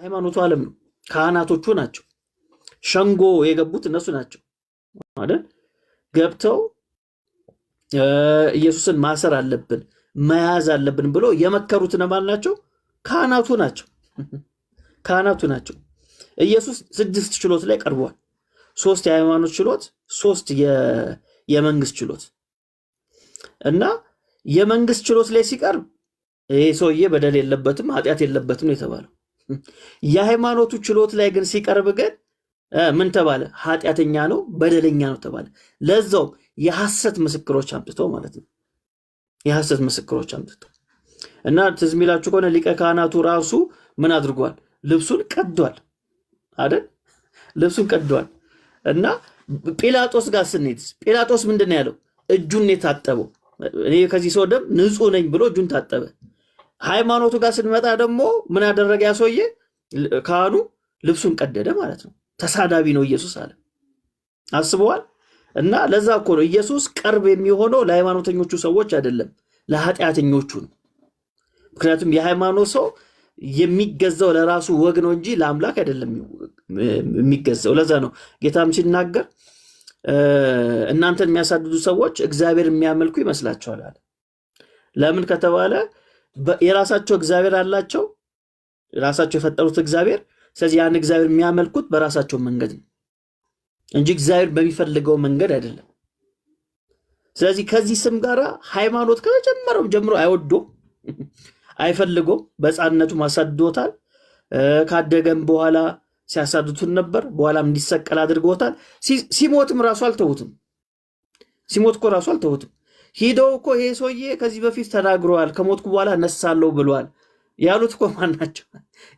ሃይማኖቱ ዓለም ነው። ካህናቶቹ ናቸው። ሸንጎ የገቡት እነሱ ናቸው አይደል? ገብተው ኢየሱስን ማሰር አለብን መያዝ አለብን ብሎ የመከሩት ነማን ናቸው? ካህናቱ ናቸው። ካህናቱ ናቸው። ኢየሱስ 6 ችሎት ላይ ቀርቧል። 3 የሃይማኖት ችሎት፣ 3 የመንግስት ችሎት እና የመንግስት ችሎት ላይ ሲቀርብ ይሄ ሰውዬ በደል የለበትም ኃጢአት የለበትም ነው የተባለው። የሃይማኖቱ ችሎት ላይ ግን ሲቀርብ ግን ምን ተባለ? ኃጢአተኛ ነው በደለኛ ነው ተባለ። ለዛው የሐሰት ምስክሮች አምጥተው ማለት ነው። የሐሰት ምስክሮች አምጥተው እና ትዝ የሚላችሁ ከሆነ ሊቀ ካህናቱ ራሱ ምን አድርጓል? ልብሱን ቀዷል አይደል? ልብሱን ቀዷል። እና ጲላጦስ ጋር ስንሄድ ጲላጦስ ምንድነው ያለው? እጁን የታጠበው እኔ ከዚህ ሰው ደም ንጹህ ነኝ ብሎ እጁን ታጠበ። ሃይማኖቱ ጋር ስንመጣ ደግሞ ምን ያደረገ ያ ሰውዬ? ካህኑ ልብሱን ቀደደ ማለት ነው። ተሳዳቢ ነው ኢየሱስ አለ። አስበዋል። እና ለዛ እኮ ነው ኢየሱስ ቅርብ የሚሆነው ለሃይማኖተኞቹ ሰዎች አይደለም ለኃጢአተኞቹ ነው። ምክንያቱም የሃይማኖት ሰው የሚገዛው ለራሱ ወግ ነው እንጂ ለአምላክ አይደለም የሚገዛው። ለዛ ነው ጌታም ሲናገር እናንተን የሚያሳድዱ ሰዎች እግዚአብሔር የሚያመልኩ ይመስላችኋል አለ። ለምን ከተባለ የራሳቸው እግዚአብሔር አላቸው፣ ራሳቸው የፈጠሩት እግዚአብሔር። ስለዚህ ያን እግዚአብሔር የሚያመልኩት በራሳቸው መንገድ ነው እንጂ እግዚአብሔር በሚፈልገው መንገድ አይደለም። ስለዚህ ከዚህ ስም ጋር ሃይማኖት ከጀመረው ጀምሮ አይወዶም፣ አይፈልጎም። በሕፃንነቱ ማሳድዶታል። ካደገም በኋላ ሲያሳድቱን ነበር። በኋላም እንዲሰቀል አድርጎታል። ሲሞትም ራሱ አልተውትም። ሲሞት እኮ ራሱ አልተውትም። ሂደው እኮ ይሄ ሰውዬ ከዚህ በፊት ተናግረዋል፣ ከሞትኩ በኋላ እነሳለሁ ብሏል ያሉት እኮ ማን ናቸው?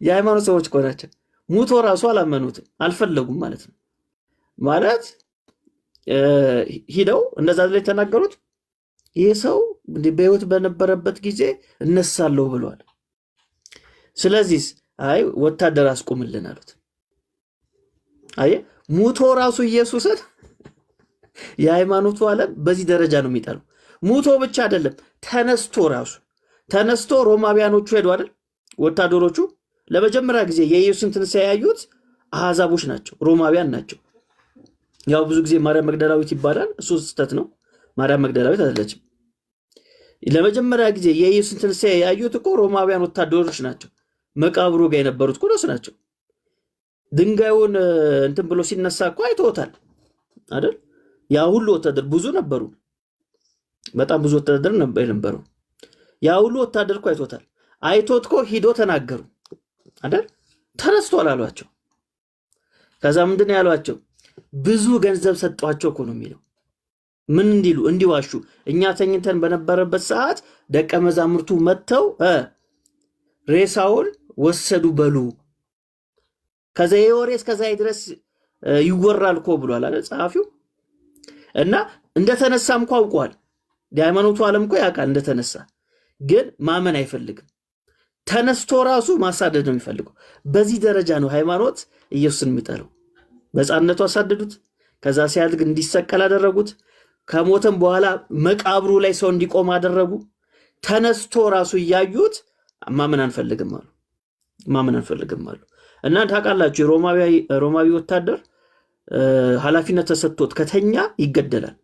የሃይማኖት ሰዎች እኮ ናቸው። ሙቶ ራሱ አላመኑትም፣ አልፈለጉም ማለት ነው። ማለት ሂደው እንደዛ ላይ ተናገሩት። ይሄ ሰው በህይወት በነበረበት ጊዜ እነሳለሁ ብሏል። ስለዚህ አይ ወታደር አስቆምልን አሉት። አይ ሙቶ ራሱ ኢየሱስን የሃይማኖቱ ዓለም በዚህ ደረጃ ነው የሚጠራው። ሙቶ ብቻ አይደለም ተነስቶ ሮማውያኖቹ ሄዱ አይደል? ወታደሮቹ ለመጀመሪያ ጊዜ የኢየሱስን ትንሣኤ ያዩት አሕዛቦች ናቸው፣ ሮማውያን ናቸው። ያው ብዙ ጊዜ ማርያም መግደላዊት ይባላል፣ እሱ ስህተት ነው። ማርያም መግደላዊት አይደለችም። ለመጀመሪያ ጊዜ የኢየሱስን ትንሣኤ ያዩት እኮ ሮማውያን ወታደሮች ናቸው። መቃብሩ ጋር የነበሩት እኮ እነሱ ናቸው። ድንጋዩን እንትን ብሎ ሲነሳ እኮ አይተውታል አይደል? ያ ሁሉ ወታደር ብዙ ነበሩ፣ በጣም ብዙ ወታደር ነበሩ። ያ ሁሉ ወታደር እኮ አይቶታል። አይቶት እኮ ሂዶ ተናገሩ አይደል? ተነስቷል አሏቸው። ከዛ ምንድን ነው ያሏቸው? ብዙ ገንዘብ ሰጧቸው እኮ ነው የሚለው። ምን እንዲሉ? እንዲዋሹ። እኛ ተኝተን በነበረበት ሰዓት ደቀ መዛሙርቱ መጥተው ሬሳውን ወሰዱ በሉ። ከዛ የወሬ እስከዛ ድረስ ይወራል እኮ ብሏል አይደል ጸሐፊው። እና እንደተነሳም እኮ አውቀዋል። የሃይማኖቱ ዓለም እኮ ያውቃል እንደተነሳ፣ ግን ማመን አይፈልግም። ተነስቶ ራሱ ማሳደድ ነው የሚፈልገው። በዚህ ደረጃ ነው ሃይማኖት ኢየሱስን የሚጠላው። በሕፃንነቱ አሳደዱት። ከዛ ሲያድግ እንዲሰቀል አደረጉት። ከሞተም በኋላ መቃብሩ ላይ ሰው እንዲቆም አደረጉ። ተነስቶ ራሱ እያዩት ማመን አንፈልግም አሉ። እና ታውቃላችሁ ሮማዊ ወታደር ኃላፊነት ተሰጥቶት ከተኛ ይገደላል።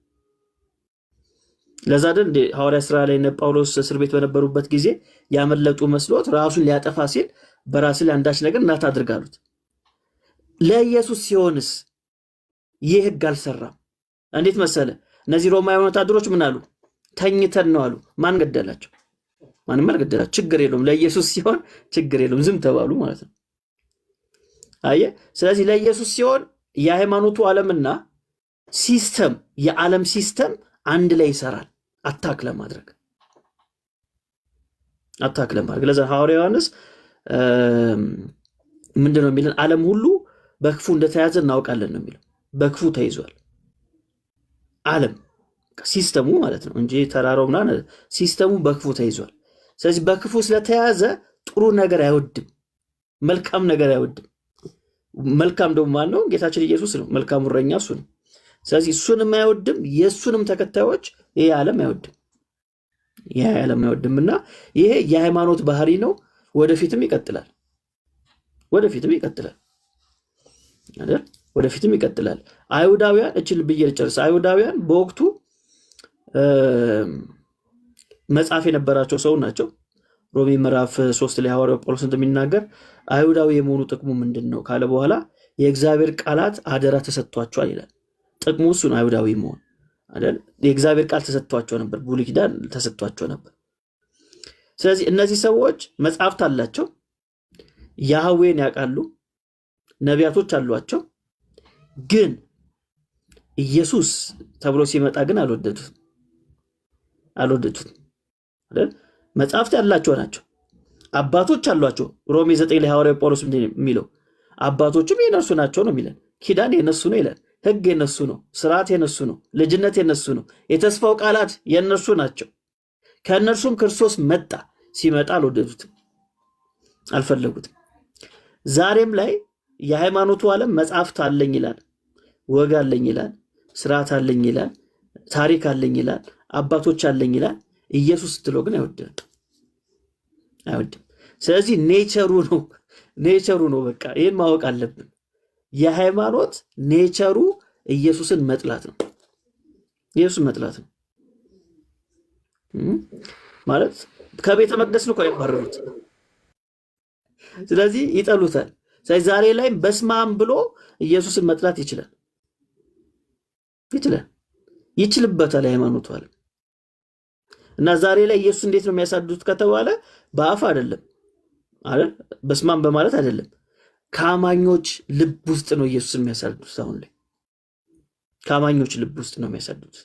ለዛ አይደል ሐዋርያ ሥራ ላይ ጳውሎስ እስር ቤት በነበሩበት ጊዜ ያመለጡ መስሎት ራሱን ሊያጠፋ ሲል በራስ ላይ አንዳች ነገር እንዳታድርግ አሉት። ለኢየሱስ ሲሆንስ ይህ ሕግ አልሰራም። እንዴት መሰለ? እነዚህ ሮማውያን ወታደሮች ምን አሉ? ተኝተን ነው አሉ። ማን ገደላቸው? ማንም አልገደላቸው። ችግር የለውም ለኢየሱስ ሲሆን ችግር የለውም፣ ዝም ተባሉ ማለት ነው። አየህ። ስለዚህ ለኢየሱስ ሲሆን የሃይማኖቱ ዓለምና ሲስተም የዓለም ሲስተም አንድ ላይ ይሰራል አታክ ለማድረግ። ለዛ ሐዋርያ ዮሐንስ ምንድነው የሚለን? ዓለም ሁሉ በክፉ እንደተያዘ እናውቃለን ነው የሚለው። በክፉ ተይዟል ዓለም ሲስተሙ ማለት ነው እንጂ ተራራው ምናምን ሲስተሙ በክፉ ተይዟል። ስለዚህ በክፉ ስለተያዘ ጥሩ ነገር አይወድም፣ መልካም ነገር አይወድም። መልካም ደግሞ ማን ነው? ጌታችን ኢየሱስ ነው። መልካሙ እረኛ እሱ ነው። ስለዚህ እሱንም አይወድም፣ የእሱንም ተከታዮች ይሄ ዓለም አይወድምና ይሄ የሃይማኖት ባህሪ ነው። ወደፊትም ይቀጥላል። ወደፊትም ይቀጥላል አይደል? ወደፊትም ይቀጥላል። አይሁዳውያን እችል ብዬ ልጨርስ። አይሁዳውያን በወቅቱ መጽሐፍ የነበራቸው ሰው ናቸው። ሮሜ ምዕራፍ 3 ላይ ሐዋርያው ጳውሎስ እንደሚናገር አይሁዳዊ የመሆኑ ጥቅሙ ምንድን ነው ካለ በኋላ የእግዚአብሔር ቃላት አደራ ተሰጥቷቸዋል ይላል። ጥቅሙ እሱን አይሁዳዊ መሆን አይደል? የእግዚአብሔር ቃል ተሰጥቷቸው ነበር፣ ብሉይ ኪዳን ተሰጥቷቸው ነበር። ስለዚህ እነዚህ ሰዎች መጽሐፍት አላቸው፣ ያህዌን ያውቃሉ፣ ነቢያቶች አሏቸው። ግን ኢየሱስ ተብሎ ሲመጣ ግን አልወደዱትም አይደል? መጽሐፍት ያላቸው ናቸው፣ አባቶች አሏቸው። ሮሜ 9 ላይ ሐዋርያው ጳውሎስ የሚለው አባቶችም የነሱ ናቸው ነው የሚለን። ኪዳን የነሱ ነው ይላል። ሕግ የነሱ ነው፣ ስርዓት የነሱ ነው፣ ልጅነት የነሱ ነው፣ የተስፋው ቃላት የነሱ ናቸው። ከእነርሱም ክርስቶስ መጣ። ሲመጣ አልወደዱትም፣ አልፈለጉትም። ዛሬም ላይ የሃይማኖቱ ዓለም መጽሐፍት አለኝ ይላል፣ ወግ አለኝ ይላል፣ ስርዓት አለኝ ይላል፣ ታሪክ አለኝ ይላል፣ አባቶች አለኝ ይላል። ኢየሱስ ስትለው ግን አይወድም። ስለዚህ ኔቸሩ ነው። በቃ ይህን ማወቅ አለብን። የሃይማኖት ኔቸሩ ኢየሱስን መጥላት ነው። ኢየሱስን መጥላት ነው ማለት ከቤተ መቅደስ ነው ያባረሩት። ስለዚህ ይጠሉታል። ስለዚህ ዛሬ ላይ በስማም ብሎ ኢየሱስን መጥላት ይችልበታል ሃይማኖቱ ዓለም። እና ዛሬ ላይ ኢየሱስ እንዴት ነው የሚያሳድዱት ከተባለ በአፍ አይደለም አይደል? በስማም በማለት አይደለም። ከአማኞች ልብ ውስጥ ነው ኢየሱስን የሚያሳድዱት። አሁን ላይ ከአማኞች ልብ ውስጥ ነው የሚያሳድዱት።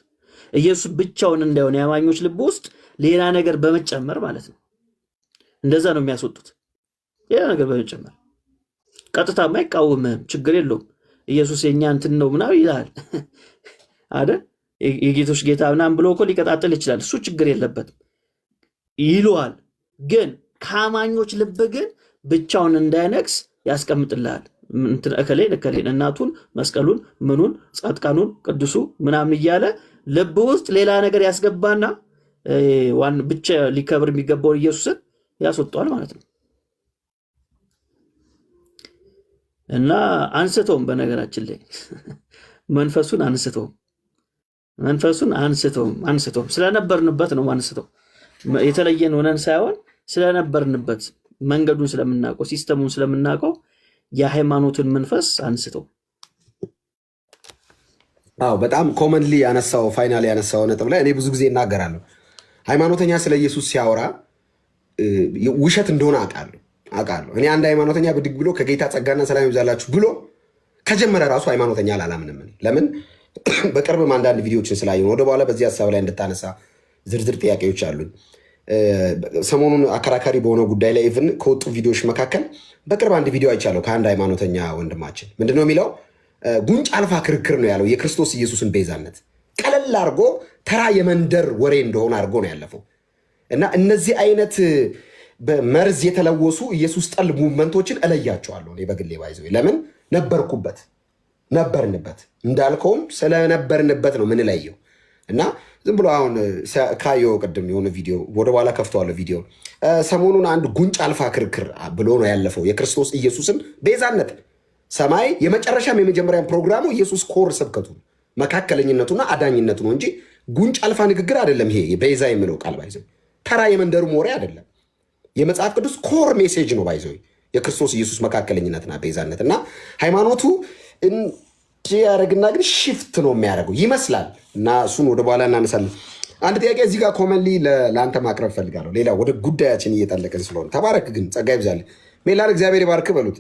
ኢየሱስ ብቻውን እንዳይሆን የአማኞች ልብ ውስጥ ሌላ ነገር በመጨመር ማለት ነው። እንደዛ ነው የሚያስወጡት። ሌላ ነገር በመጨመር ቀጥታማ አይቃወምህም፣ ችግር የለውም ኢየሱስ የኛ እንትን ነው ምናምን ይላል አይደል? የጌቶች ጌታ ምናምን ብሎ እኮ ሊቀጣጥል ይችላል። እሱ ችግር የለበትም ይለዋል። ግን ከአማኞች ልብ ግን ብቻውን እንዳይነግስ ያስቀምጥልሃል። እከሌን እናቱን፣ መስቀሉን፣ ምኑን፣ ጻድቃኑን፣ ቅዱሱ ምናምን እያለ ልብ ውስጥ ሌላ ነገር ያስገባና ዋን ብቻ ሊከብር የሚገባውን ኢየሱስን ያስወጣዋል ማለት ነው። እና አንስተውም በነገራችን ላይ መንፈሱን አንስተውም ስለነበርንበት ነው አንስተው የተለየን ሆነን ሳይሆን ስለነበርንበት መንገዱን ስለምናውቀው ሲስተሙን ስለምናውቀው የሃይማኖትን መንፈስ አንስተው። አዎ በጣም ኮመንሊ ፋይናሊ ያነሳው ነጥብ ላይ እኔ ብዙ ጊዜ እናገራለሁ። ሃይማኖተኛ ስለ ኢየሱስ ሲያወራ ውሸት እንደሆነ አውቃለሁ። እኔ አንድ ሃይማኖተኛ ብድግ ብሎ ከጌታ ጸጋና ሰላም ይብዛላችሁ ብሎ ከጀመረ ራሱ ሃይማኖተኛ አላምንም። ለምን? በቅርብም አንዳንድ ቪዲዮዎችን ስላየሁ ወደ በኋላ በዚህ ሀሳብ ላይ እንድታነሳ ዝርዝር ጥያቄዎች አሉኝ። ሰሞኑን አከራካሪ በሆነው ጉዳይ ላይ ኢቭን ከወጡ ቪዲዮዎች መካከል በቅርብ አንድ ቪዲዮ አይቻለሁ ከአንድ ሃይማኖተኛ ወንድማችን። ምንድነው የሚለው? ጉንጭ አልፋ ክርክር ነው ያለው። የክርስቶስ ኢየሱስን ቤዛነት ቀለል አድርጎ ተራ የመንደር ወሬ እንደሆነ አድርጎ ነው ያለፈው። እና እነዚህ አይነት በመርዝ የተለወሱ ኢየሱስ ጠል ሙቭመንቶችን እለያቸዋለሁ እኔ በግሌ ባይዘው። ለምን? ነበርንበት እንዳልከውም ስለነበርንበት ነው ምንለየው። እና ዝም ብሎ አሁን ካዮ ቅድም የሆነ ቪዲዮ ወደ በኋላ ከፍተዋለሁ ቪዲዮ ሰሞኑን አንድ ጉንጭ አልፋ ክርክር ብሎ ነው ያለፈው የክርስቶስ ኢየሱስን ቤዛነት። ሰማይ የመጨረሻም የመጀመሪያም ፕሮግራሙ ኢየሱስ ኮር ስብከቱ መካከለኝነቱና አዳኝነቱ ነው እንጂ ጉንጭ አልፋ ንግግር አይደለም። ይሄ ቤዛ የሚለው ቃል ባይዘው ተራ የመንደሩ ሞሬ አይደለም። የመጽሐፍ ቅዱስ ኮር ሜሴጅ ነው ባይዘው የክርስቶስ ኢየሱስ መካከለኝነትና ቤዛነት። እና ሃይማኖቱ ያደረግና ግን ሽፍት ነው የሚያደርገው ይመስላል። እና እሱን ወደ በኋላ እናነሳለን። አንድ ጥያቄ እዚህ ጋር ኮመንሊ ለአንተ ማቅረብ ፈልጋለሁ። ሌላ ወደ ጉዳያችን እየጠለቀን ስለሆነ ተባረክ። ግን ጸጋ ይብዛልህ። ሜላን እግዚአብሔር ይባርክ በሉት።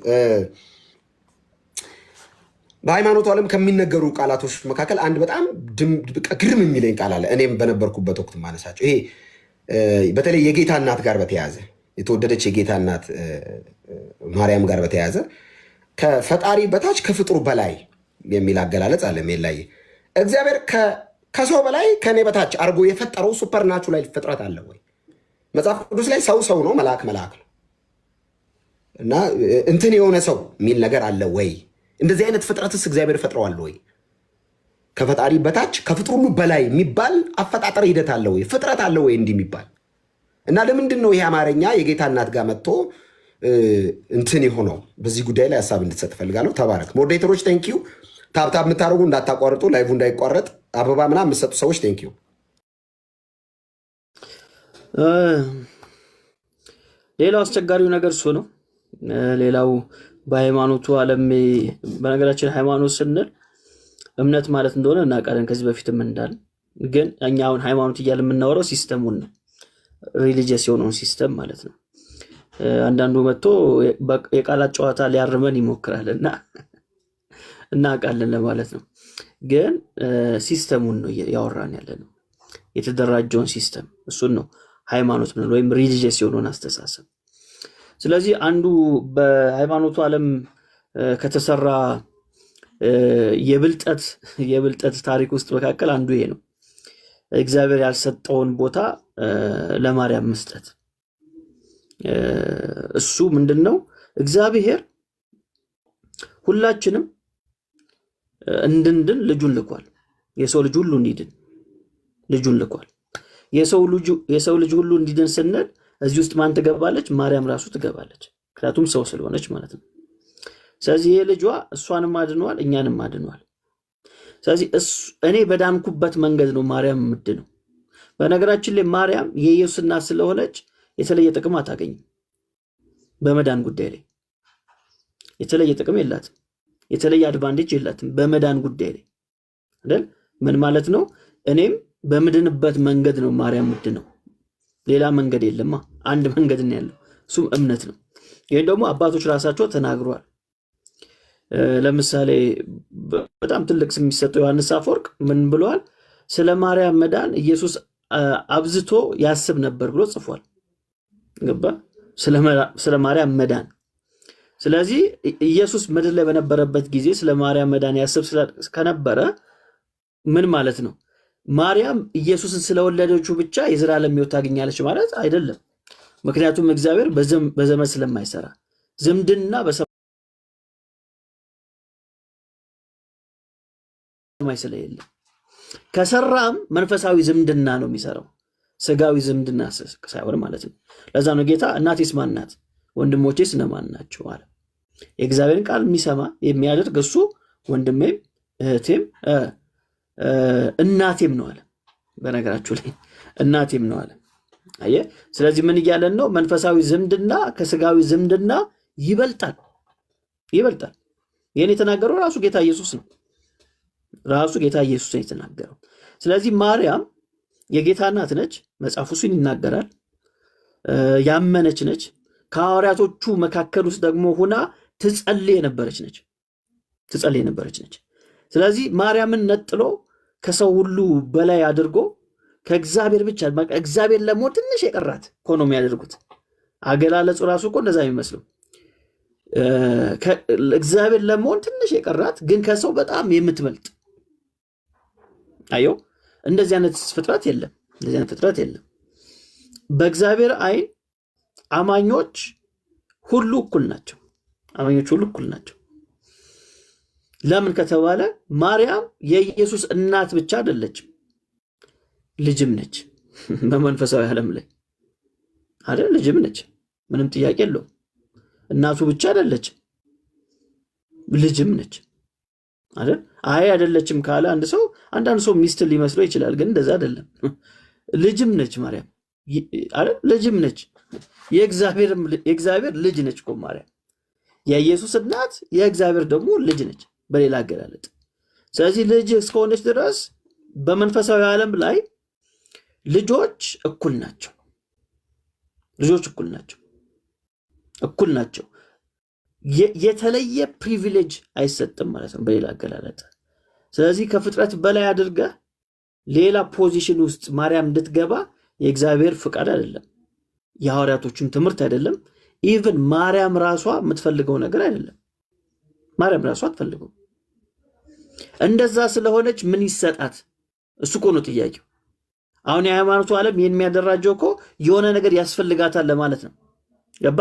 በሃይማኖቱ ዓለም ከሚነገሩ ቃላቶች መካከል አንድ በጣም ግርም የሚለኝ ቃል አለ። እኔም በነበርኩበት ወቅት ማነሳቸው ይሄ በተለይ የጌታ እናት ጋር በተያያዘ የተወደደች የጌታ እናት ማርያም ጋር በተያያዘ ከፈጣሪ በታች ከፍጥሩ በላይ የሚል አገላለጽ አለ። ሜላይ እግዚአብሔር ከሰው በላይ ከኔ በታች አድርጎ የፈጠረው ሱፐርናቹራል ፍጥረት አለ ወይ? መጽሐፍ ቅዱስ ላይ ሰው ነው፣ መልአክ ነው እና እንትን የሆነ ሰው የሚል ነገር አለ ወይ? እንደዚህ አይነት ፍጥረትስ እግዚአብሔር ፈጥረዋል ወይ? ከፈጣሪ በታች ከፍጥሩ ሁሉ በላይ የሚባል አፈጣጠር ሂደት አለ ወይ? ፍጥረት አለ ወይ እንዲህ የሚባል? እና ለምንድን ነው ይሄ አማርኛ የጌታ እናት ጋር መጥቶ እንትን የሆነው በዚህ ጉዳይ ላይ ሀሳብ እንድትሰጥ እፈልጋለሁ። ተባረክ። ሞዴሬተሮች ቴንኪዩ። ታብታብ የምታደርጉ እንዳታቋርጡ፣ ላይቭ እንዳይቋረጥ፣ አበባ ምናምን የምትሰጡ ሰዎች ቴንኪዩ። ሌላው አስቸጋሪው ነገር እሱ ነው። ሌላው በሃይማኖቱ ዓለም በነገራችን ሃይማኖት ስንል እምነት ማለት እንደሆነ እናውቃለን። ከዚህ በፊትም እንዳል ግን እኛ አሁን ሃይማኖት እያለ የምናወራው ሲስተሙን ነው፣ ሪሊጂየስ የሆነውን ሲስተም ማለት ነው። አንዳንዱ መጥቶ የቃላት ጨዋታ ሊያርመን ይሞክራል እና እናውቃለን ለማለት ነው። ግን ሲስተሙን ነው ያወራን ያለ ነው፣ የተደራጀውን ሲስተም፣ እሱን ነው ሃይማኖት ምን ወይም ሪሊጂየስ የሆነውን አስተሳሰብ። ስለዚህ አንዱ በሃይማኖቱ ዓለም ከተሰራ የብልጠት ታሪክ ውስጥ መካከል አንዱ ይሄ ነው። እግዚአብሔር ያልሰጠውን ቦታ ለማርያም መስጠት። እሱ ምንድነው? እግዚአብሔር ሁላችንም እንድንድን ልጁን ልኳል። የሰው ልጅ ሁሉ እንዲድን ልጁን ልኳል። የሰው ልጅ ሁሉ እንዲድን ስንል እዚህ ውስጥ ማን ትገባለች? ማርያም ራሱ ትገባለች። ምክንያቱም ሰው ስለሆነች ማለት ነው። ስለዚህ ይሄ ልጇ እሷንም አድኗል፣ እኛንም አድኗል። ስለዚህ እኔ በዳንኩበት መንገድ ነው ማርያም የምድነው። በነገራችን ላይ ማርያም የኢየሱስ እናት ስለሆነች የተለየ ጥቅም አታገኝም። በመዳን ጉዳይ ላይ የተለየ ጥቅም የላትም፣ የተለየ አድቫንቴጅ የላትም። በመዳን ጉዳይ ላይ አይደል? ምን ማለት ነው? እኔም በምድንበት መንገድ ነው ማርያም ምድነው። ሌላ መንገድ የለማ፣ አንድ መንገድ ነው ያለው፣ እሱም እምነት ነው። ይሄን ደግሞ አባቶች ራሳቸው ተናግረዋል። ለምሳሌ በጣም ትልቅ ስም የሚሰጠው ዮሐንስ አፈወርቅ ምን ብለዋል? ስለ ማርያም መዳን ኢየሱስ አብዝቶ ያስብ ነበር ብሎ ጽፏል። ገባ? ስለ ማርያም መዳን። ስለዚህ ኢየሱስ ምድር ላይ በነበረበት ጊዜ ስለ ማርያም መዳን ያስብ ከነበረ ምን ማለት ነው? ማርያም ኢየሱስን ስለወለደችው ብቻ የዘላለም ሕይወት ታገኛለች ማለት አይደለም። ምክንያቱም እግዚአብሔር በዘመን ስለማይሰራ ዝምድና በሰማይ ስለሌለ፣ ከሰራም መንፈሳዊ ዝምድና ነው የሚሰራው፣ ስጋዊ ዝምድና ሳይሆን ማለት ነው። ለዛ ነው ጌታ እናቴስ ማን ናት? ወንድሞቼስ እነማን ናቸው አለ። የእግዚአብሔርን ቃል የሚሰማ የሚያደርግ እሱ ወንድሜም እህቴም እናቴም ነው አለ። በነገራችሁ ላይ እናቴም ነው አለ። አየ። ስለዚህ ምን እያለን ነው? መንፈሳዊ ዝምድና ከስጋዊ ዝምድና ይበልጣል። ይህን የተናገረው ራሱ ጌታ ኢየሱስ ነው። ራሱ ጌታ ኢየሱስ ነው የተናገረው። ስለዚህ ማርያም የጌታ እናት ነች። መጽሐፉ እሱን ይናገራል። ያመነች ነች። ከሐዋርያቶቹ መካከል ውስጥ ደግሞ ሁና ትጸልይ የነበረች ነች። ስለዚህ ማርያምን ነጥሎ ከሰው ሁሉ በላይ አድርጎ ከእግዚአብሔር ብቻ እግዚአብሔር ለመሆን ትንሽ የቀራት እኮ ነው የሚያደርጉት። አገላለጹ ራሱ እኮ እንደዛ የሚመስለው እግዚአብሔር ለመሆን ትንሽ የቀራት ግን ከሰው በጣም የምትበልጥ አየው። እንደዚህ አይነት ፍጥረት የለም። በእግዚአብሔር ዓይን አማኞች ሁሉ እኩል ናቸው። ለምን ከተባለ ማርያም የኢየሱስ እናት ብቻ አይደለችም፣ ልጅም ነች። በመንፈሳዊ ዓለም ላይ አይደል? ልጅም ነች። ምንም ጥያቄ የለውም። እናቱ ብቻ አይደለችም፣ ልጅም ነች አይደል? አይ አይደለችም ካለ አንዳንድ ሰው ሚስት ሊመስለው ይችላል፣ ግን እንደዛ አይደለም። ልጅም ነች ማርያም አይደል? ልጅም ነች። የእግዚአብሔር ልጅ ነች እኮ ማርያም። የኢየሱስ እናት የእግዚአብሔር ደግሞ ልጅ ነች በሌላ አገላለጥ። ስለዚህ ልጅ እስከሆነች ድረስ በመንፈሳዊ ዓለም ላይ ልጆች እኩል ናቸው። የተለየ ፕሪቪሌጅ አይሰጥም ማለት ነው በሌላ አገላለጥ። ስለዚህ ከፍጥረት በላይ አድርገህ ሌላ ፖዚሽን ውስጥ ማርያም እንድትገባ የእግዚአብሔር ፍቃድ አይደለም፣ የሐዋርያቶችም ትምህርት አይደለም። ኢቭን ማርያም ራሷ የምትፈልገው ነገር አይደለም። ማርያም ራሷ አትፈልገው። እንደዛ ስለሆነች ምን ይሰጣት? እሱ እኮ ነው ጥያቄው። አሁን የሃይማኖቱ ዓለም ይህን የሚያደራጀው እኮ የሆነ ነገር ያስፈልጋታል ለማለት ነው። ገባ?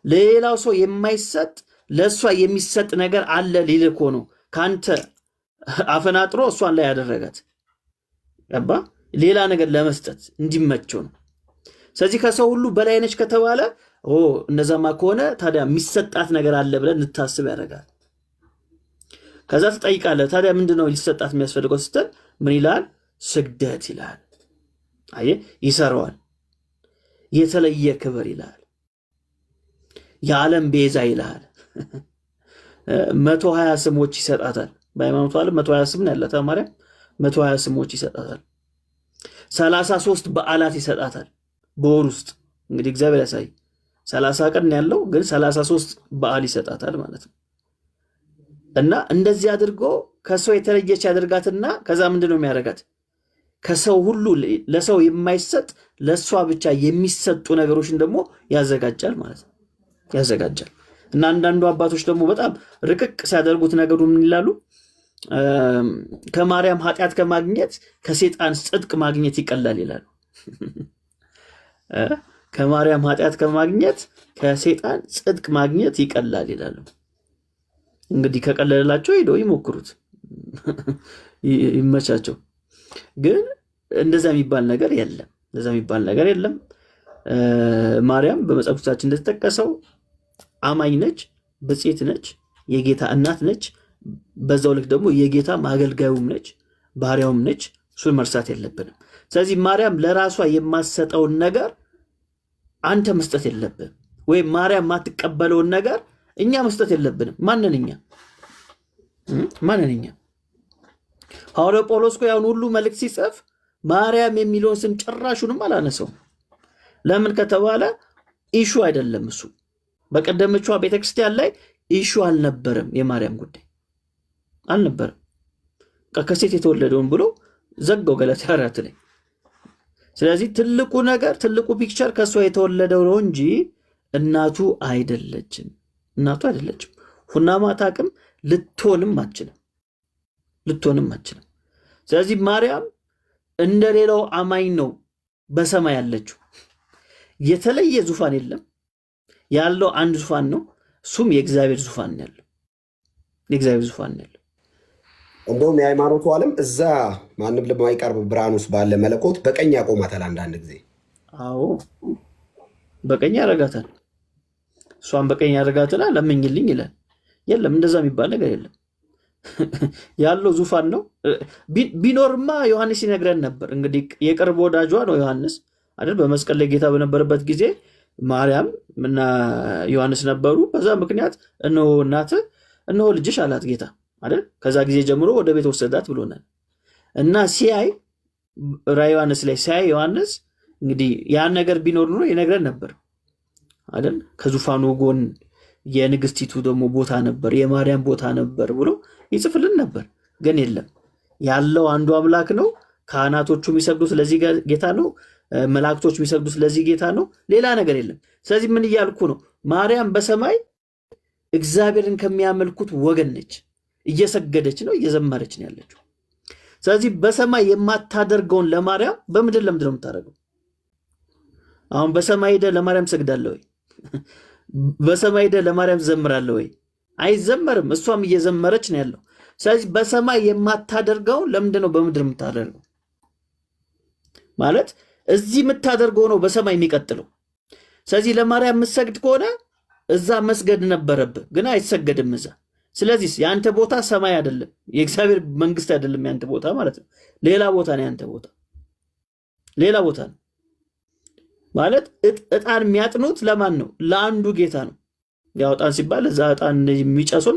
ለሌላው ሰው የማይሰጥ ለእሷ የሚሰጥ ነገር አለ ሊል እኮ ነው። ከአንተ አፈናጥሮ እሷን ላይ ያደረጋት። ገባ? ሌላ ነገር ለመስጠት እንዲመቸው ነው። ስለዚህ ከሰው ሁሉ በላይ ነች ከተባለ እነዛማ ከሆነ ታዲያ የሚሰጣት ነገር አለ ብለን እንታስብ ያደርጋል። ከዛ ትጠይቃለህ፣ ታዲያ ምንድነው ሊሰጣት የሚያስፈልገው ስትል ምን ይላል? ስግደት ይላል። አየህ፣ ይሰራዋል። የተለየ ክብር ይላል። የዓለም ቤዛ ይላል። 120 ስሞች ይሰጣታል። በሃይማኖቱ ዓለም 120 ስም ነው ያላት ማርያም። 120 ስሞች ይሰጣታል። 33 በዓላት ይሰጣታል በወር ውስጥ። እንግዲህ እግዚአብሔር ያሳይ። 30 ቀን ያለው ግን 33 በዓል ይሰጣታል ማለት ነው። እና እንደዚህ አድርጎ ከሰው የተለየች ያደርጋትና ከዛ ምንድነው የሚያደርጋት? ከሰው ሁሉ ለሰው የማይሰጥ ለሷ ብቻ የሚሰጡ ነገሮችን ደግሞ ያዘጋጃል ማለት ነው። ያዘጋጃል። እና አንዳንዱ አባቶች ደግሞ በጣም ርቅቅ ሲያደርጉት ነገሩ ምን ይላሉ? ከማርያም ኃጢአት ከማግኘት ከሴጣን ጽድቅ ማግኘት ይቀላል ይላሉ። ከማርያም ኃጢአት ከማግኘት ከሴጣን ጽድቅ ማግኘት ይቀላል ይላሉ። እንግዲህ ከቀለላቸው ሄደው ይሞክሩት፣ ይመቻቸው። ግን እንደዛ የሚባል ነገር የለም። እንደዛ የሚባል ነገር የለም። ማርያም በመጽሐፍ ቅዱሳችን እንደተጠቀሰው አማኝ ነች፣ ብፅዕት ነች፣ የጌታ እናት ነች። በዛው ልክ ደግሞ የጌታ አገልጋዩም ነች፣ ባሪያውም ነች። እሱን መርሳት የለብንም። ስለዚህ ማርያም ለራሷ የማትሰጠውን ነገር አንተ መስጠት የለብንም፣ ወይም ማርያም የማትቀበለውን ነገር እኛ መስጠት የለብንም። ማንን እኛ? ሐዋርያው ጳውሎስ እኮ ያን ሁሉ መልእክት ሲጽፍ ማርያም የሚለውን ስም ጭራሹንም አላነሰውም። ለምን ከተባለ ኢሹ አይደለም እሱ። በቀደመችዋ ቤተክርስቲያን ላይ ኢሹ አልነበረም። የማርያም ጉዳይ አልነበረም። ከሴት የተወለደውን ብሎ ዘጋው ገላትያ 4 ላይ። ስለዚህ ትልቁ ነገር ትልቁ ፒክቸር ከሷ የተወለደው ነው እንጂ እናቱ አይደለችም። ሁናም አታውቅም፣ ልትሆንም አትችልም። ስለዚህ ማርያም እንደሌላው አማኝ ነው በሰማይ ያለችው። የተለየ ዙፋን የለም። ያለው አንድ ዙፋን ነው። እሱም የእግዚአብሔር ዙፋን ነው ያለው። እንደውም የሃይማኖቱ ዓለም እዛ ማንም ለማይቀርብ ብርሃን ውስጥ ባለ መለኮት በቀኝ ያቆማታል። አንዳንድ ጊዜ አዎ በቀኝ ያደርጋታል። እሷን በቀኝ ያደርጋትና ለምኝልኝ ይላል። የለም እንደዛ የሚባል ነገር የለም። ያለው ዙፋን ነው። ቢኖርማ ዮሐንስ ይነግረን ነበር። እንግዲህ የቅርብ ወዳጇ ነው ዮሐንስ አይደል? በመስቀል ላይ ጌታ በነበረበት ጊዜ ማርያም እና ዮሐንስ ነበሩ። በዛ ምክንያት እነሆ እናትህ እነሆ ልጅሽ አላት ጌታ አይደል? ከዛ ጊዜ ጀምሮ ወደ ቤት ወሰዳት ብሎናል። እና ሲያይ ራዕየ ዮሐንስ ላይ ሲያይ ዮሐንስ እንግዲህ ያን ነገር ቢኖር ኑሮ ይነግረን ነበር አይደል? ከዙፋኑ ጎን የንግስቲቱ ደግሞ ቦታ ነበር፣ የማርያም ቦታ ነበር ብሎ ይጽፍልን ነበር። ግን የለም፣ ያለው አንዱ አምላክ ነው። ካህናቶቹ የሚሰግዱት ለዚህ ጌታ ነው። መላእክቶች የሚሰግዱት ለዚህ ጌታ ነው። ሌላ ነገር የለም። ስለዚህ ምን እያልኩ ነው? ማርያም በሰማይ እግዚአብሔርን ከሚያመልኩት ወገን ነች። እየሰገደች ነው፣ እየዘመረች ነው ያለችው። ስለዚህ በሰማይ የማታደርገውን ለማርያም በምድር ለምንድን ነው የምታደርገው? አሁን በሰማይ ሄደህ ለማርያም ትሰግዳለህ ወይ? በሰማይ ሄደህ ለማርያም ትዘምራለህ ወይ? አይዘመርም። እሷም እየዘመረች ነው ያለው። ስለዚህ በሰማይ የማታደርገውን ለምንድን ነው በምድር የምታደርገው? ማለት እዚህ የምታደርገው ነው በሰማይ የሚቀጥለው። ስለዚህ ለማርያም የምትሰግድ ከሆነ እዛ መስገድ ነበረብህ፣ ግን አይሰገድም እዛ። ስለዚህ የአንተ ቦታ ሰማይ አይደለም፣ የእግዚአብሔር መንግስት አይደለም የአንተ ቦታ ማለት ነው። ሌላ ቦታ ነው የአንተ ቦታ፣ ሌላ ቦታ ነው ማለት። ዕጣን የሚያጥኑት ለማን ነው? ለአንዱ ጌታ ነው። ያው ዕጣን ሲባል እዛ ዕጣን የሚጨሰው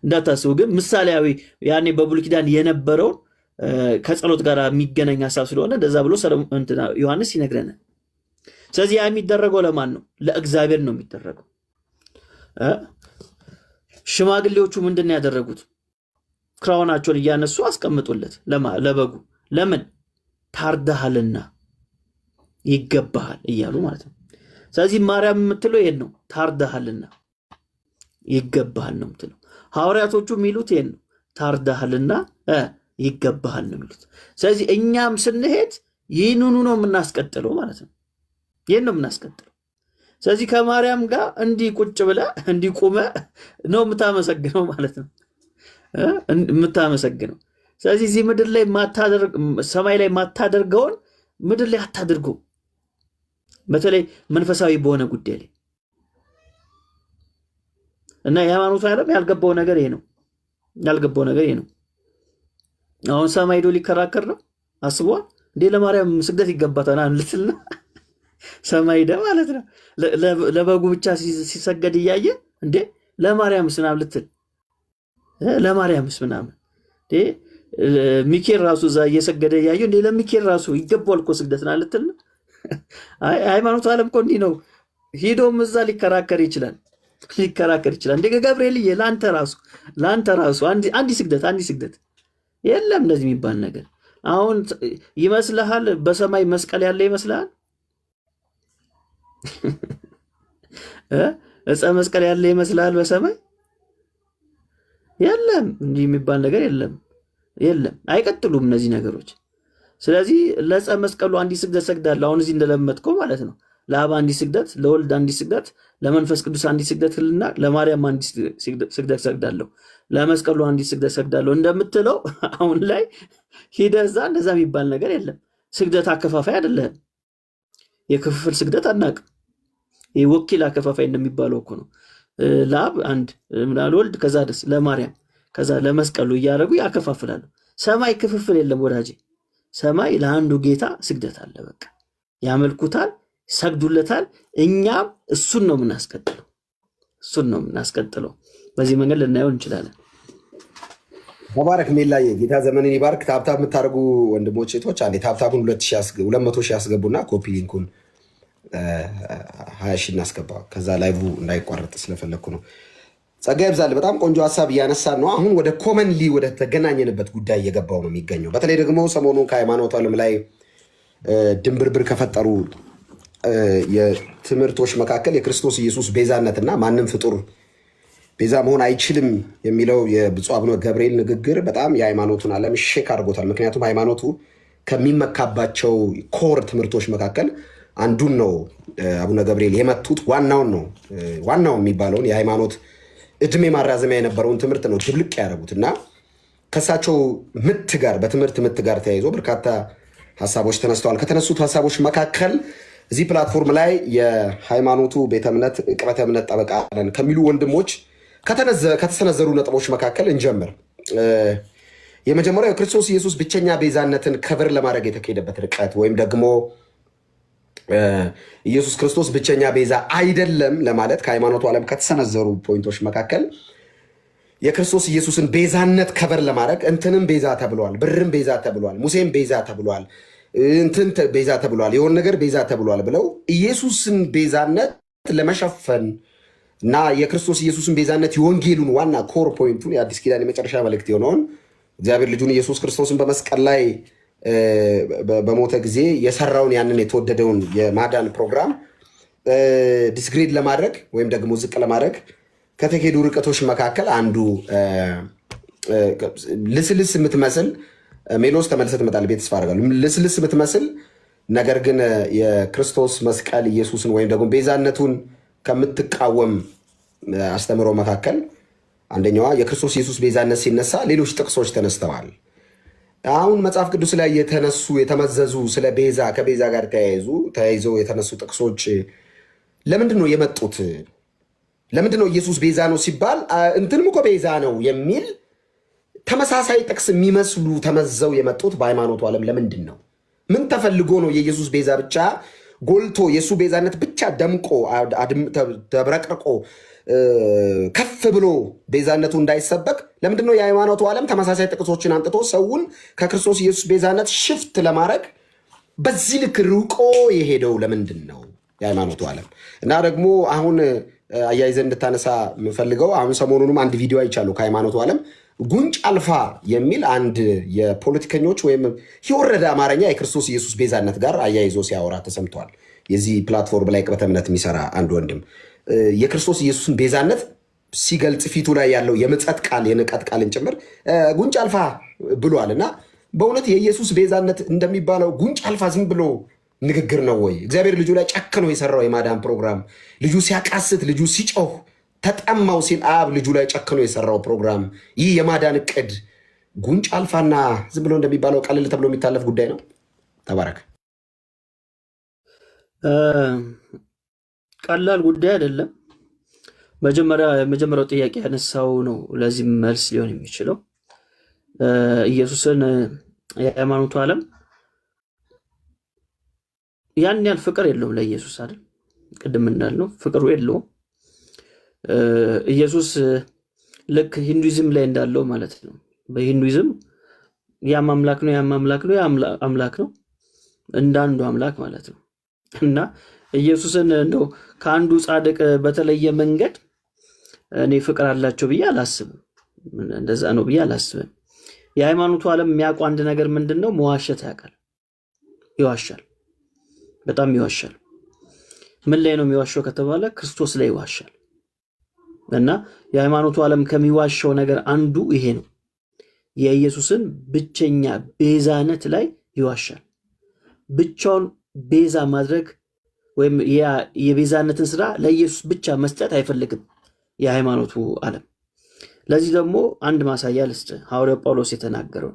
እንዳታስቡ፣ ግን ምሳሌያዊ ያኔ በብሉይ ኪዳን የነበረውን ከጸሎት ጋር የሚገናኝ ሀሳብ ስለሆነ እንደዛ ብሎ ዮሐንስ ይነግረናል። ስለዚህ ያ የሚደረገው ለማን ነው? ለእግዚአብሔር ነው የሚደረገው። ሽማግሌዎቹ ምንድን ነው ያደረጉት? ክራውናቸውን እያነሱ አስቀምጡለት ለበጉ። ለምን? ታርደሃልና ይገባሃል እያሉ ማለት ነው። ስለዚህ ማርያም የምትለው ይሄን ነው፣ ታርደሃልና ይገባሃል ነው የምትለው። ሐዋርያቶቹ የሚሉት ይሄን ነው፣ ታርደሃልና ይገባሃል ነው የሚሉት። ስለዚህ እኛም ስንሄድ ይህንኑ ነው የምናስቀጥለው ማለት ነው። ይህን ነው የምናስቀጥለው። ስለዚህ ከማርያም ጋር እንዲህ ቁጭ ብለህ እንዲህ ቁመህ ነው የምታመሰግነው ማለት ነው፣ የምታመሰግነው። ስለዚህ እዚህ ምድር ላይ ሰማይ ላይ ማታደርገውን ምድር ላይ አታድርገው። በተለይ መንፈሳዊ በሆነ ጉዳይ ላይ እና የሃይማኖቱ ዓለም ያልገባው ነገር ይሄ ነው። አሁን ሰማይ ሄዶ ሊከራከር ነው አስቧል እንዴ? ለማርያም ስግደት ይገባታል ልትል ነው? ሰማይ ሄደ ማለት ነው። ለበጉ ብቻ ሲሰገድ እያየ እንዴ ለማርያምስ ምናምን ልትል ለማርያምስ ምናምን ሚካኤል ራሱ እዛ እየሰገደ እያየ እንዴ ለሚካኤል ራሱ ይገባዋል እኮ ስግደት ና ልትል ነው? ሃይማኖቱ ዓለም እኮ እንዲህ ነው። ሂዶም እዛ ሊከራከር ይችላል። እንደ ገብርኤልዬ ለአንተ ራሱ አንድ ስግደት የለም እንደዚህ የሚባል ነገር። አሁን ይመስልሃል በሰማይ መስቀል ያለ ይመስልሃል? እፀ መስቀል ያለ ይመስልሃል በሰማይ? የለም እንዲህ የሚባል ነገር የለም። አይቀጥሉም እነዚህ ነገሮች። ስለዚህ ለዕፀ መስቀሉ አንዲት ስግደት ሰግዳለሁ። አሁን እዚህ እንደለመጥከው ማለት ነው። ለአብ አንዲት ስግደት፣ ለወልድ አንዲት ስግደት፣ ለመንፈስ ቅዱስ አንዲት ስግደት እና ለማርያም አንዲት ስግደት ሰግዳለሁ፣ ለመስቀሉ አንዲት ስግደት ሰግዳለሁ እንደምትለው አሁን ላይ ሂደህ እዛ እንደዛ የሚባል ነገር የለም። ስግደት አከፋፋይ አይደለህም። የክፍፍል ስግደት አናውቅም። ይህ ወኪል አከፋፋይ እንደሚባለው እኮ ነው። ለአብ አንድ፣ ለወልድ ከዛ ደስ ለማርያም ከዛ ለመስቀሉ እያደረጉ ያከፋፍላሉ። ሰማይ ክፍፍል የለም ወዳጄ። ሰማይ ለአንዱ ጌታ ስግደት አለ። በቃ ያመልኩታል፣ ሰግዱለታል። እኛም እሱን ነው የምናስቀጥለው። በዚህ መንገድ ልናየው እንችላለን። ተባረክ ሜላዬ፣ ጌታ ዘመንን ይባርክ። ታብታብ የምታደርጉ ወንድሞች ሴቶች አንዴ ታብታቡን 200 ሺህ ያስገቡና ኮፒ ሊንኩን 20 ሺህ እናስገባ። ከዛ ላይቭ እንዳይቋረጥ ስለፈለግኩ ነው። ጸጋ ይብዛል። በጣም ቆንጆ ሀሳብ እያነሳን ነው። አሁን ወደ ኮመንሊ ወደ ተገናኘንበት ጉዳይ እየገባው ነው የሚገኘው። በተለይ ደግሞ ሰሞኑን ከሃይማኖት ዓለም ላይ ድንብርብር ከፈጠሩ የትምህርቶች መካከል የክርስቶስ ኢየሱስ ቤዛነትና ማንም ፍጡር ቤዛ መሆን አይችልም የሚለው የብፁዕ አቡነ ገብርኤል ንግግር በጣም የሃይማኖቱን ዓለም ሼክ አድርጎታል። ምክንያቱም ሃይማኖቱ ከሚመካባቸው ኮር ትምህርቶች መካከል አንዱን ነው አቡነ ገብርኤል የመቱት። ዋናው የሚባለውን የሃይማኖት እድሜ ማራዘሚያ የነበረውን ትምህርት ነው ድብልቅ ያደረጉት እና ከእሳቸው በትምህርት ምት ጋር ተያይዞ በርካታ ሀሳቦች ተነስተዋል። ከተነሱት ሀሳቦች መካከል እዚህ ፕላትፎርም ላይ የሃይማኖቱ ቤተ እምነት ቅበተ እምነት ጠበቃ ነን ከሚሉ ወንድሞች ከተሰነዘሩ ነጥቦች መካከል እንጀምር። የመጀመሪያው የክርስቶስ ኢየሱስ ብቸኛ ቤዛነትን ከብር ለማድረግ የተካሄደበት ርቀት ወይም ደግሞ ኢየሱስ ክርስቶስ ብቸኛ ቤዛ አይደለም ለማለት ከሃይማኖቱ ዓለም ከተሰነዘሩ ፖይንቶች መካከል የክርስቶስ ኢየሱስን ቤዛነት ከበር ለማድረግ እንትንም ቤዛ ተብሏል፣ ብርም ቤዛ ተብሏል፣ ሙሴም ቤዛ ተብሏል፣ እንትን ቤዛ ተብሏል፣ የሆነ ነገር ቤዛ ተብሏል ብለው ኢየሱስን ቤዛነት ለመሸፈን እና የክርስቶስ ኢየሱስን ቤዛነት የወንጌሉን ዋና ኮር ፖይንቱን የአዲስ ኪዳን የመጨረሻ መልእክት የሆነውን እግዚአብሔር ልጁን ኢየሱስ ክርስቶስን በመስቀል ላይ በሞተ ጊዜ የሰራውን ያንን የተወደደውን የማዳን ፕሮግራም ዲስግሬድ ለማድረግ ወይም ደግሞ ዝቅ ለማድረግ ከተሄዱ ርቀቶች መካከል አንዱ ልስልስ የምትመስል ሜሎስ ተመልሰህ ትመጣለህ ቤት ተስፋ አደርጋለሁ። ልስልስ የምትመስል ነገር ግን የክርስቶስ መስቀል ኢየሱስን ወይም ደግሞ ቤዛነቱን ከምትቃወም አስተምሮ መካከል አንደኛዋ የክርስቶስ ኢየሱስ ቤዛነት ሲነሳ ሌሎች ጥቅሶች ተነስተዋል። አሁን መጽሐፍ ቅዱስ ላይ የተመዘዙ ስለ ቤዛ ከቤዛ ጋር ተያይዘው የተነሱ ጥቅሶች ለምንድን ነው የመጡት? ለምንድን ነው ኢየሱስ ቤዛ ነው ሲባል እንትንም እኮ ቤዛ ነው የሚል ተመሳሳይ ጥቅስ የሚመስሉ ተመዘው የመጡት በሃይማኖቱ ዓለም ለምንድን ነው? ምን ተፈልጎ ነው የኢየሱስ ቤዛ ብቻ ጎልቶ የእሱ ቤዛነት ብቻ ደምቆ ተብረቅርቆ ከፍ ብሎ ቤዛነቱ እንዳይሰበክ ለምንድን ነው የሃይማኖቱ ዓለም ተመሳሳይ ጥቅሶችን አንጥቶ ሰውን ከክርስቶስ ኢየሱስ ቤዛነት ሽፍት ለማድረግ በዚህ ልክ ርቆ የሄደው ለምንድን ነው የሃይማኖቱ ዓለም? እና ደግሞ አሁን አያይዘን እንድታነሳ የምፈልገው አሁን ሰሞኑንም አንድ ቪዲዮ አይቻለሁ ከሃይማኖቱ ዓለም ጉንጭ አልፋ የሚል አንድ የፖለቲከኞች ወይም የወረደ አማርኛ የክርስቶስ ኢየሱስ ቤዛነት ጋር አያይዞ ሲያወራ ተሰምተዋል። የዚህ ፕላትፎርም ላይ ቅበተ እምነት የሚሰራ አንድ ወንድም የክርስቶስ ኢየሱስን ቤዛነት ሲገልጽ ፊቱ ላይ ያለው የምጸት ቃል የንቀት ቃልን ጭምር ጉንጭ አልፋ ብሏል። እና በእውነት የኢየሱስ ቤዛነት እንደሚባለው ጉንጭ አልፋ ዝም ብሎ ንግግር ነው ወይ? እግዚአብሔር ልጁ ላይ ጨክኖ የሰራው የማዳን ፕሮግራም ልጁ ሲያቃስት ልጁ ሲጮህ ተጠማው ሲል አብ ልጁ ላይ ጨክኖ የሰራው ፕሮግራም ይህ የማዳን እቅድ ጉንጭ አልፋና ዝም ብሎ እንደሚባለው ቀልል ተብሎ የሚታለፍ ጉዳይ ነው። ተባረክ። ቀላል ጉዳይ አይደለም። የመጀመሪያው ጥያቄ ያነሳው ነው ለዚህ መልስ ሊሆን የሚችለው። ኢየሱስን የሃይማኖቱ ዓለም ያን ያህል ፍቅር የለውም ለኢየሱስ አይደል? ቅድም እንዳልነው ፍቅሩ የለውም። ኢየሱስ ልክ ሂንዱይዝም ላይ እንዳለው ማለት ነው። በሂንዱይዝም ያም አምላክ ነው፣ ያም አምላክ ነው፣ ያም አምላክ ነው፣ እንዳንዱ አምላክ ማለት ነው። እና ኢየሱስን እንደው ከአንዱ ጻድቅ በተለየ መንገድ እኔ ፍቅር አላቸው ብዬ አላስብም። እንደዛ ነው ብዬ አላስብም። የሃይማኖቱ ዓለም የሚያውቀው አንድ ነገር ምንድነው? መዋሸት ያውቃል። ይዋሻል፣ በጣም ይዋሻል። ምን ላይ ነው የሚዋሸው ከተባለ ክርስቶስ ላይ ይዋሻል። እና የሃይማኖቱ ዓለም ከሚዋሸው ነገር አንዱ ይሄ ነው። የኢየሱስን ብቸኛ ቤዛነት ላይ ይዋሻል። ብቻውን ቤዛ ማድረግ ወይም የቤዛነትን ስራ ለኢየሱስ ብቻ መስጠት አይፈልግም የሃይማኖቱ ዓለም። ለዚህ ደግሞ አንድ ማሳያ ልስጥ። ሐዋርያው ጳውሎስ የተናገረው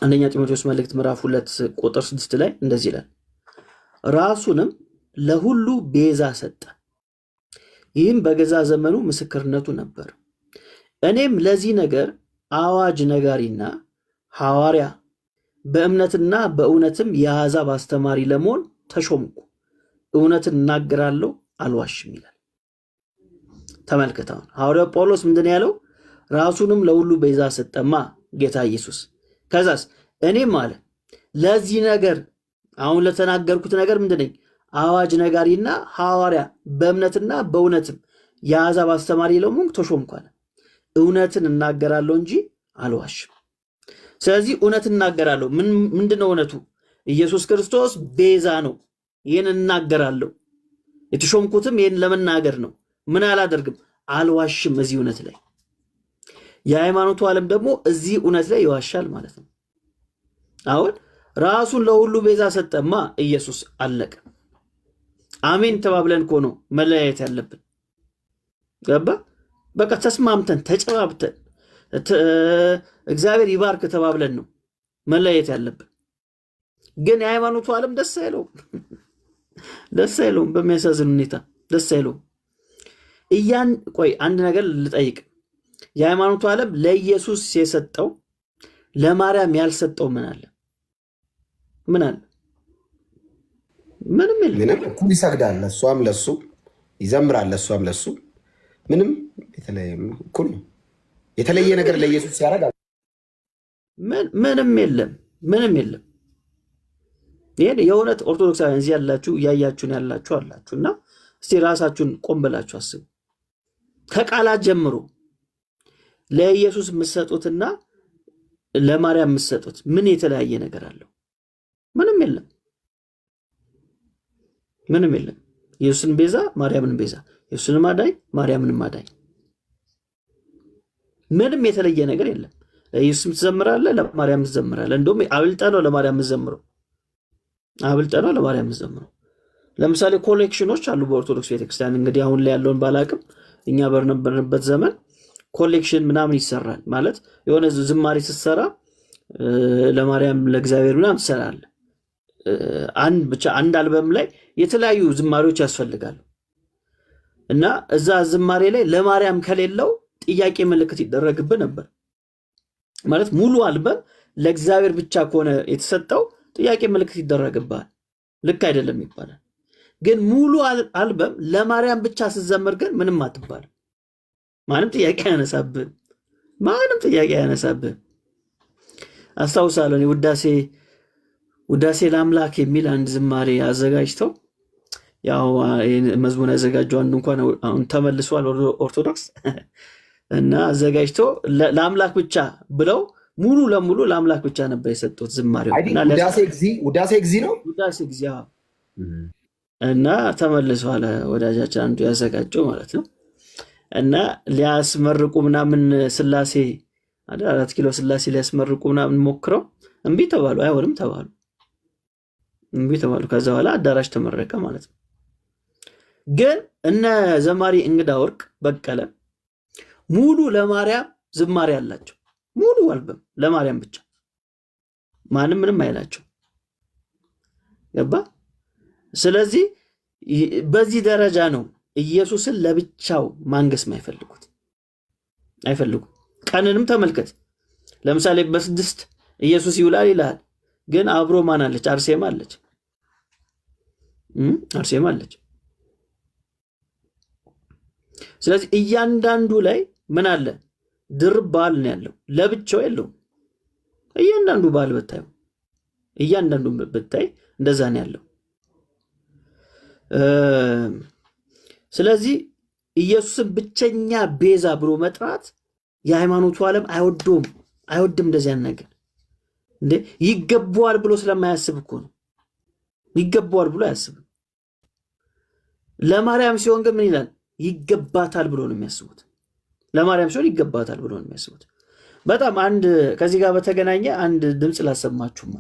አንደኛ ጢሞቴዎስ መልእክት ምዕራፍ 2 ቁጥር 6 ላይ እንደዚህ ይላል፣ ራሱንም ለሁሉ ቤዛ ሰጠ፣ ይህም በገዛ ዘመኑ ምስክርነቱ ነበር። እኔም ለዚህ ነገር አዋጅ ነጋሪና ሐዋርያ በእምነትና በእውነትም የአሕዛብ አስተማሪ ለመሆን ተሾምኩ። እውነትን እናገራለሁ አልዋሽም ይላል። ተመልከታውን ሐዋርያው ጳውሎስ ምንድን ያለው? ራሱንም ለሁሉ ቤዛ ሰጠማ ጌታ ኢየሱስ። ከዛስ እኔም አለ ለዚህ ነገር አሁን ለተናገርኩት ነገር ምንድነኝ? አዋጅ ነጋሪና ሐዋርያ በእምነትና በእውነትም የአሕዛብ አስተማሪ ለመሆን ተሾምኩ አለ። እውነትን እናገራለሁ እንጂ አልዋሽም። ስለዚህ እውነትን እናገራለሁ። ምንድነው እውነቱ? ኢየሱስ ክርስቶስ ቤዛ ነው። ይህን እናገራለሁ። የተሾምኩትም ይህን ለመናገር ነው። ምን አላደርግም? አልዋሽም። እዚህ እውነት ላይ የሃይማኖቱ ዓለም ደግሞ እዚህ እውነት ላይ ይዋሻል ማለት ነው። አሁን ራሱን ለሁሉ ቤዛ ሰጠማ ኢየሱስ፣ አለቀ። አሜን ተባብለን እኮ ነው መለያየት ያለብን። ገባ? በቃ ተስማምተን ተጨባብተን እግዚአብሔር ይባርክ ተባብለን ነው መለያየት ያለብን። ግን የሃይማኖቱ ዓለም ደስ አይለውም፣ ደስ አይለውም። በሚያሳዝን ሁኔታ ደስ አይለውም። ቆይ አንድ ነገር ልጠይቅ። የሃይማኖቱ ዓለም ለኢየሱስ የሰጠው ለማርያም ያልሰጠው ምን አለ? ምን አለ? ምንም የለም። እኩል ይሰግዳል፣ እሷም ለሱ ይዘምራል፣ እሷም ለሱ ምንም የተለየ እኩል ነው። የተለየ ነገር ለኢየሱስ ሲያደርግ ምንም የለም፣ ምንም የለም። ይሄን የእውነት ኦርቶዶክሳውያን እዚህ ያላችሁ እያያችሁን ያላችሁ አላችሁ እና እስቲ ራሳችሁን ቆም ብላችሁ አስቡ። ከቃላት ጀምሮ ለኢየሱስ የምትሰጡትና ለማርያም የምትሰጡት ምን የተለያየ ነገር አለው? ምንም የለም፣ ምንም የለም። ኢየሱስን ቤዛ፣ ማርያምን ቤዛ፣ ኢየሱስን ማዳኝ፣ ማርያምን ማዳኝ፣ ምንም የተለየ ነገር የለም። ለኢየሱስም ትዘምራለህ፣ ለማርያም ትዘምራለህ። እንደውም አብልጠ ነው ለማርያም የምትዘምረው፣ አብልጠ ነው ለማርያም የምትዘምረው። ለምሳሌ ኮሌክሽኖች አሉ በኦርቶዶክስ ቤተክርስቲያን። እንግዲህ አሁን ላይ ያለውን ባላቅም እኛ በነበርንበት ዘመን ኮሌክሽን ምናምን ይሰራል። ማለት የሆነ ዝማሬ ስትሰራ ለማርያም ለእግዚአብሔር ምናምን ትሰራለህ። አንድ አልበም ላይ የተለያዩ ዝማሬዎች ያስፈልጋሉ እና እዛ ዝማሬ ላይ ለማርያም ከሌለው ጥያቄ ምልክት ይደረግብህ ነበር። ማለት ሙሉ አልበም ለእግዚአብሔር ብቻ ከሆነ የተሰጠው ጥያቄ ምልክት ይደረግብሃል፣ ልክ አይደለም ይባላል። ግን ሙሉ አልበም ለማርያም ብቻ ስትዘምር ግን ምንም አትባልም። ማንም ጥያቄ አያነሳብህም፣ ማንም ጥያቄ አያነሳብህም። አስታውሳለሁ ውዳሴ ለአምላክ የሚል አንድ ዝማሬ አዘጋጅተው፣ ያው መዝሙር ያዘጋጀው አንዱ እንኳን አሁን ተመልሷል ኦርቶዶክስ እና አዘጋጅተው ለአምላክ ብቻ ብለው ሙሉ ለሙሉ ለአምላክ ብቻ ነበር የሰጡት ዝማሬው። ውዳሴ ጊዜ ነው ውዳሴ ጊዜ እና ተመልሷል ወዳጃችን አንዱ ያዘጋጀው ማለት ነው። እና ሊያስመርቁ ምናምን ስላሴ 4 ኪሎ ስላሴ ሊያስመርቁ ምናምን ሞክረው እምቢ ተባሉ። አይሆንም ተባሉ፣ እምቢ ተባሉ። ከዛ በኋላ አዳራሽ ተመረቀ ማለት ነው። ግን እነ ዘማሪ እንግዳ ወርቅ በቀለ ሙሉ ለማርያም ዝማሬ አላቸው። ሙሉ አልበም ለማርያም ብቻ፣ ማንም ምንም አይላቸው። ገባ? ስለዚህ በዚህ ደረጃ ነው ኢየሱስን ለብቻው ማንገስ አይፈልጉም። ቀንንም ተመልከት። ለምሳሌ በ6 ኢየሱስ ይውላል ይላል፣ ግን አብሮ ማን አለች? አርሴማ አለች። ስለዚህ እያንዳንዱ ላይ ምን አለ? ድርብ በዓል ነው ያለው፣ ለብቻው የለውም። እያንዳንዱ በዓል ብታይ እንደዛ ነው ያለው። ስለዚህ ኢየሱስን ብቸኛ ቤዛ ብሎ መጥራት የሃይማኖቱ ዓለም አይወድም እንደዚያን ነገር። እንዴ ይገባዋል ብሎ ስለማያስብ እኮ ነው። ይገባዋል ብሎ አያስብም። ለማርያም ሲሆን ግን ምን ይላል? ይገባታል ብሎ ነው የሚያስቡት። ለማርያም ሲሆን ይገባታል ብሎ ነው የሚያስቡት። በጣም ከዚህ ጋር በተገናኘ አንድ ድምፅ ላሰማችሁማ።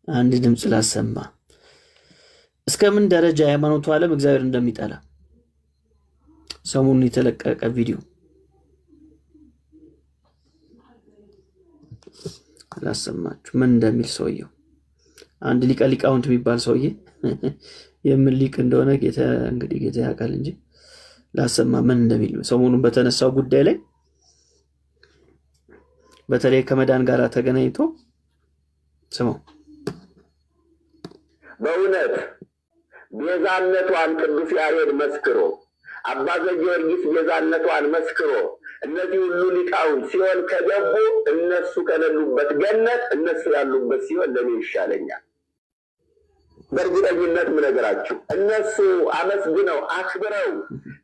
አንድ ድምፅ ላሰማ። እስከምን ደረጃ የሃይማኖቱ ዓለም እግዚአብሔር እንደሚጠላ ሰሞኑን የተለቀቀ ቪዲዮ ላሰማችሁ፣ ምን እንደሚል ሰውየው። አንድ ሊቀ ሊቃውንት የሚባል ሰውዬ የምን ሊቅ እንደሆነ ጌታ ያውቃል እንጂ ላሰማ ምን እንደሚል ሰሞኑን በተነሳው ጉዳይ ላይ በተለይ ከመዳን ጋር ተገናኝቶ ስማው። በእውነት ቤዛነቷን ቅዱስ ያሬድ መስክሮ፣ አባ ዘጊዮርጊስ ቤዛነቷን መስክሮ፣ እነዚህ ሁሉ ሊቃውንት ሲኦል ከገቡ እነሱ ከሌሉበት ገነት እነሱ ያሉበት ሲኦል ለኔ ይሻለኛል። በእርግጠኝነት ምነግራችሁ እነሱ አመስግነው አክብረው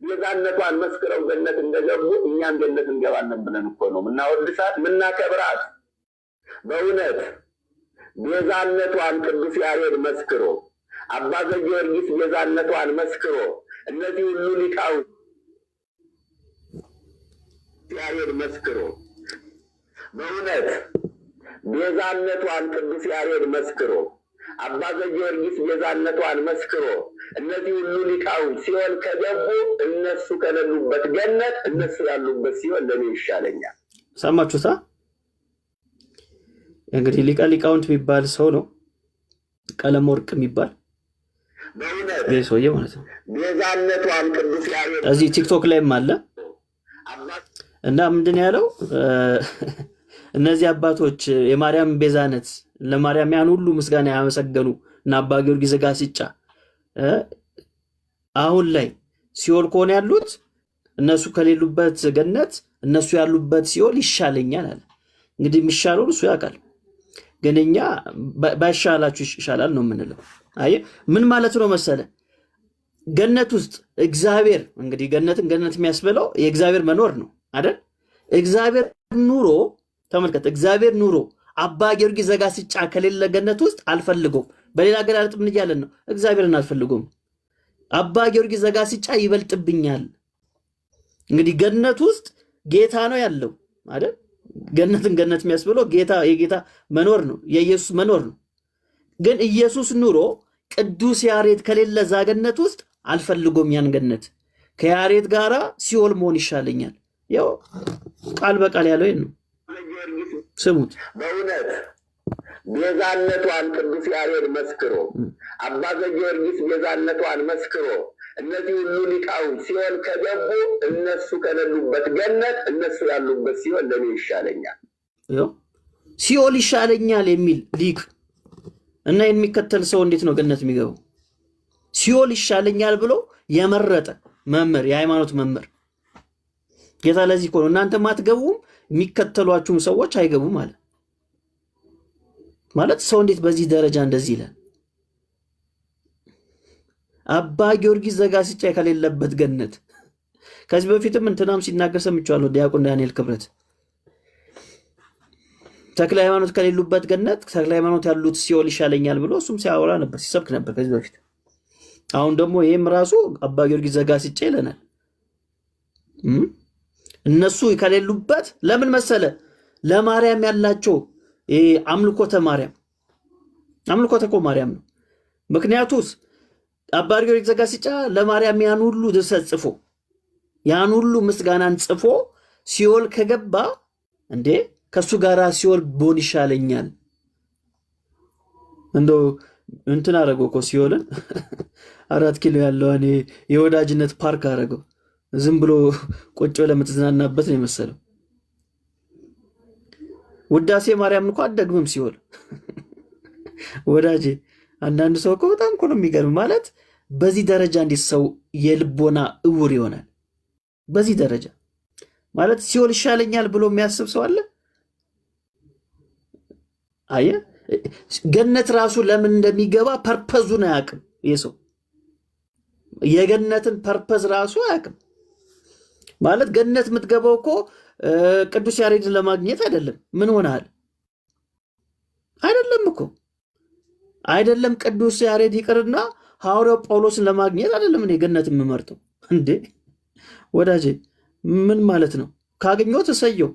ቤዛነቷን መስክረው ገነት እንደገቡ እኛም ገነት እንገባለን ብለን እኮ ነው ምናወድሳት ምናከብራት። በእውነት ቤዛነቷን ቅዱስ ያሬድ መስክሮ፣ አባ ዘጊዮርጊስ ቤዛነቷን መስክሮ፣ እነዚህ ሁሉ ሊቃውንት ያሬድ መስክሮ፣ በእውነት ቤዛነቷን ቅዱስ ያሬድ መስክሮ፣ አባ ዘጊዮርጊስ ቤዛነቷን መስክሮ፣ እነዚህ ሁሉ ሊቃውንት ሲኦል ከገቡ እነሱ ከሌሉበት ገነት እነሱ ያሉበት ሲኦል ለኔ ይሻለኛል። ሰማችሁታ? እንግዲህ ሊቀ ሊቃውንት የሚባል ሰው ነው፣ ቀለም ወርቅ የሚባል ሰውዬ ማለት ነው። ቤዛነቷን ቅዱስ ያሬድ እዚህ ቲክቶክ ላይም አለ እና ምንድን ያለው እነዚህ አባቶች የማርያም ቤዛነት ለማርያም ያን ሁሉ ምስጋና ያመሰገኑ እና አባ ጊዮርጊስ ዘጋስጫ አሁን ላይ ሲኦል ከሆነ ያሉት እነሱ ከሌሉበት ገነት እነሱ ያሉበት ሲኦል ይሻለኛል አለ። እንግዲህ የሚሻለው እሱ ያውቃል፣ ግን እኛ ባይሻላችሁ ይሻላል ነው የምንለው። አይ ምን ማለት ነው መሰለ? ገነት ውስጥ እግዚአብሔር እንግዲህ ገነትን ገነት የሚያስብለው የእግዚአብሔር መኖር ነው አይደል? እግዚአብሔር ኑሮ ተመልከት፣ እግዚአብሔር ኑሮ አባ ጊዮርጊስ ዘጋስጫ ከሌለ ገነት ውስጥ አልፈልገውም። በሌላ ገላለጥ ምን እያለን ነው? እግዚአብሔርን አልፈልገውም፣ አባ ጊዮርጊስ ዘጋስጫ ይበልጥብኛል። እንግዲህ ገነት ውስጥ ጌታ ነው ያለው አይደል? ገነትን ገነት የሚያስብለው ጌታ የጌታ መኖር ነው፣ የኢየሱስ መኖር ነው። ግን ኢየሱስ ኑሮ ቅዱስ ያሬድ ከሌለ ዛ ገነት ውስጥ አልፈልጎም። ያን ገነት ከያሬድ ጋራ ሲኦል መሆን ይሻለኛል። ያው ቃል በቃል ያለው ነው። ስሙት። በእውነት ቤዛነቷን ቅዱስ ያሬድ መስክሮ፣ አባ ዘጊዮርጊስ ቤዛነቷን መስክሮ፣ እነዚህ ሁሉ ሊቃውንት ሲኦል ከገቡ እነሱ ከሌሉበት ገነት እነሱ ያሉበት ሲኦል ለኔ ይሻለኛል። ሲኦል ይሻለኛል የሚል ሊቅ እና የሚከተል ሰው እንዴት ነው ገነት የሚገባው? ሲኦል ይሻለኛል ብሎ የመረጠ መምህር፣ የሃይማኖት መምህር ጌታ ለዚህ እኮ ነው እናንተ ማትገቡም የሚከተሏችሁም ሰዎች አይገቡም ማለት ሰው እንዴት በዚህ ደረጃ እንደዚህ ይላል? አባ ጊዮርጊስ ዘጋስጫ ከሌለበት ገነት። ከዚህ በፊትም እንትናም ሲናገር ሰምቻለሁ። ዲያቆን ዳንኤል ክብረት ተክለ ሃይማኖት ከሌሉበት ገነት ተክለ ሃይማኖት ያሉት ሲኦል ይሻለኛል ብሎ እሱም ሲያወራ ነበር፣ ሲሰብክ ነበር ከዚህ በፊት። አሁን ደግሞ ይህም ራሱ አባ ጊዮርጊስ ዘጋስጫ ይለናል። እነሱ ከሌሉበት ለምን መሰለ? ለማርያም ያላቸው አምልኮተ ማርያም አምልኮተ እኮ ማርያም ነው። ምክንያቱስ አባ ጊዮርጊስ ዘጋስጫ ለማርያም ያን ሁሉ ድርሰት ጽፎ ያን ሁሉ ምስጋናን ጽፎ ሲኦል ከገባ እንዴ ከሱ ጋራ ሲኦል ቦን ይሻለኛል እንደው እንትን አደረገው እኮ ሲኦልን 4 ኪሎ ያለውን የወዳጅነት ፓርክ አደረገው። ዝም ብሎ ቁጭ ብለህ የምትዝናናበት ነው የመሰለው። ውዳሴ ማርያም እንኳ አትደግምም ሲኦል። ወዳጄ አንዳንድ ሰው እኮ በጣም እኮ ነው የሚገርም። ማለት በዚህ ደረጃ እንዴት ሰው የልቦና እውር ይሆናል? በዚህ ደረጃ ማለት ሲኦል ይሻለኛል ብሎ የሚያስብ ሰው አለ? አየህ፣ ገነት ራሱ ለምን እንደሚገባ ፐርፐዙን አያውቅም። ይህ ሰው የገነትን ፐርፐዝ ራሱ አያውቅም። ማለት ገነት የምትገባው እኮ ቅዱስ ያሬድን ለማግኘት አይደለም። ምን ሆነሃል? አይደለም እኮ አይደለም። ቅዱስ ያሬድ ይቅርና ሐዋርያው ጳውሎስን ለማግኘት አይደለም እኔ ገነት የምመርጠው። እንዴ ወዳጄ ምን ማለት ነው? ካገኘሁት እሰየው፣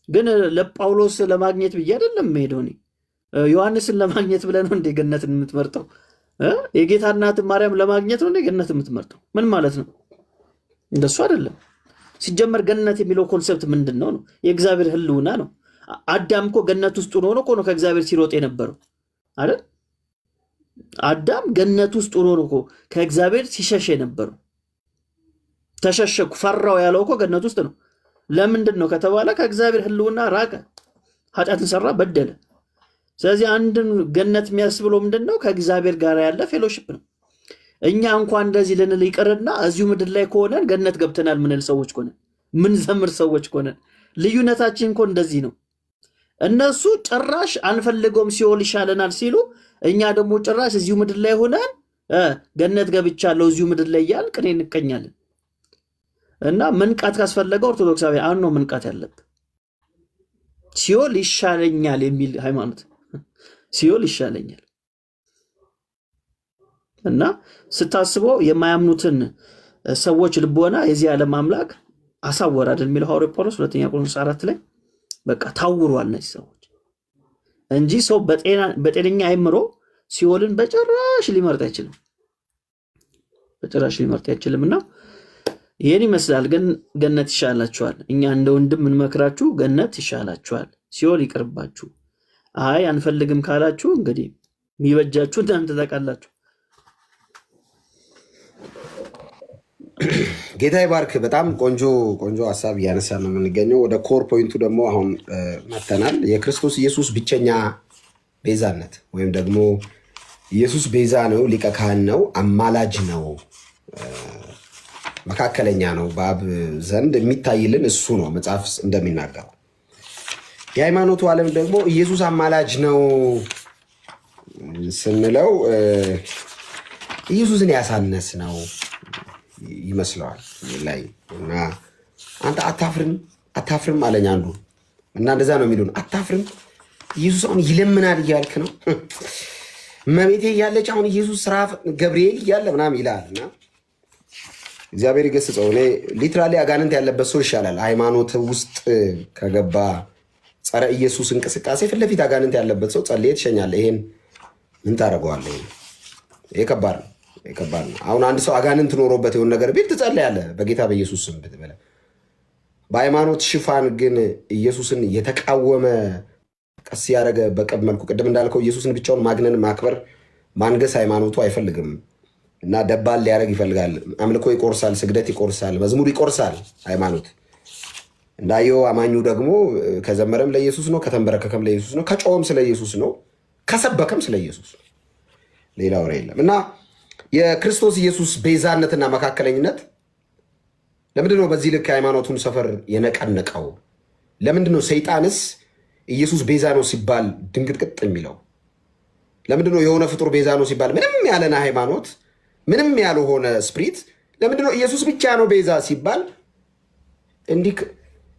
ግን ለጳውሎስ ለማግኘት ብዬ አይደለም የምሄደው። እኔ ዮሐንስን ለማግኘት ብለህ ነው እንዴ ገነትን የምትመርጠው? የጌታ እናትን ማርያም ለማግኘት ነው እንዴ ገነት የምትመርጠው? ምን ማለት ነው? እንደሱ አይደለም። ሲጀመር ገነት የሚለው ኮንሰፕት ምንድን ነው? የእግዚአብሔር ሕልውና ነው። አዳም እኮ ገነት ውስጥ ሆኖ እኮ ነው ከእግዚአብሔር ሲሮጥ የነበረው አይደል? አዳም ገነት ውስጥ ሆኖ እኮ ከእግዚአብሔር ሲሸሽ የነበረው። ተሸሸኩ ፈራው ያለው እኮ ገነት ውስጥ ነው። ለምንድን ነው ከተባለ ከእግዚአብሔር ሕልውና ራቀ፣ ኃጢአትን ሰራ፣ በደለ። ስለዚህ አንድን ገነት የሚያስብለው ምንድን ነው? ከእግዚአብሔር ጋር ያለ ፌሎሺፕ ነው። እኛ እንኳን እንደዚህ ልንል ይቅርና እዚሁ ምድር ላይ ከሆነን ገነት ገብተናል ምንል ሰዎች ከሆነን ምን ዘምር ሰዎች ከሆነን ልዩነታችን እኮ እንደዚህ ነው። እነሱ ጭራሽ አንፈልገውም ሲኦል ይሻለናል ሲሉ፣ እኛ ደግሞ ጭራሽ እዚሁ ምድር ላይ ሆነን ገነት ገብቻለሁ እዚሁ ምድር ላይ እያልን ቅኔ እንቀኛለን። እና መንቃት ካስፈለገው ኦርቶዶክሳዊ አሁን ነው መንቃት ያለብህ። ሲኦል ይሻለኛል የሚል ሃይማኖት ሲኦል ይሻለኛል እና ስታስበው የማያምኑትን ሰዎች ልቦና የዚህ ዓለም አምላክ አሳወረ አይደል የሚለው ሐዋርያው ጳውሎስ 2 ቆሮንቶስ 4 ላይ በቃ ታውሯል እነዚህ ሰዎች እንጂ ሰው በጤነኛ አይምሮ ሲኦልን በጭራሽ ሊመርጥ አይችልም፣ በጭራሽ ሊመርጥ አይችልምና ይሄን ይመስላል። ግን ገነት ይሻላችኋል። እኛ እንደ ወንድም የምንመክራችሁ ገነት ይሻላችኋል፣ ሲኦል ይቅርባችሁ። አይ አንፈልግም ካላችሁ እንግዲህ የሚበጃችሁ እናንተ ታውቃላችሁ። ጌታ ይባርክ። በጣም ቆንጆ ቆንጆ ሀሳብ እያነሳ ነው የምንገኘው። ወደ ኮር ፖይንቱ ደግሞ አሁን መተናል። የክርስቶስ ኢየሱስ ብቸኛ ቤዛነት ወይም ደግሞ ኢየሱስ ቤዛ ነው፣ ሊቀ ካህን ነው፣ አማላጅ ነው፣ መካከለኛ ነው። በአብ ዘንድ የሚታይልን እሱ ነው መጽሐፍ እንደሚናገረው። የሃይማኖቱ ዓለም ደግሞ ኢየሱስ አማላጅ ነው ስንለው ኢየሱስን ያሳነስ ነው ይመስለዋል ላይ እና አንተ አታፍርም አለኝ አንዱ እና እንደዛ ነው የሚሉን። አታፍርም ኢየሱስ አሁን ይለምናል እያልክ ነው? እመቤቴ እያለች አሁን ኢየሱስ ስራ ገብርኤል እያለ ምናምን ይላል እና እግዚአብሔር ይገስጸው። እኔ ሊትራሊ አጋንንት ያለበት ሰው ይሻላል። ሃይማኖት ውስጥ ከገባ ጸረ ኢየሱስ እንቅስቃሴ ፊት ለፊት አጋንንት ያለበት ሰው ጸልዬ ትሸኛለህ። ይሄን ምን ታደርገዋለህ? ይሄ ከባድ ነው፣ ከባድ ነው። አሁን አንድ ሰው አጋንንት ኖሮበት የሆነ ነገር ቢል ትጸልያለህ በጌታ በኢየሱስ ስም ብትበለ። በሃይማኖት ሽፋን ግን ኢየሱስን የተቃወመ ቀስ ያደረገ በቀብ መልኩ ቅድም እንዳልከው ኢየሱስን ብቻውን ማግነን ማክበር ማንገስ ሃይማኖቱ አይፈልግም እና ደባል ሊያደርግ ይፈልጋል። አምልኮ ይቆርሳል፣ ስግደት ይቆርሳል፣ መዝሙር ይቆርሳል ሃይማኖት። እንዳየው አማኙ ደግሞ ከዘመረም ለኢየሱስ ነው፣ ከተንበረከከም ለኢየሱስ ነው፣ ከጮኸም ስለ ኢየሱስ ነው፣ ከሰበከም ስለ ኢየሱስ ነው። ሌላ ወሬ የለም። እና የክርስቶስ ኢየሱስ ቤዛነትና መካከለኝነት ለምንድነው በዚህ ልክ ሃይማኖቱን ሰፈር የነቀነቀው? ለምንድነው ሰይጣንስ ኢየሱስ ቤዛ ነው ሲባል ድንግጥቅጥ የሚለው? ለምንድነው የሆነ ፍጡር ቤዛ ነው ሲባል ምንም ያለና ሃይማኖት ምንም ያልሆነ ስፕሪት ለምንድነው ኢየሱስ ብቻ ነው ቤዛ ሲባል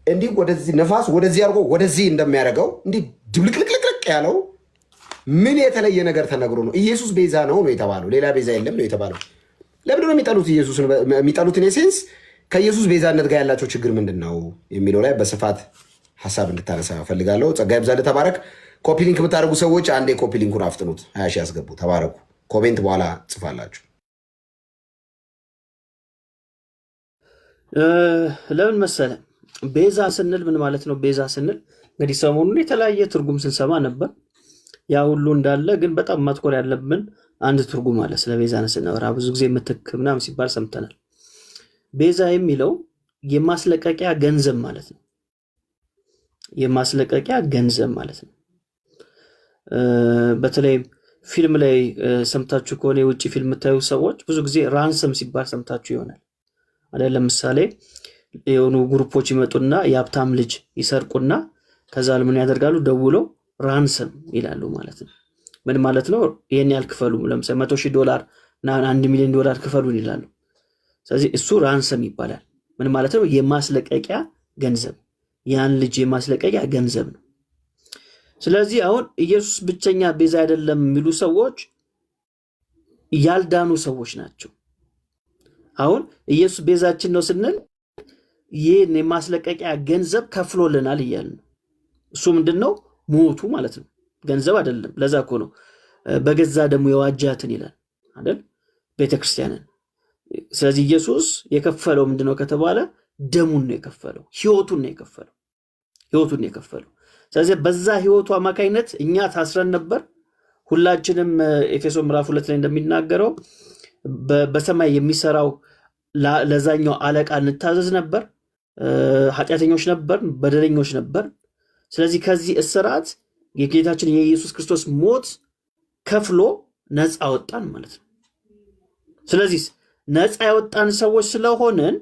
እንዲህ ወደዚህ ነፋስ ወደዚህ አድርጎ ወደዚህ እንደሚያደርገው እንዲህ ድብልቅልቅልቅ ያለው? ምን የተለየ ነገር ተነግሮ ነው ኢየሱስ ቤዛ ነው የተባለው? ሌላ ቤዛ የለም ነው የተባለው። ለምንድነው የሚጠሉት ኢየሱስን? የሚጠሉት ሴንስ ከኢየሱስ ቤዛነት ጋር ያላቸው ችግር ምንድን ነው የሚለው ላይ በስፋት ሀሳብ እንድታነሳ ፈልጋለሁ። ጸጋ ይብዛልህ። ተባረክ። ኮፒ ሊንክ የምታደርጉ ሰዎች አንዴ ኮፒ ሊንኩን አፍጥኑት፣ 20 ሺህ ያስገቡ። ተባረኩ። ኮሜንት በኋላ ጽፋላችሁ። ለምን መሰለ ቤዛ ስንል ምን ማለት ነው? ቤዛ ስንል እንግዲህ ሰሞኑን የተለያየ ትርጉም ስንሰማ ነበር። ያ ሁሉ እንዳለ ግን በጣም ማትኮር ያለብን አንድ ትርጉም አለ። ስለ ቤዛነት ስናወራ ብዙ ጊዜ ምትክ ምናምን ሲባል ሰምተናል። ቤዛ የሚለው የማስለቀቂያ ገንዘብ ማለት ነው። የማስለቀቂያ ገንዘብ ማለት ነው። በተለይ ፊልም ላይ ሰምታችሁ ከሆነ የውጭ ፊልም የምታዩ ሰዎች ብዙ ጊዜ ራንሰም ሲባል ሰምታችሁ ይሆናል አይደል? ለምሳሌ የሆኑ ግሩፖች ይመጡና የሀብታም ልጅ ይሰርቁና ከዛ ምን ያደርጋሉ? ደውለው ራንሰም ይላሉ ማለት ነው። ምን ማለት ነው? ይሄን ያህል ክፈሉ፣ ለምሳሌ $100,000 እና $1 ሚሊዮን ክፈሉን ይላሉ። ስለዚህ እሱ ራንሰም ይባላል። ምን ማለት ነው? የማስለቀቂያ ገንዘብ፣ ያን ልጅ የማስለቀቂያ ገንዘብ ነው። ስለዚህ አሁን ኢየሱስ ብቸኛ ቤዛ አይደለም የሚሉ ሰዎች ያልዳኑ ሰዎች ናቸው። አሁን ኢየሱስ ቤዛችን ነው ስንል ይህን የማስለቀቂያ ገንዘብ ከፍሎልናል እያልን ነው። እሱ ምንድነው? ሞቱ ማለት ነው፣ ገንዘብ አይደለም። ለዛ እኮ ነው በገዛ ደሙ የዋጃትን ይላል አይደል? ቤተክርስቲያንን። ስለዚህ ኢየሱስ የከፈለው ምንድነው ከተባለ ደሙን ነው የከፈለው፣ ህይወቱን ነው የከፈለው፣ ህይወቱን ነው የከፈለው። ስለዚህ በዛ ህይወቱ አማካይነት እኛ ታስረን ነበር። ሁላችንም ኤፌሶን ምዕራፍ 2 ላይ እንደሚናገረው በሰማይ የሚሰራው ለዛኛው አለቃ እንታዘዝ ነበር። ኃጢአተኞች ነበር፣ በደለኞች ነበር። ስለዚህ ከዚህ እስራት የጌታችን የኢየሱስ ክርስቶስ ሞት ከፍሎ ነፃ አወጣን ማለት ነው። ስለዚህ ነፃ ያወጣን ሰዎች ስለሆነን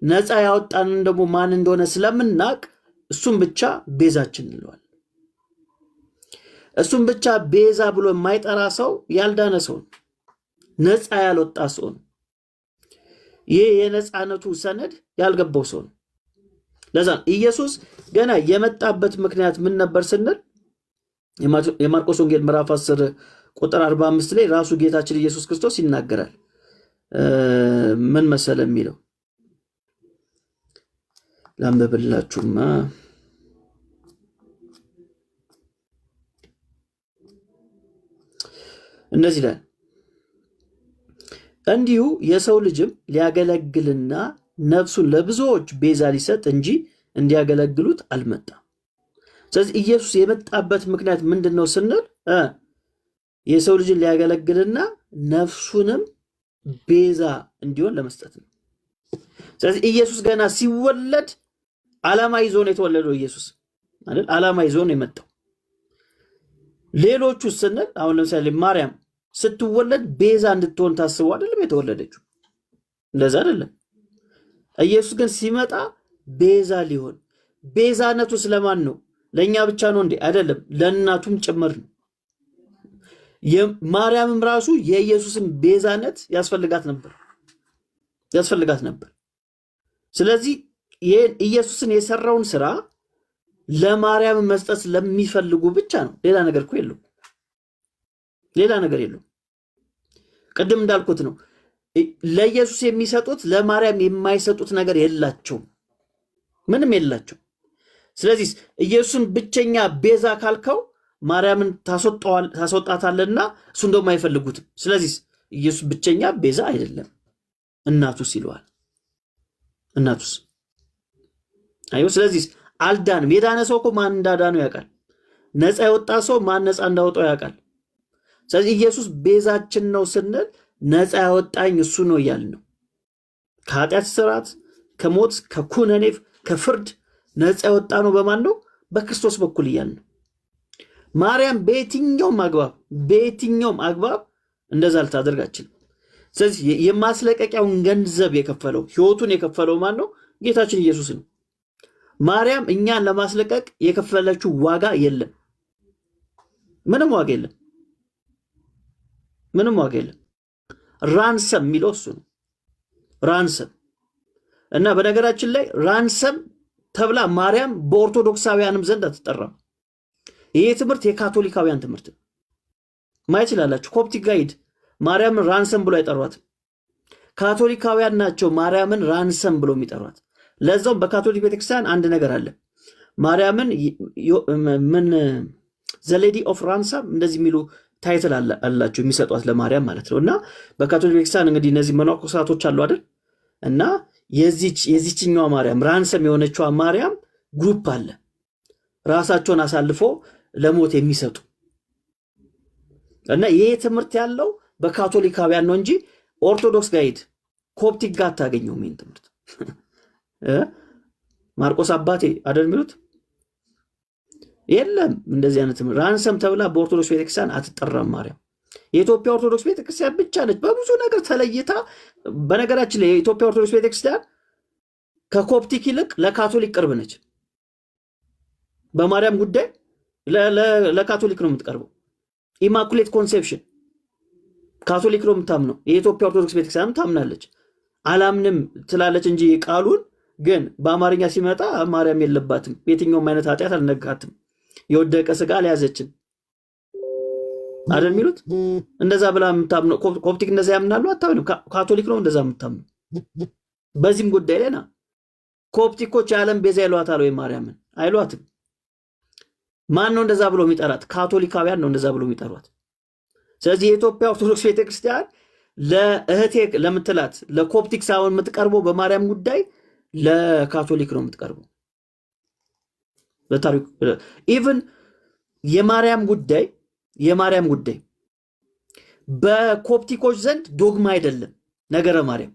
ነፃ ያወጣንን ደግሞ ማን እንደሆነ ስለምናቅ እሱም ብቻ ቤዛችን እንለዋል። እሱም ብቻ ቤዛ ብሎ የማይጠራ ሰው ያልዳነ ሰው ነው፣ ነፃ ያልወጣ ሰው ነው። ይህ የነፃነቱ ሰነድ ያልገባው ሰው ነው። ለዛ ኢየሱስ ገና የመጣበት ምክንያት ምን ነበር ስንል የማርቆስ ወንጌል ምዕራፍ 10 ቁጥር 45 ላይ ራሱ ጌታችን ኢየሱስ ክርስቶስ ይናገራል። ምን መሰለ የሚለው ላንብብላችሁማ። እንደዚህ ላይ እንዲሁ የሰው ልጅም ሊያገለግልና ነፍሱን ለብዙዎች ቤዛ ሊሰጥ እንጂ እንዲያገለግሉት አልመጣም። ስለዚህ ኢየሱስ የመጣበት ምክንያት ምንድነው ስንል የሰው ልጅን ሊያገለግልና ነፍሱንም ቤዛ እንዲሆን ለመስጠት ነው። ስለዚህ ኢየሱስ ገና ሲወለድ ዓላማ ይዞ ነው የተወለደው። ኢየሱስ አይደል? ዓላማ ይዞ ነው የመጣው። ሌሎቹ ስንል አሁን ለምሳሌ ማርያም ስትወለድ ቤዛ እንድትሆን ታስበው አይደለም የተወለደችው፣ እንደዛ አይደለም። ኢየሱስ ግን ሲመጣ ቤዛ ሊሆን። ቤዛነቱ ስለማን ነው? ለኛ ብቻ ነው እንዴ? አይደለም፣ ለእናቱም ጭምር ነው። ማርያምም ራሱ የኢየሱስን ቤዛነት ያስፈልጋት ነበር። ስለዚህ ኢየሱስን የሰራውን ስራ ለማርያም መስጠት ለሚፈልጉ ብቻ ነው። ሌላ ነገር እኮ የለውም። ሌላ ነገር የለውም። ቅድም እንዳልኩት ነው፣ ለኢየሱስ የሚሰጡት ለማርያም የማይሰጡት ነገር የላቸውም፣ ምንም የላቸው። ስለዚህ ኢየሱስን ብቸኛ ቤዛ ካልከው ማርያምን ታስወጣታለና እሱ እንደውም አይፈልጉትም። ስለዚህ ኢየሱስ ብቸኛ ቤዛ አይደለም፣ እናቱስ ይለዋል። እናቱስ አዩ። ስለዚህ አልዳንም። የዳነ ሰው እኮ ማን እንዳዳነው ያውቃል። ነፃ የወጣ ሰው ማን ነፃ እንዳወጣው ያውቃል። ስለዚህ ኢየሱስ ቤዛችን ነው ስንል ነፃ ያወጣኝ እሱ ነው እያልን ነው። ከኃጢአት ስርዓት፣ ከሞት፣ ከኩነኔ፣ ከፍርድ ነፃ የወጣ ነው በማን ነው? በክርስቶስ በኩል እያልን ነው። ማርያም በየትኛውም አግባብ እንደዛ ልታደርግ አትችልም። ስለዚህ የማስለቀቂያውን ገንዘብ የከፈለው ህይወቱን የከፈለው ማን ነው? ጌታችን ኢየሱስ ነው። ማርያም እኛን ለማስለቀቅ የከፈለችው ዋጋ የለም፣ ምንም ዋጋ የለም፣ ምንም ዋጋ የለም። ራንሰም የሚለው እሱ ነው። ራንሰም እና በነገራችን ላይ ራንሰም ተብላ ማርያም በኦርቶዶክሳውያንም ዘንድ አትጠራም። ይሄ ትምህርት የካቶሊካውያን ትምህርት ነው። ማየት ይችላላችሁ። ኮፕቲክ ጋይድ ማርያምን ራንሰም ብሎ አይጠሯትም። ካቶሊካውያን ናቸው ማርያምን ራንሰም ብሎ የሚጠሯት። ለዛውም በካቶሊክ ቤተክርስቲያን አንድ ነገር አለ። ማርያምን ምን ዘ ሌዲ ኦፍ ራንሰም እንደዚህ የሚሉ ታይትል አላቸው የሚሰጧት ለማርያም ማለት ነው። እና በካቶሊክ ቤተክርስቲያን እንግዲህ እነዚህ መነኮሳቶች አሉ አይደል? እና የዚችኛዋ ማርያም ራንሰም የሆነችዋ ማርያም ግሩፕ አለ፣ ራሳቸውን አሳልፎ ለሞት የሚሰጡ እና ይሄ ትምህርት ያለው በካቶሊካውያን ነው እንጂ ኦርቶዶክስ ጋር ሂድ፣ ኮፕቲክ ጋር አታገኘውም ይህን ትምህርት። ማርቆስ አባቴ አይደል የሚሉት? የለም እንደዚህ አይነት ትምህርት። ራንሰም ተብላ በኦርቶዶክስ ቤተክርስቲያን አትጠራም ማርያም። የኢትዮጵያ ኦርቶዶክስ ቤተክርስቲያን ብቻ ነች በብዙ ነገር ተለይታ። በነገራችን ላይ የኢትዮጵያ ኦርቶዶክስ ቤተክርስቲያን ከኮፕቲክ ይልቅ ለካቶሊክ ቅርብ ነች። በማርያም ጉዳይ ለካቶሊክ ነው የምትቀርበው። ኢማኩሌት ኮንሴፕሽን ካቶሊክ ነው የምታምነው። የኢትዮጵያ ኦርቶዶክስ ቤተክርስቲያን ታምናለች። አላምንም ትላለች እንጂ ቃሉን ግን በአማርኛ ሲመጣ ማርያም የለባትም፣ የትኛውም አይነት ኃጢአት አልነካትም፣ የወደቀ ስጋ አልያዘችም አይደል የሚሉት? እንደዛ ብላ የምታምነው ኮፕቲክ እንደዛ ያምናሉ። አታምንም። ካቶሊክ ነው እንደዛ የምታምነው። በዚህም ጉዳይ ላይ ና ኮፕቲኮች የዓለም ቤዛ ይሏታል ወይ ማርያምን? አይሏትም። ማን ነው እንደዛ ብሎ የሚጠራት? ካቶሊካውያን ነው እንደዛ ብሎ የሚጠሯት። ስለዚህ የኢትዮጵያ ኦርቶዶክስ ቤተክርስቲያን ለእህቴ ለምትላት ለኮፕቲክ ሳይሆን የምትቀርበው በማርያም ጉዳይ ለካቶሊክ ነው የምትቀርበው። በታሪክ ኢቭን የማርያም ጉዳይ በኮፕቲኮች ዘንድ ዶግማ አይደለም ነገረ ማርያም።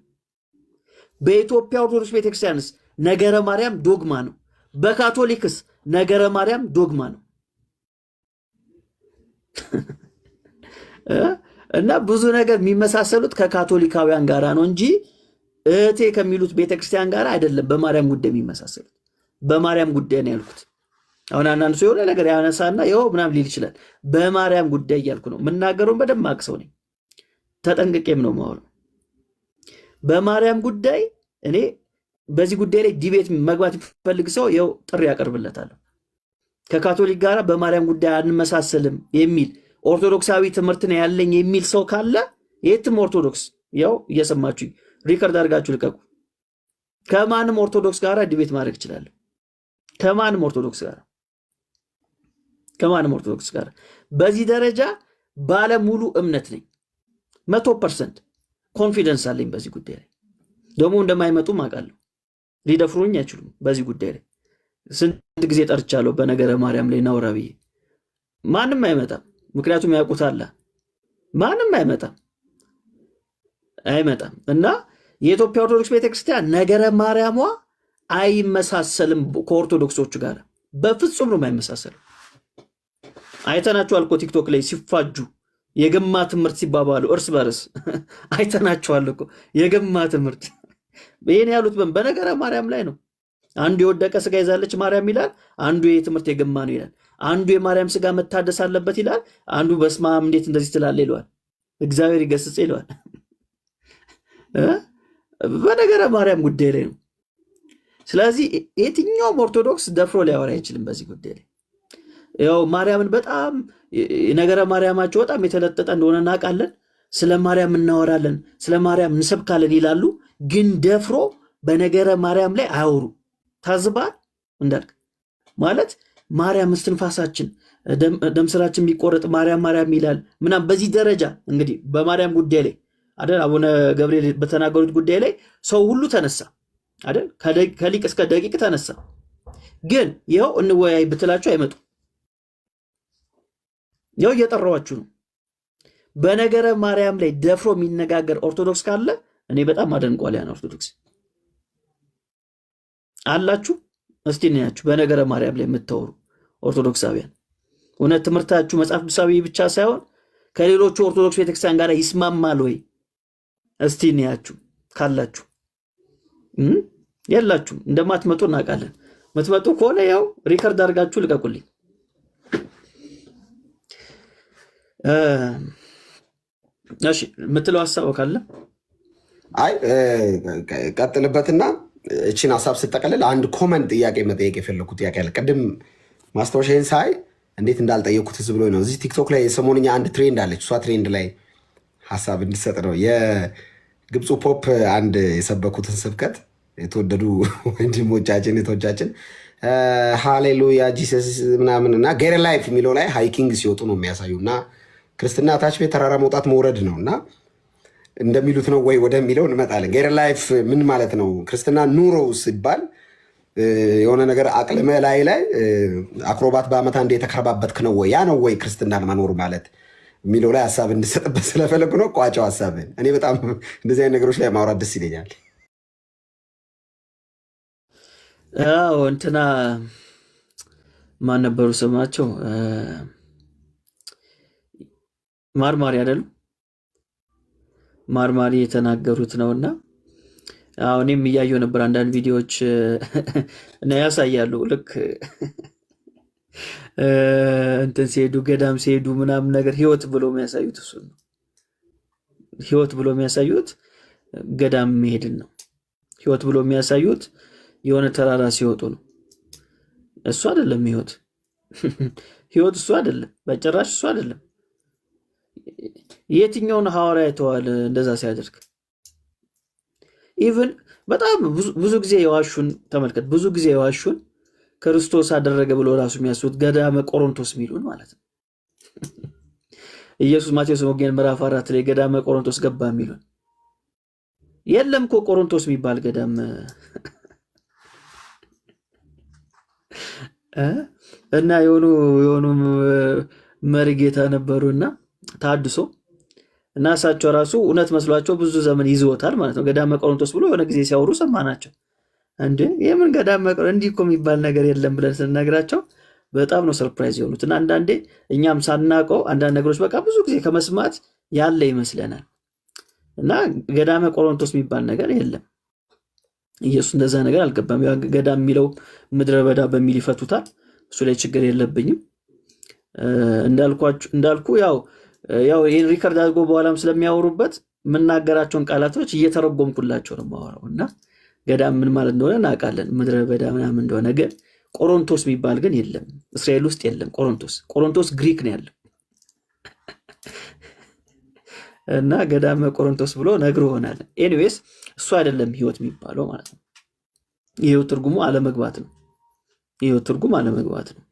በኢትዮጵያ ኦርቶዶክስ ቤተክርስቲያንስ ነገረ ማርያም ዶግማ ነው። በካቶሊክስ ነገረ ማርያም ዶግማ ነው። እና ብዙ ነገር የሚመሳሰሉት ከካቶሊካውያን ጋር ነው እንጂ እህቴ ከሚሉት ቤተክርስቲያን ጋር አይደለም። በማርያም ጉዳይ የሚመሳሰሉት በማርያም ጉዳይ ነው ያልኩት። አሁን አንዳንድ ሰው የሆነ ነገር ያነሳና ይኸው ምናምን ሊል ይችላል። በማርያም ጉዳይ እያልኩ ነው የምናገረውን። በደንብ ማቅ ሰው ነኝ፣ ተጠንቅቄም ነው የማወራው። በማርያም ጉዳይ እኔ በዚህ ጉዳይ ላይ ዲቤት መግባት የሚፈልግ ሰው ይኸው ጥሪ ያቀርብለታለሁ። ከካቶሊክ ጋር በማርያም ጉዳይ አንመሳሰልም የሚል ኦርቶዶክሳዊ ትምህርት ነው ያለኝ የሚል ሰው ካለ የትም ኦርቶዶክስ ያው እየሰማችሁ ሪከርድ አድርጋችሁ ልቀቁ። ከማንም ኦርቶዶክስ ጋር ዲቤት ማድረግ እችላለሁ። ከማንም ኦርቶዶክስ ጋር በዚህ ደረጃ ባለሙሉ እምነት ነኝ። 100% ኮንፊደንስ አለኝ በዚህ ጉዳይ ላይ። ደግሞ እንደማይመጡም አውቃለሁ። ሊደፍሩኝ አይችሉም በዚህ ጉዳይ ላይ። ስንት ጊዜ ጠርቻለሁ በነገረ ማርያም ላይ ናውራ ብዬ። ማንም አይመጣም። ምክንያቱም ያውቁታል። ማንም አይመጣም። እና የኢትዮጵያ ኦርቶዶክስ ቤተክርስቲያን ነገረ ማርያሟ አይመሳሰልም ከኦርቶዶክሶቹ ጋር፣ በፍጹም ነው የማይመሳሰልም። አይተናቸዋል እኮ ቲክቶክ ላይ ሲፋጁ የገማ ትምህርት ሲባባሉ እርስ በርስ አይተናቸዋል እኮ የገማ ትምህርት። ይህን ያሉት በነገረ ማርያም ላይ ነው። አንዱ የወደቀ ስጋ ይዛለች ማርያም ይላል፣ አንዱ የትምህርት የገማ ነው ይላል። አንዱ የማርያም ስጋ መታደስ አለበት ይላል፣ አንዱ በስመ አብ እንዴት እንደዚህ ትላለህ ይለዋል። እግዚአብሔር ይገስጽ ይለዋል። በነገረ ማርያም ጉዳይ ላይ ነው። ስለዚህ የትኛውም ኦርቶዶክስ ደፍሮ ሊያወራ አይችልም በዚህ ጉዳይ ላይ። ያው ማርያምን በጣም ነገረ ማርያማቸው በጣም የተለጠጠ እንደሆነ እናውቃለን። ስለ ማርያም እናወራለን፣ ስለ ማርያም እንሰብካለን ይላሉ። ግን ደፍሮ በነገረ ማርያም ላይ አያወሩ። ታዝባል እንዳልክ ማለት ማርያም እስትንፋሳችን ደምስራችን የሚቆረጥ ማርያም ማርያም ይላል ምናምን። በዚህ ደረጃ እንግዲህ በማርያም ጉዳይ ላይ አይደል አቡነ ገብርኤል በተናገሩት ጉዳይ ላይ ሰው ሁሉ ተነሳ አይደል፣ ከሊቅ እስከ ደቂቅ ተነሳ። ግን ይኸው እንወያይ ብትላቸው አይመጡ። ይኸው እየጠራዋችሁ ነው። በነገረ ማርያም ላይ ደፍሮ የሚነጋገር ኦርቶዶክስ ካለ እኔ በጣም አደንቋል። ያን ኦርቶዶክስ አላችሁ? እስቲ እናያችሁ። በነገረ ማርያም ላይ የምታወሩ ኦርቶዶክሳውያን እውነት ትምህርታችሁ መጽሐፍ ቅዱሳዊ ብቻ ሳይሆን ከሌሎቹ ኦርቶዶክስ ቤተክርስቲያን ጋር ይስማማል ወይ? እስቲ እናያችሁ ካላችሁ። የላችሁም፣ እንደማትመጡ እናውቃለን። የምትመጡ ከሆነ ያው ሪከርድ አድርጋችሁ ልቀቁልኝ። እሺ የምትለው ሀሳብ ካለ አይ ቀጥልበትና እቺን ሀሳብ ስጠቀልል አንድ ኮመን ጥያቄ መጠየቅ የፈለኩት ጥያቄ አለ። ቅድም ማስታወሻዬን ሳይ እንዴት እንዳልጠየኩት ህዝብ ብሎ ነው። እዚህ ቲክቶክ ላይ ሰሞንኛ አንድ ትሬንድ አለች። እሷ ትሬንድ ላይ ሀሳብ እንዲሰጥ ነው። የግብፁ ፖፕ አንድ የሰበኩትን ስብከት የተወደዱ ወንድሞቻችን እህቶቻችን ሃሌሉያ ጂሰስ ምናምን እና ጌር ላይፍ የሚለው ላይ ሃይኪንግ ሲወጡ ነው የሚያሳዩ እና ክርስትና ታች ቤት ተራራ መውጣት መውረድ ነው እና እንደሚሉት ነው ወይ ወደሚለው እንመጣለን። ጌር ላይፍ ምን ማለት ነው? ክርስትና ኑሮ ሲባል የሆነ ነገር አቅልመ ላይ አክሮባት በአመት አንድ የተከረባበትክ ነው ወይ? ያ ነው ወይ ክርስትናን መኖር ማለት የሚለው ላይ ሀሳብ እንድሰጥበት ስለፈለጉ ነው። ቋጫው ሀሳብን። እኔ በጣም እንደዚህ አይነት ነገሮች ላይ ማውራት ደስ ይለኛል። እንትና ማን ነበሩ ስማቸው? ማርማሪ አይደሉ? ማርማሪ የተናገሩት ነውና እኔም እያየሁ ነበር። አንዳንድ ቪዲዮዎች እና ያሳያሉ ልክ እንትን ሲሄዱ ገዳም ሲሄዱ ምናምን ነገር ህይወት ብሎ የሚያሳዩት እሱ ነው። ህይወት ብሎ የሚያሳዩት ገዳም መሄድን ነው። ህይወት ብሎ የሚያሳዩት የሆነ ተራራ ሲወጡ ነው። እሱ አይደለም ህይወት። ህይወት እሱ አይደለም፣ በጭራሽ እሱ አይደለም። የትኛውን ሐዋርያ አይተዋል እንደዛ ሲያደርግ? ኢቭን በጣም ብዙ ጊዜ የዋሹን ተመልከት። ብዙ ጊዜ የዋሹን ክርስቶስ አደረገ ብሎ ራሱ የሚያስቡት ገዳመ ቆሮንቶስ የሚሉን ማለት ነው። ኢየሱስ ማቴዎስ ወንጌል ምዕራፍ 4 ላይ ገዳመ ቆሮንቶስ ገባ የሚሉን የለም እኮ ቆሮንቶስ የሚባል ገዳም እና የሆኑ መሪጌታ ነበሩና ታድሶ እና እሳቸው ራሱ እውነት መስሏቸው ብዙ ዘመን ይዘውታል ማለት ነው። ገዳመ ቆሮንቶስ ብሎ የሆነ ጊዜ ሲያወሩ ሰማናቸው። እንዴ የምን ገዳመ ቆሮንቶስ እንዲህ እኮ የሚባል ነገር የለም ብለን ስንነግራቸው በጣም ነው ሰርፕራይዝ የሆኑት። እና አንዳንዴ እኛም ሳናውቀው አንዳንድ ነገሮች በቃ ብዙ ጊዜ ከመስማት ያለ ይመስለናል። እና ገዳመ ቆሮንቶስ የሚባል ነገር የለም። ኢየሱስ እንደዛ ነገር አልገባም። ገዳም የሚለው ምድረ በዳ በሚል ይፈቱታል። እሱ ላይ ችግር የለብኝም። እንዳልኩ ያው ይህን ሪከርድ አድርጎ በኋላም ስለሚያወሩበት የምናገራቸውን ቃላቶች እየተረጎምኩላቸው ነው የማወራው። እና ገዳም ምን ማለት እንደሆነ እናውቃለን፣ ምድረ በዳ ምናምን እንደሆነ። ግን ቆሮንቶስ የሚባል ግን የለም፣ እስራኤል ውስጥ የለም። ቆሮንቶስ ግሪክ ነው ያለው። እና ገዳመ ቆሮንቶስ ብሎ ነግሮ ሆናል። ኤኒዌይስ እሱ አይደለም ህይወት የሚባለው ማለት ነው። የህይወት ትርጉሙ አለመግባት ነው። የህይወት ትርጉም አለመግባት ነው።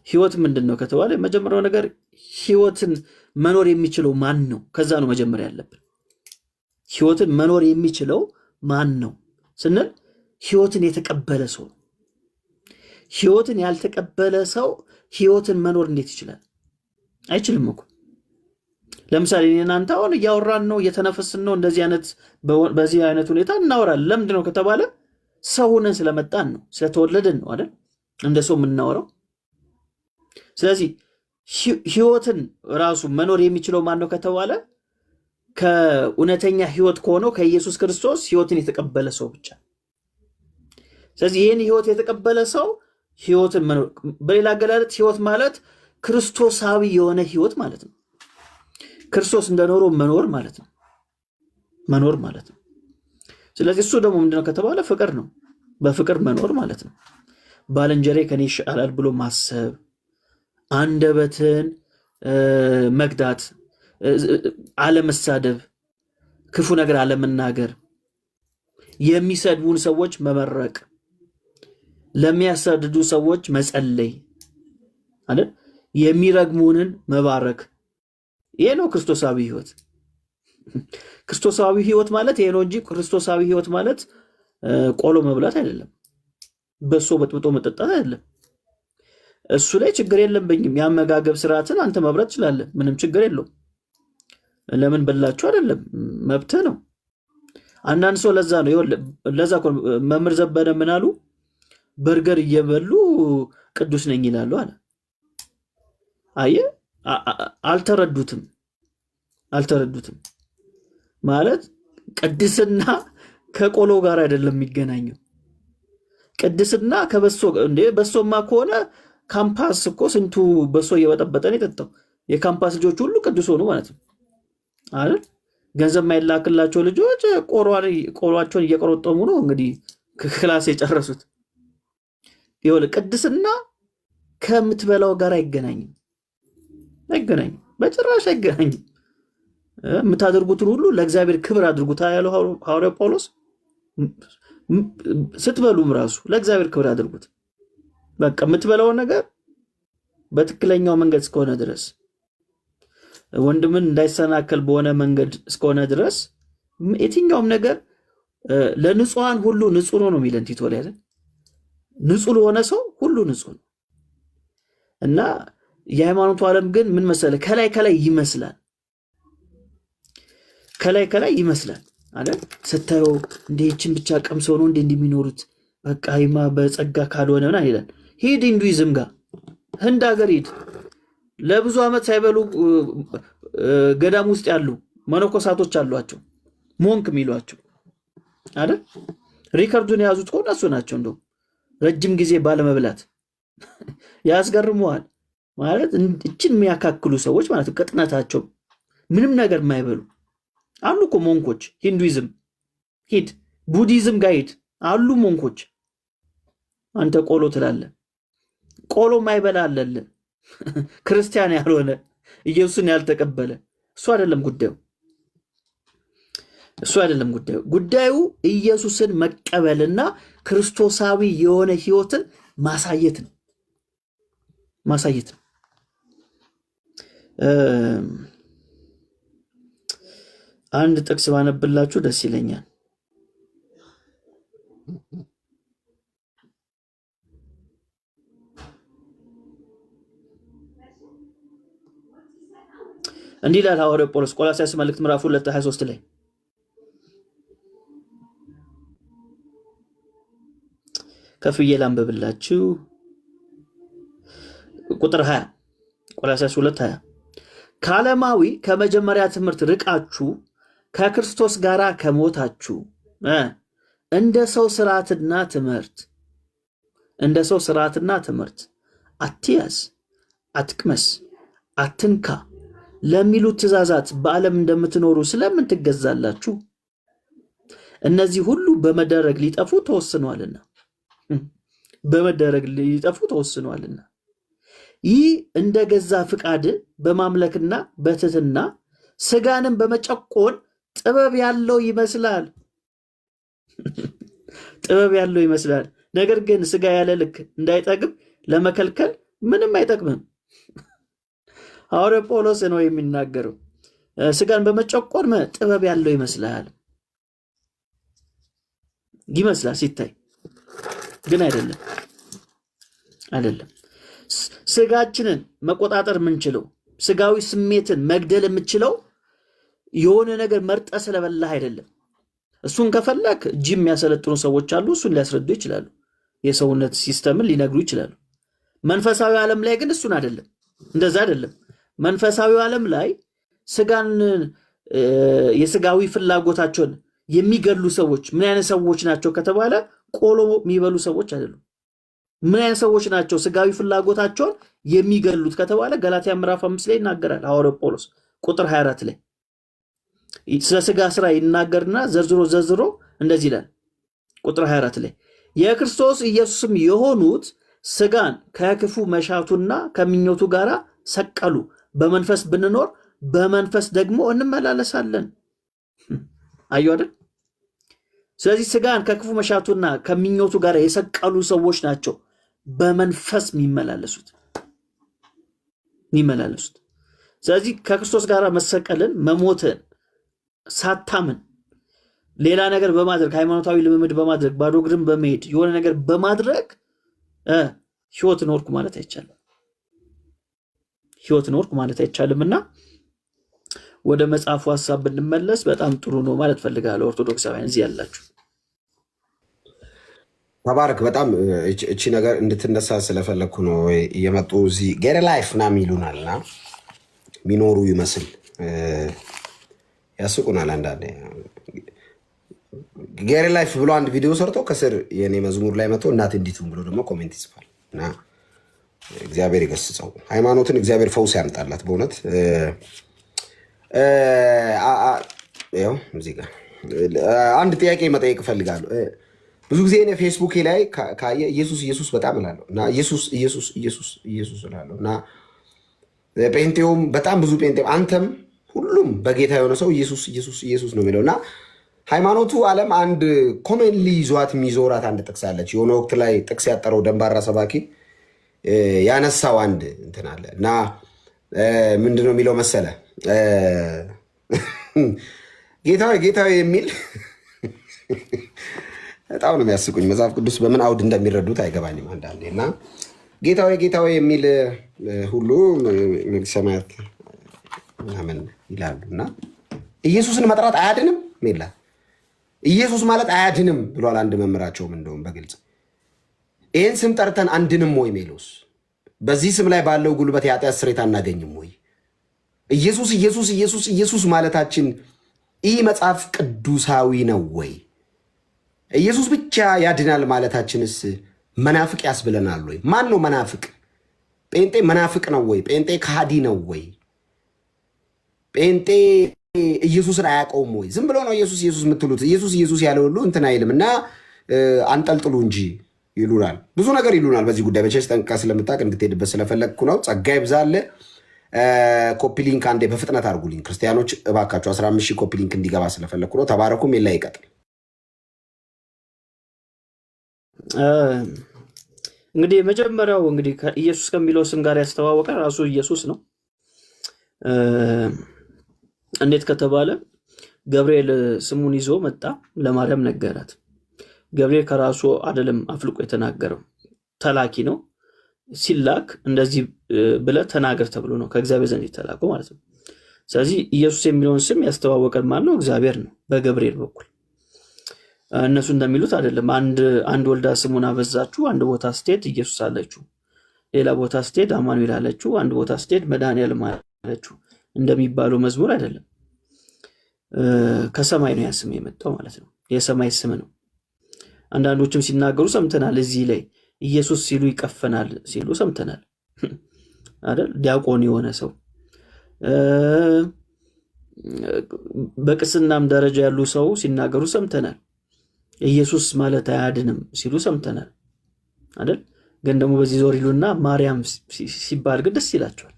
ህይወት ምንድን ነው ከተባለ የመጀመሪያው ነገር ህይወትን መኖር የሚችለው ማን ነው? ከዛ ነው መጀመሪያ ያለብን። ህይወትን መኖር የሚችለው ማን ነው ስንል ህይወትን የተቀበለ ሰው ነው። ህይወትን ያልተቀበለ ሰው ህይወትን መኖር እንዴት ይችላል? አይችልም እኮ። ለምሳሌ እናንተ አሁን እያወራን ነው፣ እየተነፈስን ነው፣ በዚህ አይነት ሁኔታ እናወራለን። ለምንድን ነው ከተባለ ሰው ሆነን ስለመጣን ነው፣ ስለተወለድን ነው አይደል እንደ ሰው የምናወራው። ስለዚህ ህይወትን ራሱ መኖር የሚችለው ማን ነው ከተባለ ከእውነተኛ ህይወት ከሆነው ከኢየሱስ ክርስቶስ ህይወትን የተቀበለ ሰው ብቻ። ስለዚህ ይህን ህይወት የተቀበለ ሰው ህይወትን መኖር፣ በሌላ አገላለጥ ህይወት ማለት ክርስቶሳዊ የሆነ ህይወት ማለት ነው። ክርስቶስ እንደኖረው መኖር ማለት ነው። መኖር ማለት ነው። ስለዚህ እሱ ደግሞ ምንድነው ከተባለ ፍቅር ነው። በፍቅር መኖር ማለት ነው። ባልንጀሬ ከኔ ይሻላል ብሎ ማሰብ፣ አንደበትን መግዳት፣ አለመሳደብ፣ ክፉ ነገር አለመናገር፣ የሚሰድቡን ሰዎች መመረቅ፣ ለሚያሳድዱ ሰዎች መጸለይ አይደል፣ የሚረግሙንን መባረክ። ይሄ ነው ክርስቶሳዊ ህይወት። ክርስቶሳዊ ህይወት ማለት ይሄ ነው እንጂ ክርስቶሳዊ ህይወት ማለት ቆሎ መብላት አይደለም፣ በሶ በጥብጦ መጠጣት አይደለም። እሱ ላይ ችግር የለብኝም። የአመጋገብ ስርዓትን አንተ መብራት ትችላለህ፣ ምንም ችግር የለውም። ለምን በላችሁ አይደለም፣ መብትህ ነው። አንዳንድ ሰው ለዛ መምህር ዘበነ ምን አሉ? በርገር እየበሉ ቅዱስ ነኝ ይላሉ አለ። አየህ፣ አልተረዱትም ማለት ቅድስና ከቆሎ ጋር አይደለም የሚገናኘው። ቅድስና ከበሶ እንዴ? በሶማ ከሆነ ካምፓስ እኮ ስንቱ በሶ እየበጠበጠን የጠጣው። የካምፓስ ልጆች ሁሉ ቅዱስ ሆኑ ማለት ነው አይደል? ገንዘብ ማይላክላቸው ልጆች ቆሏቸውን እየቆረጠሙ ነው እንግዲህ ክላስ የጨረሱት። ይኸውልህ ቅድስና ከምትበላው ጋር አይገናኝም፣ በጭራሽ አይገናኝም። የምታደርጉትን ሁሉ ለእግዚአብሔር ክብር አድርጉት ያለው ሐዋርያው ጳውሎስ። ስትበሉም ራሱ ለእግዚአብሔር ክብር አድርጉት። በቃ የምትበላውን ነገር በትክክለኛው መንገድ እስከሆነ ድረስ፣ ወንድምን እንዳይሰናከል በሆነ መንገድ እስከሆነ ድረስ የትኛውም ነገር ለንጹሐን ሁሉ ንጹህ ነው የሚለን ቲቶ ላይ አይደል? ንጹህ ለሆነ ሰው ሁሉ ንጹህ ነው። እና የሃይማኖቱ ዓለም ግን ምን መሰለ ከላይ ይመስላል፣ ከላይ ይመስላል አይደል? ስታየው እንደ ይችን ብቻ ቀምሰው ነው እንደሚኖሩት በቃ ይማ በጸጋ ካልሆነ ምን አይላል። ሂድ ሂንዱይዝም ጋር ህንድ ሀገር ሂድ። ለብዙ ዓመት ሳይበሉ ገዳም ውስጥ ያሉ መነኮሳቶች አሏቸው፣ ሞንክ የሚሏቸው አይደል? ሪከርዱን የያዙት እኮ እነሱ ናቸው። እንደው ረጅም ጊዜ ባለመብላት ያስገርመዋል ማለት እችን የሚያካክሉ ሰዎች ማለት ቅጥነታቸው ምንም ነገር የማይበሉ አሉ እኮ ሞንኮች። ሂንዱይዝም ሂድ፣ ቡዲዝም ጋር ሂድ አሉ ሞንኮች። አንተ ቆሎ ትላለህ። ቆሎ ማይበላ አለለ ክርስቲያን ያልሆነ ኢየሱስን ያልተቀበለ። እሱ አይደለም ጉዳዩ፣ እሱ አይደለም ጉዳዩ። ጉዳዩ ኢየሱስን መቀበልና ክርስቶሳዊ የሆነ ህይወትን ማሳየት ነው፣ ማሳየት ነው። አንድ ጥቅስ ባነብላችሁ ደስ ይለኛል። እንዲህ ይላል ሐዋርያው ጳውሎስ ቆላስይስ መልእክት ምዕራፍ 2:23 ላይ ከፍዬ ላንብብላችሁ። ቁጥር 20 ቆላስይስ 2:20 ከዓለማዊ ከመጀመሪያ ትምህርት ርቃችሁ ከክርስቶስ ጋር ከሞታችሁ እንደ ሰው ስርዓትና ትምህርት አትያዝ፣ አትቅመስ፣ አትንካ ለሚሉት ትእዛዛት በዓለም እንደምትኖሩ ስለምን ትገዛላችሁ? እነዚህ ሁሉ በመደረግ ሊጠፉ ተወስኗልና ይህ እንደ ገዛ ፍቃድ በማምለክና በትህትና ስጋንም በመጨቆን ጥበብ ያለው ይመስላል። ነገር ግን ስጋ ያለ ልክ እንዳይጠግብ ለመከልከል ምንም አይጠቅምም። ሐዋርያው ጳውሎስ ነው የሚናገረው። ስጋን በመጨቆን ጥበብ ያለው ይመስላል ሲታይ፣ ግን አይደለም። ስጋችንን መቆጣጠር የምንችለው ስጋዊ ስሜትን መግደል የምችለው የሆነ ነገር መርጠ ስለበላህ አይደለም። እሱን ከፈለክ ጂም የሚያሰለጥኑ ሰዎች አሉ፣ እሱን ሊያስረዱ ይችላሉ፣ የሰውነት ሲስተምን ሊነግሩ ይችላሉ። መንፈሳዊ ዓለም ላይ ግን እሱን አይደለም፣ እንደዛ አይደለም። መንፈሳዊ ዓለም ላይ ስጋን የስጋዊ ፍላጎታቸውን የሚገሉ ሰዎች ምን አይነት ሰዎች ናቸው ከተባለ ቆሎ የሚበሉ ሰዎች አይደሉም። ምን አይነት ሰዎች ናቸው ስጋዊ ፍላጎታቸውን የሚገሉት ከተባለ ገላትያ ምዕራፍ 5 ላይ ይናገራል ሐዋርያው ጳውሎስ ቁጥር 24 ላይ ስለ ስጋ ስራ ይናገርና ዘርዝሮ እንደዚህ ይላል። ቁጥር 24 ላይ የክርስቶስ ኢየሱስም የሆኑት ስጋን ከክፉ መሻቱና ከምኞቱ ጋር ሰቀሉ። በመንፈስ ብንኖር በመንፈስ ደግሞ እንመላለሳለን። አዩ አይደል? ስለዚህ ስጋን ከክፉ መሻቱና ከምኞቱ ጋር የሰቀሉ ሰዎች ናቸው በመንፈስ የሚመላለሱት። ስለዚህ ከክርስቶስ ጋር መሰቀልን መሞትን ሳታምን ሌላ ነገር በማድረግ ሃይማኖታዊ ልምምድ በማድረግ ባዶ እግርን በመሄድ የሆነ ነገር በማድረግ ህይወት ኖርኩ ማለት አይቻልምና ወደ መጽሐፉ ሐሳብ ብንመለስ በጣም ጥሩ ነው ማለት ፈልጋለሁ። ኦርቶዶክሳውያን እዚህ ያላችሁ ተባረክ። በጣም እቺ ነገር እንድትነሳ ስለፈለግኩ ነው። እየመጡ እዚህ ጌር ላይፍ ናም ይሉናልና ሚኖሩ ይመስል ያስቁናል። አንዳንዴ ጌር ላይፍ ብሎ አንድ ቪዲዮ ሰርቶ ከስር የኔ መዝሙር ላይ መጥቶ እናት እንዲቱም ብሎ ደግሞ ኮሜንት ይጽፋል እና እግዚአብሔር ይገስጸው። ሃይማኖትን እግዚአብሔር ፈውስ ያምጣላት በእውነት። ያው እዚህ ጋር አንድ ጥያቄ መጠየቅ እፈልጋለሁ። ብዙ ጊዜ እኔ ፌስቡክ ላይ ካየ ኢየሱስ በጣም እላለሁ እና ኢየሱስ እላለሁ እና ጴንጤውም በጣም ብዙ ጴንጤው አንተም ሁሉም በጌታ የሆነ ሰው ኢየሱስ ነው የሚለው እና ሃይማኖቱ ዓለም አንድ ኮሜንሊ ይዟት የሚዞራት አንድ ጥቅስ አለች። የሆነ ወቅት ላይ ጥቅስ ያጠረው ደንባራ ሰባኪ ያነሳው አንድ እንትን አለ እና ምንድነው የሚለው መሰለ ጌታዊ የሚል በጣም ነው የሚያስቁኝ። መጽሐፍ ቅዱስ በምን አውድ እንደሚረዱት አይገባኝም አንዳንዴ እና ጌታዊ የሚል ሁሉ መንግሥተ ሰማያት ምናምን ይላሉ እና ኢየሱስን መጥራት አያድንም ሜላ ኢየሱስ ማለት አያድንም ብሏል አንድ መምህራቸውም እንደውም በግልጽ ይህን ስም ጠርተን አንድንም ወይ ሜሎስ በዚህ ስም ላይ ባለው ጉልበት የኃጢአት ስርየት አናገኝም ወይ ኢየሱስ ኢየሱስ ኢየሱስ ኢየሱስ ማለታችን ይህ መጽሐፍ ቅዱሳዊ ነው ወይ ኢየሱስ ብቻ ያድናል ማለታችንስ መናፍቅ ያስብለናል ወይ ማን ነው መናፍቅ ጴንጤ መናፍቅ ነው ወይ ጴንጤ ከሃዲ ነው ወይ ጴንጤ ኢየሱስን አያውቀውም ወይ ዝም ብሎ ነው ኢየሱስ ኢየሱስ የምትሉት ኢየሱስ ኢየሱስ ያለው ሁሉ እንትን አይልምና አንጠልጥሉ እንጂ ይሉናል ብዙ ነገር ይሉናል በዚህ ጉዳይ በቸስ ጠንቅቀህ ስለምታውቅ እንድትሄድበት ስለፈለግኩ ነው ጸጋ ይብዛል ኮፒ ሊንክ አንዴ በፍጥነት አድርጉልኝ ክርስቲያኖች እባካችሁ 15000 ኮፒ ሊንክ እንዲገባ ስለፈለግኩ ነው ተባረኩም የላ ይቀጥል እንግዲህ መጀመሪያው እንግዲህ ኢየሱስ ከሚለው ስም ጋር ያስተዋወቀ ራሱ ኢየሱስ ነው እንዴት ከተባለ ገብርኤል ስሙን ይዞ መጣ ለማርያም ነገራት ገብርኤል ከራሱ አይደለም አፍልቆ የተናገረው ተላኪ ነው ሲላክ እንደዚህ ብለ ተናገር ተብሎ ነው ከእግዚአብሔር ዘንድ የተላከው ማለት ነው ስለዚህ ኢየሱስ የሚለውን ስም ያስተዋወቀ ማን ነው እግዚአብሔር ነው በገብርኤል በኩል እነሱ እንደሚሉት አይደለም አንድ ወልዳ ስሙን አበዛችሁ አንድ ቦታ ስትሄድ ኢየሱስ አለችው ሌላ ቦታ ስትሄድ አማኑኤል አለችው አንድ ቦታ ስትሄድ መድኃኒዓለም አለችው እንደሚባለው መዝሙር አይደለም ከሰማይ ነው ያ ስም የመጣው ማለት ነው የሰማይ ስም ነው አንዳንዶችም ሲናገሩ ሰምተናል እዚህ ላይ ኢየሱስ ሲሉ ይቀፈናል ሲሉ ሰምተናል አይደል ዲያቆን የሆነ ሰው በቅስናም ደረጃ ያሉ ሰው ሲናገሩ ሰምተናል ኢየሱስ ማለት አያድንም ሲሉ ሰምተናል አይደል ግን ደግሞ በዚህ ዞር ይሉና ማርያም ሲባል ግን ደስ ይላቸዋል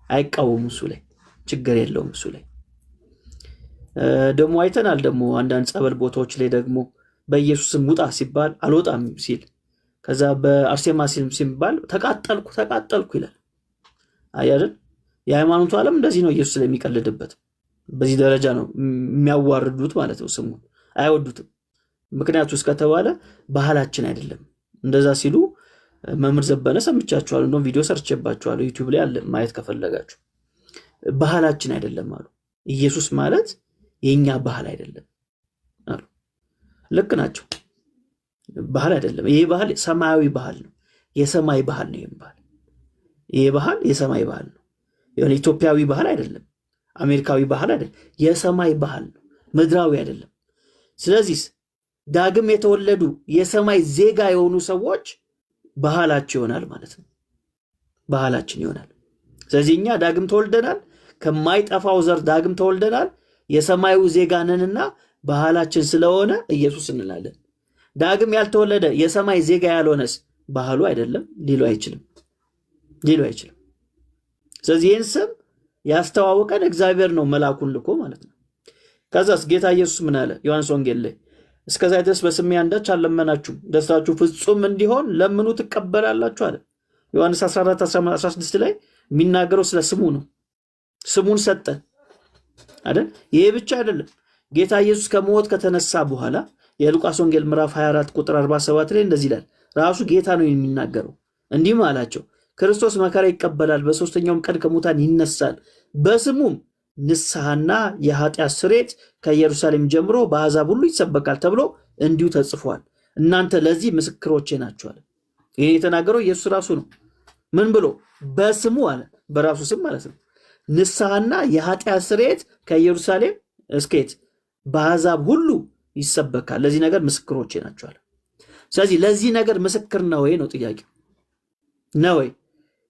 አይቃወሙም እሱ ላይ ችግር የለውም እሱ ላይ ደግሞ አይተናል ደግሞ አንዳንድ ጸበል ቦታዎች ላይ ደግሞ በኢየሱስም ውጣ ሲባል አልወጣም ሲል ከዛ በአርሴማ ሲባል ተቃጠልኩ ይላል አይደል የሃይማኖቱ ዓለም እንደዚህ ነው ኢየሱስ ላይ የሚቀልድበት በዚህ ደረጃ ነው የሚያዋርዱት ማለት ነው ስሙን አይወዱትም ምክንያቱም እስከተባለ ባህላችን አይደለም እንደዛ ሲሉ መምህር ዘበነ ሰምቻችኋል እንደውም ቪዲዮ ሰርቼባችኋል ዩቲዩብ ላይ አለ ማየት ከፈለጋችሁ ባህላችን አይደለም አሉ ኢየሱስ ማለት የኛ ባህል አይደለም አሉ ልክ ናቸው ባህል አይደለም ይሄ ባህል ሰማያዊ ባህል ነው የሰማይ ባህል ነው ይሄ ባህል የሰማይ ባህል ነው የሆነ ኢትዮጵያዊ ባህል አይደለም አሜሪካዊ ባህል አይደለም የሰማይ ባህል ነው ምድራዊ አይደለም ስለዚህ ዳግም የተወለዱ የሰማይ ዜጋ የሆኑ ሰዎች ባህላቸው ይሆናል ማለት ነው ባህላችን ይሆናል ስለዚህ እኛ ዳግም ተወልደናል ከማይጠፋው ዘር ዳግም ተወልደናል የሰማዩ ዜጋ ነንና ባህላችን ስለሆነ ኢየሱስ እንላለን ዳግም ያልተወለደ የሰማይ ዜጋ ያልሆነስ ባህሉ አይደለም ሊሉ አይችልም ስለዚህ ይህን ስም ያስተዋወቀን እግዚአብሔር ነው መልአኩን ልኮ ማለት ነው ከዛስ ጌታ ኢየሱስ ምን አለ ዮሐንስ ወንጌል ላይ እስከዛ ድረስ በስሜ አንዳች አልለመናችሁም ደስታችሁ ፍጹም እንዲሆን ለምኑ ትቀበላላችሁ አለ ዮሐንስ 14:16 ላይ የሚናገረው ስለ ስሙ ነው ስሙን ሰጠ አይደል ይሄ ብቻ አይደለም ጌታ ኢየሱስ ከሞት ከተነሳ በኋላ የሉቃስ ወንጌል ምዕራፍ 24 ቁጥር 47 ላይ እንደዚህ ይላል ራሱ ጌታ ነው የሚናገረው እንዲህ አላቸው ክርስቶስ መከራ ይቀበላል በሶስተኛውም ቀን ከሙታን ይነሳል በስሙም ንስሐና የኃጢአት ስርየት ከኢየሩሳሌም ጀምሮ በአሕዛብ ሁሉ ይሰበካል ተብሎ እንዲሁ ተጽፏል እናንተ ለዚህ ምስክሮቼ ናችሁ አለ ይሄ የተናገረው ኢየሱስ ራሱ ነው ምን ብሎ በስሙ አለ በራሱ ስም ማለት ነው ንስሐና የኃጢአት ስርየት ከኢየሩሳሌም እስከት በአሕዛብ ሁሉ ይሰበካል ለዚህ ነገር ምስክሮቼ ናችሁ አለ ስለዚህ ለዚህ ነገር ምስክር ነው ወይ ነው ጥያቄው ነው ወይ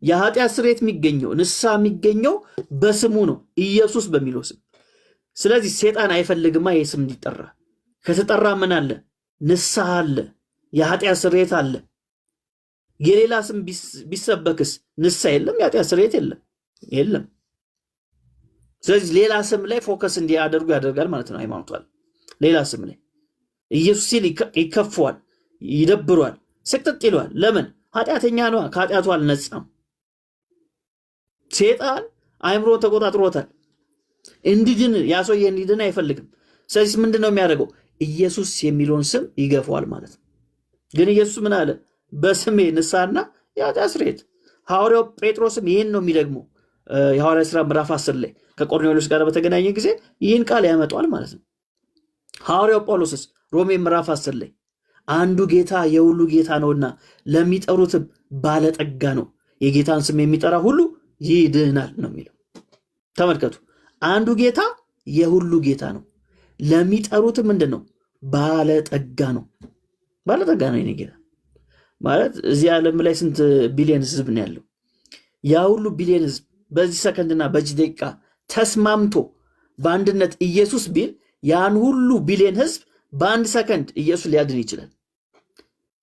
የኃጢአት ስርየት የሚገኘው ንስሐ የሚገኘው በስሙ ነው ኢየሱስ በሚለው ስም ስለዚህ ሰይጣን አይፈልግማ ይሄ ስም እንዲጠራ ከተጠራ ምን አለ ንስሐ አለ የኃጢአት ስርየት አለ የሌላ ስም ቢሰበክስ ንስሐ የለም የኃጢአት ስርየት የለም ስለዚህ ሌላ ስም ላይ ፎከስ እንዲያደርጉ ያደርጋል ማለት ነው ሃይማኖቷል ሌላ ስም ላይ ኢየሱስ ሲል ይከፈዋል ይደብሯል ስቅጥጥ ይለዋል ለምን ኃጢአተኛ ነው ከኃጢአቱ አልነጻም ሰይጣን አይምሮ ተቆጣጥሮታል እንዲድን ያሶየ እንዲድን አይፈልግም ስለዚህ ምንድነው የሚያደርገው ኢየሱስ የሚለውን ስም ይገፋዋል ማለት ነው ግን ኢየሱስ ምን አለ በስሜ ንስሐና የኃጢአት ስርየት። ሐዋርያው ጴጥሮስም ይህን ነው የሚደግመው። የሐዋርያ ሥራ ምዕራፍ 10 ላይ ከቆርኔሌዎስ ጋር በተገናኘ ጊዜ ይህን ቃል ያመጧል ማለት ነው። ሐዋርያው ጳውሎስስ ሮሜ ምዕራፍ 10 ላይ አንዱ ጌታ የሁሉ ጌታ ነውና ለሚጠሩትም ባለጠጋ ነው፣ የጌታን ስም የሚጠራ ሁሉ ይድናል ነው የሚለው። ተመልከቱ፣ አንዱ ጌታ የሁሉ ጌታ ነው፣ ለሚጠሩትም ምንድን ነው? ባለጠጋ ነው። ባለጠጋ ነው የኔ ጌታ ማለት። እዚህ ዓለም ላይ ስንት ቢሊየን ህዝብ ነው ያለው? ያ ሁሉ ቢሊየን ህዝብ በዚህ ሰከንድና በዚህ ደቂቃ ተስማምቶ በአንድነት ኢየሱስ ቢል ያን ሁሉ ቢሊየን ህዝብ በአንድ ሰከንድ ኢየሱስ ሊያድን ይችላል።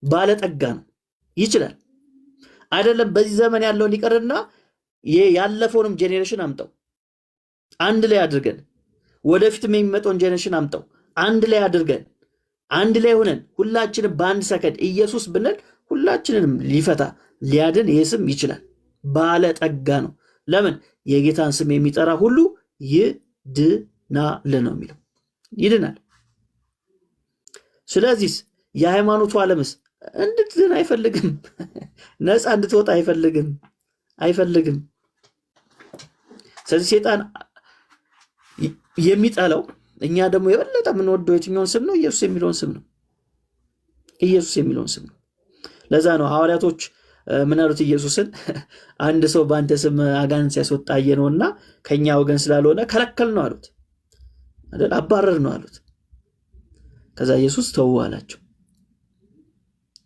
ባለጠጋ ነው፣ ይችላል። አይደለም በዚህ ዘመን ያለውን ይቀርና ያለፈውንም ጄኔሬሽን አምጠው አንድ ላይ አድርገን ወደፊትም የሚመጣውን ጄኔሬሽን አምጠው አንድ ላይ አድርገን አንድ ላይ ሆነን ሁላችንም በአንድ ሰከንድ ኢየሱስ ብንል ሁላችንንም ሊፈታ ሊያድን ይህ ስም ይችላል። ባለጠጋ ነው። ለምን? የጌታን ስም የሚጠራ ሁሉ ይድናል ነው የሚለው። ይድናል። ስለዚህ የሃይማኖቱ ዓለምስ እንድትድን አይፈልግም። ነፃ እንድትወጣ አይፈልግም። ስለዚህ ሴጣን የሚጠላው እኛ ደግሞ የበለጠ የምንወደው የትኛውን ስም ነው? ኢየሱስ የሚለውን ስም ነው። ኢየሱስ የሚለውን ስም ነው። ለዛ ነው ሐዋርያቶች ምን አሉት? ኢየሱስን አንድ ሰው በአንተ ስም አጋንንት ሲያስወጣ አየነውና ከኛ ወገን ስላልሆነ ከለከል ነው አሉት አይደል? አባረር ነው አሉት። ከዛ ኢየሱስ ተው አላቸው።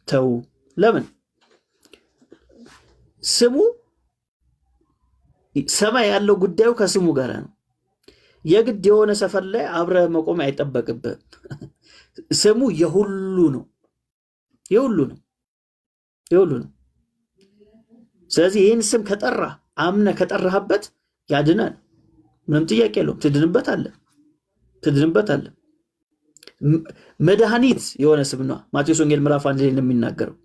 ተው። ለምን? ስሙ ሰማይ ያለው ጉዳዩ ከስሙ ጋር ነው። የግድ የሆነ ሰፈር ላይ አብረ መቆም አይጠበቅብህም። ስሙ የሁሉ ነው። የሁሉ ነው። ስለዚህ ይህን ስም ከጠራ አምነ ከጠራህበት ያድናል። ምንም ጥያቄ የለውም። ትድንበት አለ። መድኃኒት የሆነ ስም ነው። ማቴዎስ ወንጌል ምዕራፍ 1 ላይ እንደሚናገረው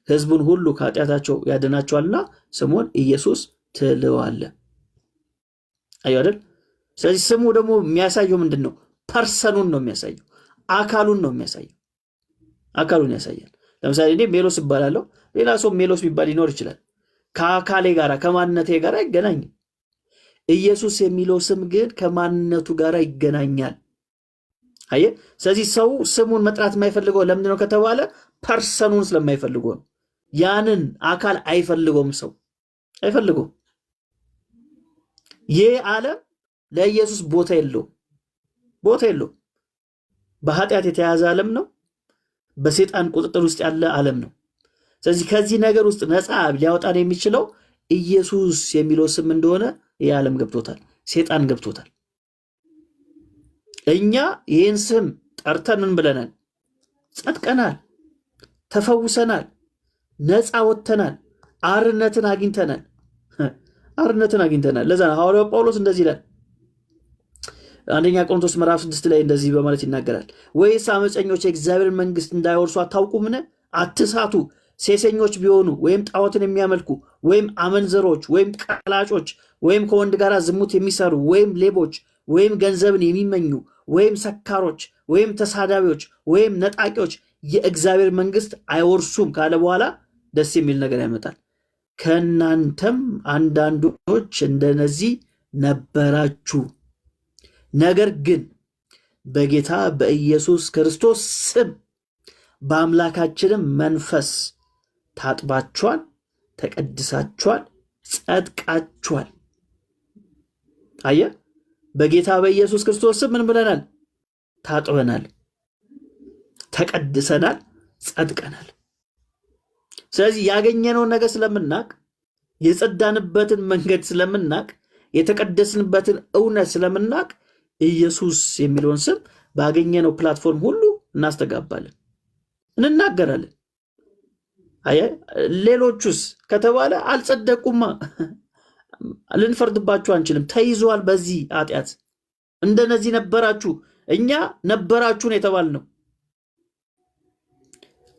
ህዝቡን ሁሉ ከኃጢአታቸው ያድናቸዋልና ስሙን ኢየሱስ ትለዋለህ። አየሁ አይደል? ስለዚህ ስሙ ደግሞ የሚያሳየው ምንድን ነው? ፐርሰኑን ነው የሚያሳየው። አካሉን ነው የሚያሳየው። አካሉን ያሳያል። ለምሳሌ እኔ ሜሎስ እባላለሁ። ሌላ ሰው ሜሎስ የሚባል ሊኖር ይችላል። ከአካሌ ጋር ከማንነቴ ጋር አይገናኝም። ኢየሱስ የሚለው ስም ግን ከማንነቱ ጋር ይገናኛል። አየ። ስለዚህ ሰው ስሙን መጥራት የማይፈልገው ለምንድን ነው ከተባለ ፐርሰኑን ስለማይፈልገው ነው። ያንን አካል አይፈልገውም። ሰው አይፈልገውም። ይህ ዓለም ለኢየሱስ ቦታ የለውም። በኃጢአት የተያዘ ዓለም ነው። በሴጣን ቁጥጥር ውስጥ ያለ ዓለም ነው። ስለዚህ ከዚህ ነገር ውስጥ ነፃ ሊያወጣን የሚችለው ኢየሱስ የሚለው ስም እንደሆነ ይህ ዓለም ገብቶታል። ሴጣን ገብቶታል። እኛ ይህን ስም ጠርተን ምን ብለናል? ጸድቀናል፣ ተፈውሰናል፣ ነፃ ወጥተናል፣ አርነትን አግኝተናል። ለዛ ነው ሐዋርያው ጳውሎስ እንደዚህ ይላል። አንደኛ ቆሮንቶስ ምዕራፍ 6 ላይ እንደዚህ በማለት ይናገራል። ወይስ አመፀኞች የእግዚአብሔርን መንግስት እንዳይወርሱ አታውቁምን? አትሳቱ። ሴሰኞች ቢሆኑ ወይም ጣዖትን የሚያመልኩ ወይም አመንዘሮች ወይም ቀላጮች ወይም ከወንድ ጋር ዝሙት የሚሰሩ ወይም ሌቦች ወይም ገንዘብን የሚመኙ ወይም ሰካሮች ወይም ተሳዳቢዎች ወይም ነጣቂዎች የእግዚአብሔር መንግስት አይወርሱም ካለ በኋላ ደስ የሚል ነገር ያመጣል። ከእናንተም አንዳንዶች እንደነዚህ ነበራችሁ፣ ነገር ግን በጌታ በኢየሱስ ክርስቶስ ስም በአምላካችንም መንፈስ ታጥባችኋል፣ ተቀድሳችኋል፣ ጸድቃችኋል። አየ። በጌታ በኢየሱስ ክርስቶስ ስም ምን ብለናል? ታጥበናል፣ ተቀድሰናል፣ ጸድቀናል። ስለዚህ ያገኘነውን ነገር ስለምናቅ፣ የጸዳንበትን መንገድ ስለምናቅ፣ የተቀደስንበትን እውነት ስለምናቅ ኢየሱስ የሚለውን ስም ባገኘነው ፕላትፎርም ሁሉ እናስተጋባለን፣ እንናገራለን። ሌሎቹስ ከተባለ አልጸደቁማ፣ ልንፈርድባችሁ አንችልም። ተይዘዋል በዚህ ኃጢአት። እንደነዚህ ነበራችሁ፣ እኛ ነበራችሁን የተባልነው።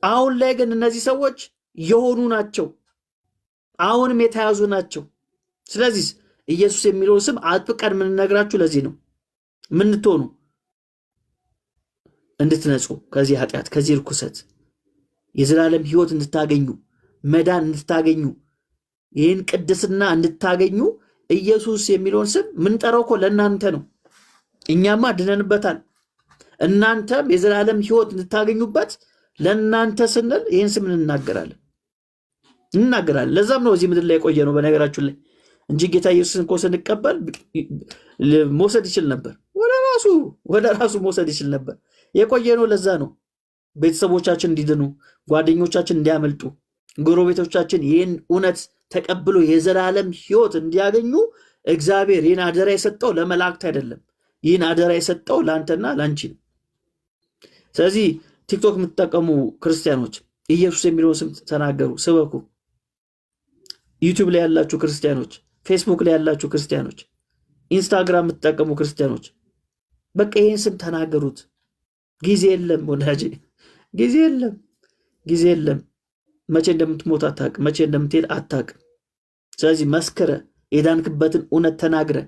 አሁን ላይ ግን እነዚህ ሰዎች የሆኑ ናቸው፣ አሁንም የተያዙ ናቸው። ስለዚህ ኢየሱስ የሚለውን ስም አጥብቀን የምንነግራችሁ ለዚህ ነው። ምንትሆኑ እንድትነጹ ከዚህ ኃጢአት፣ ከዚህ ርኩሰት የዘላለም ሕይወት እንድታገኙ መዳን እንድታገኙ ይህን ቅድስና እንድታገኙ ኢየሱስ የሚለውን ስም ምንጠራው እኮ ለእናንተ ነው። እኛማ ድነንበታል። እናንተም የዘላለም ሕይወት እንድታገኙበት ለእናንተ ስንል ይህን ስም እንናገራለን። ለዛም ነው እዚህ ምድር ላይ የቆየ ነው በነገራችሁ ላይ እንጂ ጌታ ኢየሱስን እኮ ስንቀበል መውሰድ ይችል ነበር፣ ወደ ራሱ መውሰድ ይችል ነበር። የቆየ ነው። ለዛ ነው ቤተሰቦቻችን እንዲድኑ፣ ጓደኞቻችን እንዲያመልጡ፣ ጎረቤቶቻችን ይህን እውነት ተቀብሎ የዘላለም ሕይወት እንዲያገኙ እግዚአብሔር ይህን አደራ የሰጠው ለመላእክት አይደለም። ይህን አደራ የሰጠው ለአንተና ለአንቺ ነው። ስለዚህ ቲክቶክ የምትጠቀሙ ክርስቲያኖች ኢየሱስ የሚለውን ስም ተናገሩ፣ ስበኩ። ዩቲዩብ ላይ ያላችሁ ክርስቲያኖች፣ ፌስቡክ ላይ ያላችሁ ክርስቲያኖች፣ ኢንስታግራም የምትጠቀሙ ክርስቲያኖች በቃ ይህን ስም ተናገሩት። ጊዜ የለም ወዳጄ፣ ጊዜ የለም። መቼ እንደምትሞት አታውቅም፣ መቼ እንደምትሄድ አታውቅም። ስለዚህ መስክረ የዳንክበትን እውነት ተናግረ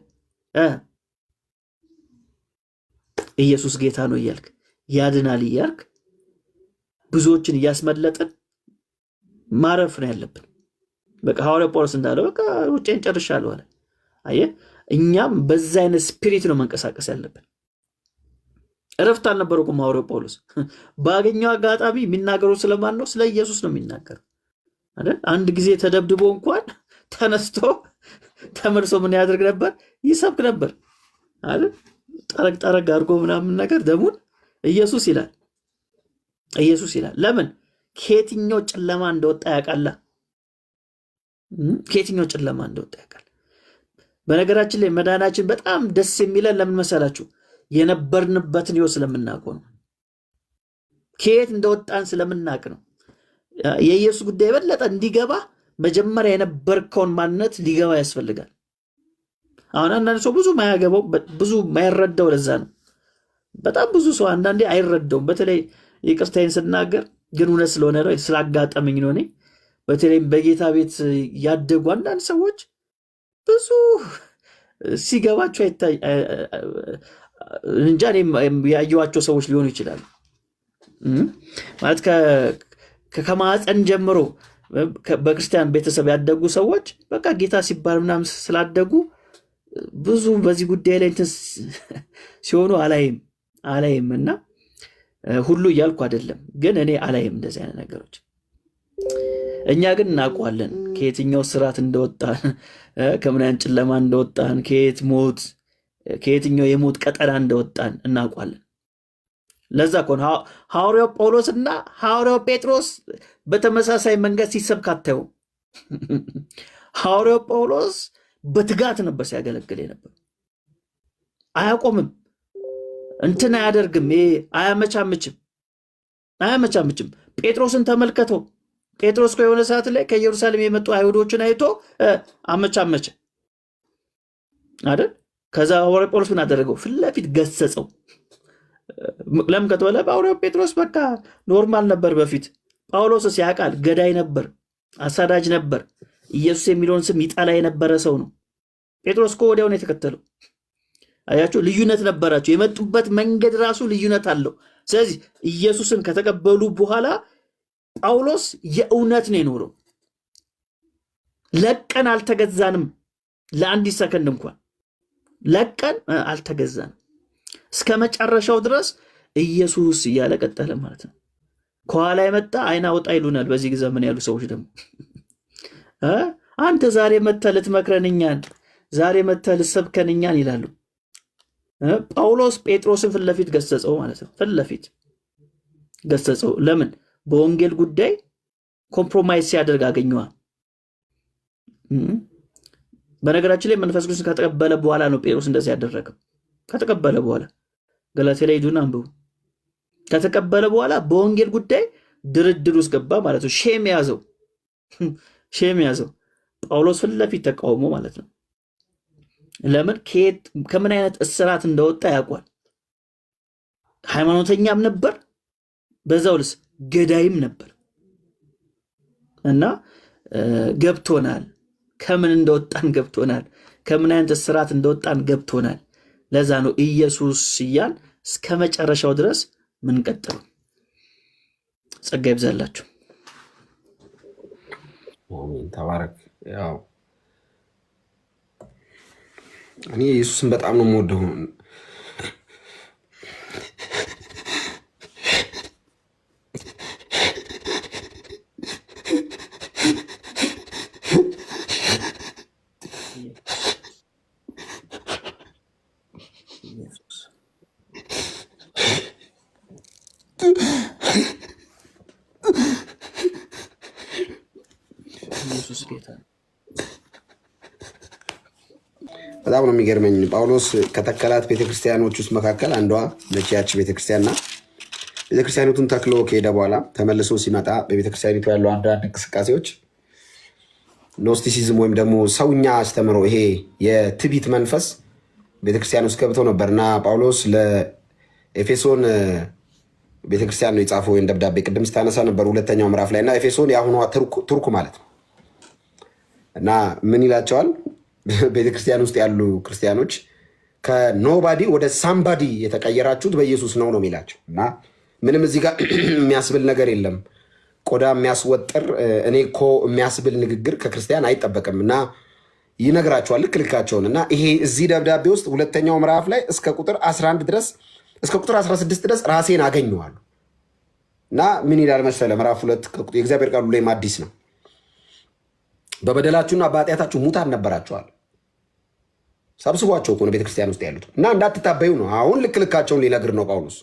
ኢየሱስ ጌታ ነው እያልክ ያድናል እያልክ ብዙዎችን እያስመለጥን ማረፍ ነው ያለብን። በቃ ሐዋርያው ጳውሎስ እንዳለው በቃ ሩጬን ጨርሻለሁ አለ። አየህ፣ እኛም በዛ አይነት ስፒሪት ነው መንቀሳቀስ ያለብን። እረፍት አልነበረውም ሐዋርያው ጳውሎስ። ባገኘው አጋጣሚ የሚናገረው ስለማን ነው? ስለ ኢየሱስ ነው የሚናገረው አይደል? አንድ ጊዜ ተደብድቦ እንኳን ተነስቶ ተመልሶ ምን ያደርግ ነበር? ይሰብክ ነበር አይደል? ጠረግ አድርጎ ምናምን ነገር ደሙን ኢየሱስ ይላል። ለምን? ከየትኛው ጨለማ እንደወጣ ያውቃል። ከየትኛው ጨለማ እንደወጣ ያውቃል። በነገራችን ላይ መዳናችን በጣም ደስ የሚለን ለምን መሰላችሁ? የነበርንበትን ሕይወት ስለምናውቀው ነው። ከየት እንደወጣን ስለምናውቅ ነው። የኢየሱስ ጉዳይ የበለጠ እንዲገባ መጀመሪያ የነበርከውን ማንነት ሊገባ ያስፈልጋል። አሁን አንዳንድ ሰው ብዙ ማያገባው ብዙ ማይረዳው ለዛ ነው። በጣም ብዙ ሰው አንዳንዴ አይረዳውም። በተለይ ይቅርታዬን ስናገር ግን እውነት ስለሆነ ነው፣ ስላጋጠመኝ ነው። እኔ በተለይም በጌታ ቤት ያደጉ አንዳንድ ሰዎች ብዙ ሲገባቸው እንጃ ያየኋቸው ሰዎች ሊሆኑ ይችላሉ። ማለት ከማፀን ጀምሮ በክርስቲያን ቤተሰብ ያደጉ ሰዎች በቃ ጌታ ሲባል ምናምን ስላደጉ ብዙ በዚህ ጉዳይ ላይ እንትን ሲሆኑ አላይም እና ሁሉ እያልኩ አይደለም፣ ግን እኔ አላይም እንደዚህ አይነት ነገሮች። እኛ ግን እናውቀዋለን ከየትኛው ስርዓት እንደወጣን፣ ከምን አይነት ጨለማ እንደወጣን፣ ከየትኛው የሞት ቀጠና እንደወጣን እናውቀዋለን። ለዛ እኮ ነው ሐዋርያው ጳውሎስ እና ሐዋርያው ጴጥሮስ በተመሳሳይ መንገድ ሲሰብክ አታዩም። ሐዋርያው ጳውሎስ በትጋት ነበር ሲያገለግል ነበር። አያቆምም፣ እንትን አያደርግም፣ አያመቻምችም። ጴጥሮስን ተመልከተው። ጴጥሮስ የሆነ ሰዓት ላይ ከኢየሩሳሌም የመጡ አይሁዶችን አይቶ አመቻመቸ አይደል? ከዛ ሐዋርያው ጳውሎስ ምን አደረገው? ፊት ለፊት ገሰጸው። ለምን ከተባለ ሐዋርያው ጴጥሮስ በቃ ኖርማል ነበር በፊት። ጳውሎስስ ያውቃል፣ ገዳይ ነበር፣ አሳዳጅ ነበር፣ ኢየሱስ የሚለውን ስም ይጠላ የነበረ ሰው ነው። ጴጥሮስ እኮ ወዲያው ነው የተከተለው። አያችሁ፣ ልዩነት ነበራቸው። የመጡበት መንገድ ራሱ ልዩነት አለው። ስለዚህ ኢየሱስን ከተቀበሉ በኋላ ጳውሎስ የእውነት ነው የኖረው። ለቀን አልተገዛንም፣ ለአንዲት ሰከንድ እንኳን ለቀን አልተገዛንም። እስከ መጨረሻው ድረስ ኢየሱስ እያለ ቀጠለ ማለት ነው። ከኋላ የመጣ አይና ወጣ ይሉናል በዚህ ዘመን ያሉ ሰዎች ደግሞ አንተ ዛሬ መተህ ልትመክረን እኛን፣ ዛሬ መተህ ልትሰብከን እኛን ይላሉ። ጳውሎስ ጴጥሮስን ፊት ለፊት ገሰጸው ማለት ነው። ፊት ለፊት ገሰጸው። ለምን? በወንጌል ጉዳይ ኮምፕሮማይዝ ሲያደርግ አገኘዋ። በነገራችን ላይ መንፈስ ቅዱስ ከተቀበለ በኋላ ነው ጴጥሮስ እንደዚህ ያደረገው። ከተቀበለ በኋላ ገላትያ ላይ ሄዱና አንብቡ። ከተቀበለ በኋላ በወንጌል ጉዳይ ድርድር ውስጥ ገባ ማለት ነው። ሼም ያዘው። ጳውሎስ ፊት ለፊት ተቃውሞ ማለት ነው። ለምን? ከምን አይነት እስራት እንደወጣ ያውቋል። ሃይማኖተኛም ነበር፣ በዛው ልስ ገዳይም ነበር። እና ገብቶናል፣ ከምን እንደወጣን ገብቶናል፣ ከምን አይነት እስራት እንደወጣን ገብቶናል። ለዛ ነው ኢየሱስ እያል እስከ መጨረሻው ድረስ ምን ቀጥሉ። ጸጋ ይብዛላችሁ። ተባረክ። ያው እኔ ኢየሱስን በጣም ነው የምወደው። ኢየሱስ ጌታ ነው። በጣም ነው የሚገርመኝ። ጳውሎስ ከተከላት ቤተክርስቲያኖች ውስጥ መካከል አንዷ ነች ቤተክርስቲያንና ቤተክርስቲያኒቱን ተክሎ ከሄደ በኋላ ተመልሶ ሲመጣ በቤተክርስቲያኒቱ ያለው አንዳንድ እንቅስቃሴዎች ኖስቲሲዝም ወይም ደግሞ ሰውኛ አስተምሮ ይሄ የትቢት መንፈስ ቤተክርስቲያን ውስጥ ገብቶ ነበር እና ጳውሎስ ለኤፌሶን ቤተክርስቲያን ነው የጻፈው ወይም ደብዳቤ ቅድም ስታነሳ ነበር ሁለተኛው ምዕራፍ ላይ እና ኤፌሶን የአሁኗ ቱርክ ማለት ነው እና ምን ይላቸዋል? ቤተክርስቲያን ውስጥ ያሉ ክርስቲያኖች ከኖባዲ ወደ ሳምባዲ የተቀየራችሁት በኢየሱስ ነው የሚላቸው እና ምንም እዚህ ጋር የሚያስብል ነገር የለም። ቆዳ የሚያስወጥር እኔ እኮ የሚያስብል ንግግር ከክርስቲያን አይጠበቅም እና ይነግራቸዋል ልክልካቸውን እና ይሄ እዚህ ደብዳቤ ውስጥ ሁለተኛው ምዕራፍ ላይ እስከ ቁጥር 11 ድረስ እስከ ቁጥር 16 ድረስ ራሴን አገኘዋለሁ እና ምን ይላል መሰለ? ምዕራፍ 2 የእግዚአብሔር ቃል ሁሌም አዲስ ነው። በበደላችሁና በኃጢአታችሁ ሙታን ነበራችኋል። ሰብስቧቸው እኮ ነው ቤተክርስቲያን ውስጥ ያሉት እና እንዳትታበዩ ነው። አሁን ልክልካቸውን ሊነግር ነው ጳውሎስ።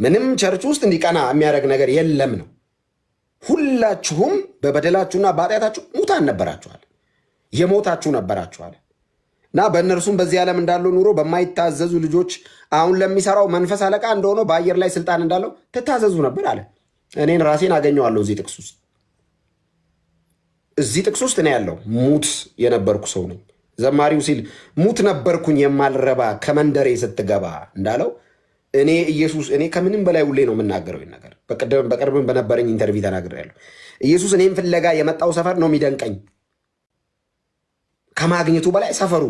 ምንም ቸርች ውስጥ እንዲቀና የሚያደርግ ነገር የለም ነው። ሁላችሁም በበደላችሁና በኃጢአታችሁ ሙታን ነበራችኋል፣ የሞታችሁ ነበራችኋል እና በእነርሱም በዚህ ዓለም እንዳለው ኑሮ በማይታዘዙ ልጆች አሁን ለሚሰራው መንፈስ አለቃ እንደሆነው በአየር ላይ ስልጣን እንዳለው ትታዘዙ ነበር አለ። እኔን ራሴን አገኘዋለሁ እዚህ ጥቅስ ውስጥ። እዚህ ጥቅስ ውስጥ እኔ ያለው ሙት የነበርኩ ሰው ነኝ። ዘማሪው ሲል ሙት ነበርኩኝ የማልረባ ከመንደሬ ስትገባ እንዳለው እኔ ኢየሱስ እኔ ከምንም በላይ ሁሌ ነው የምናገረው ነገር። በቅርብም በነበረኝ ኢንተርቪው ተናግሬያለሁ። ኢየሱስ እኔም ፍለጋ የመጣው ሰፈር ነው የሚደንቀኝ ከማግኘቱ በላይ ሰፈሩ።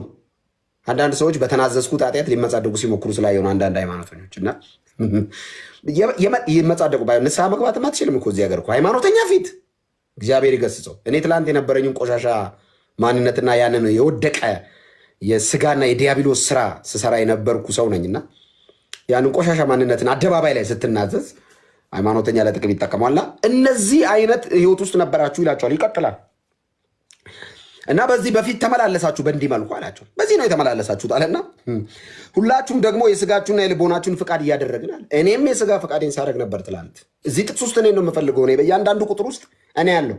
አንዳንድ ሰዎች በተናዘዝኩት ኃጢአት ሊመጻደቁ ሲሞክሩ ስላየው ነው አንዳንድ ሃይማኖተኞች እና ይመጻደቁ ባይ ንስሐ መግባትም አትችልም እኮ እዚህ ሀገር እኮ ሃይማኖተኛ ፊት እግዚአብሔር ይገስጸው። እኔ ትላንት የነበረኝን ቆሻሻ ማንነትና ያንን የወደቀ የስጋና የዲያብሎስ ስራ ስሰራ የነበርኩ ሰው ነኝና ያንን ቆሻሻ ማንነትን አደባባይ ላይ ስትናዘዝ ሃይማኖተኛ ለጥቅም ይጠቀማልና እነዚህ አይነት ህይወት ውስጥ ነበራችሁ ይላቸዋል። ይቀጥላል እና በዚህ በፊት ተመላለሳችሁ በእንዲህ መልኩ አላቸው። በዚህ ነው የተመላለሳችሁት አለና ሁላችሁም ደግሞ የስጋችሁና የልቦናችሁን ፍቃድ እያደረግናል። እኔም የስጋ ፍቃዴን ሳደርግ ነበር ትላንት። እዚህ ጥቅስ ውስጥ እኔ ነው የምፈልገው። እኔ በእያንዳንዱ ቁጥር ውስጥ እኔ ያለው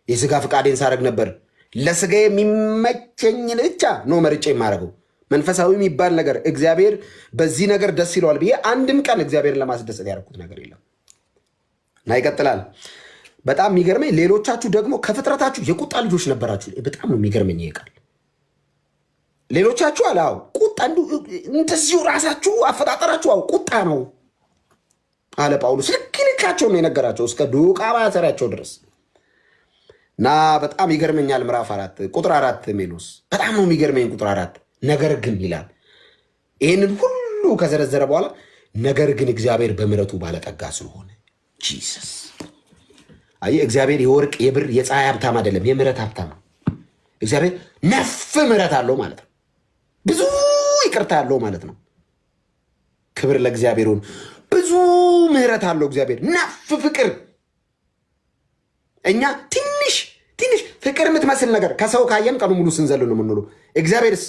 የስጋ ፍቃዴን ሳደርግ ነበር። ለስጋ የሚመቸኝን ብቻ ነው መርጬ የማደርገው። መንፈሳዊ የሚባል ነገር እግዚአብሔር በዚህ ነገር ደስ ይለዋል ብዬ አንድም ቀን እግዚአብሔርን ለማስደሰት ያደረኩት ነገር የለም እና ይቀጥላል። በጣም የሚገርመኝ ሌሎቻችሁ ደግሞ ከፍጥረታችሁ የቁጣ ልጆች ነበራችሁ። በጣም ነው የሚገርመኝ ይቃል ሌሎቻችሁ አላው ቁጣ እንደዚሁ ራሳችሁ አፈጣጠራችሁ አው ቁጣ ነው አለ ጳውሎስ። ልክልካቸው ነው የነገራቸው እስከ ዱቃ ማሰሪያቸው ድረስ እና በጣም ይገርመኛል። ምዕራፍ 4 ቁጥር 4 ሜሎስ በጣም ነው የሚገርመኝ ቁጥር 4 ነገር ግን ይላል። ይህንን ሁሉ ከዘረዘረ በኋላ ነገር ግን እግዚአብሔር በምሕረቱ ባለጠጋ ስለሆነ ጂሰስ አይ እግዚአብሔር የወርቅ የብር የፀሐይ ሀብታም አይደለም፣ የምሕረት ሀብታም ነው። እግዚአብሔር ነፍ ምሕረት አለው ማለት ነው። ብዙ ይቅርታ አለው ማለት ነው። ክብር ለእግዚአብሔር ይሁን። ብዙ ምሕረት አለው እግዚአብሔር፣ ነፍ ፍቅር። እኛ ትንሽ ፍቅር የምትመስል ነገር ከሰው ካየን ቀኑ ሙሉ ስንዘል ነው የምንውለው። እግዚአብሔርስ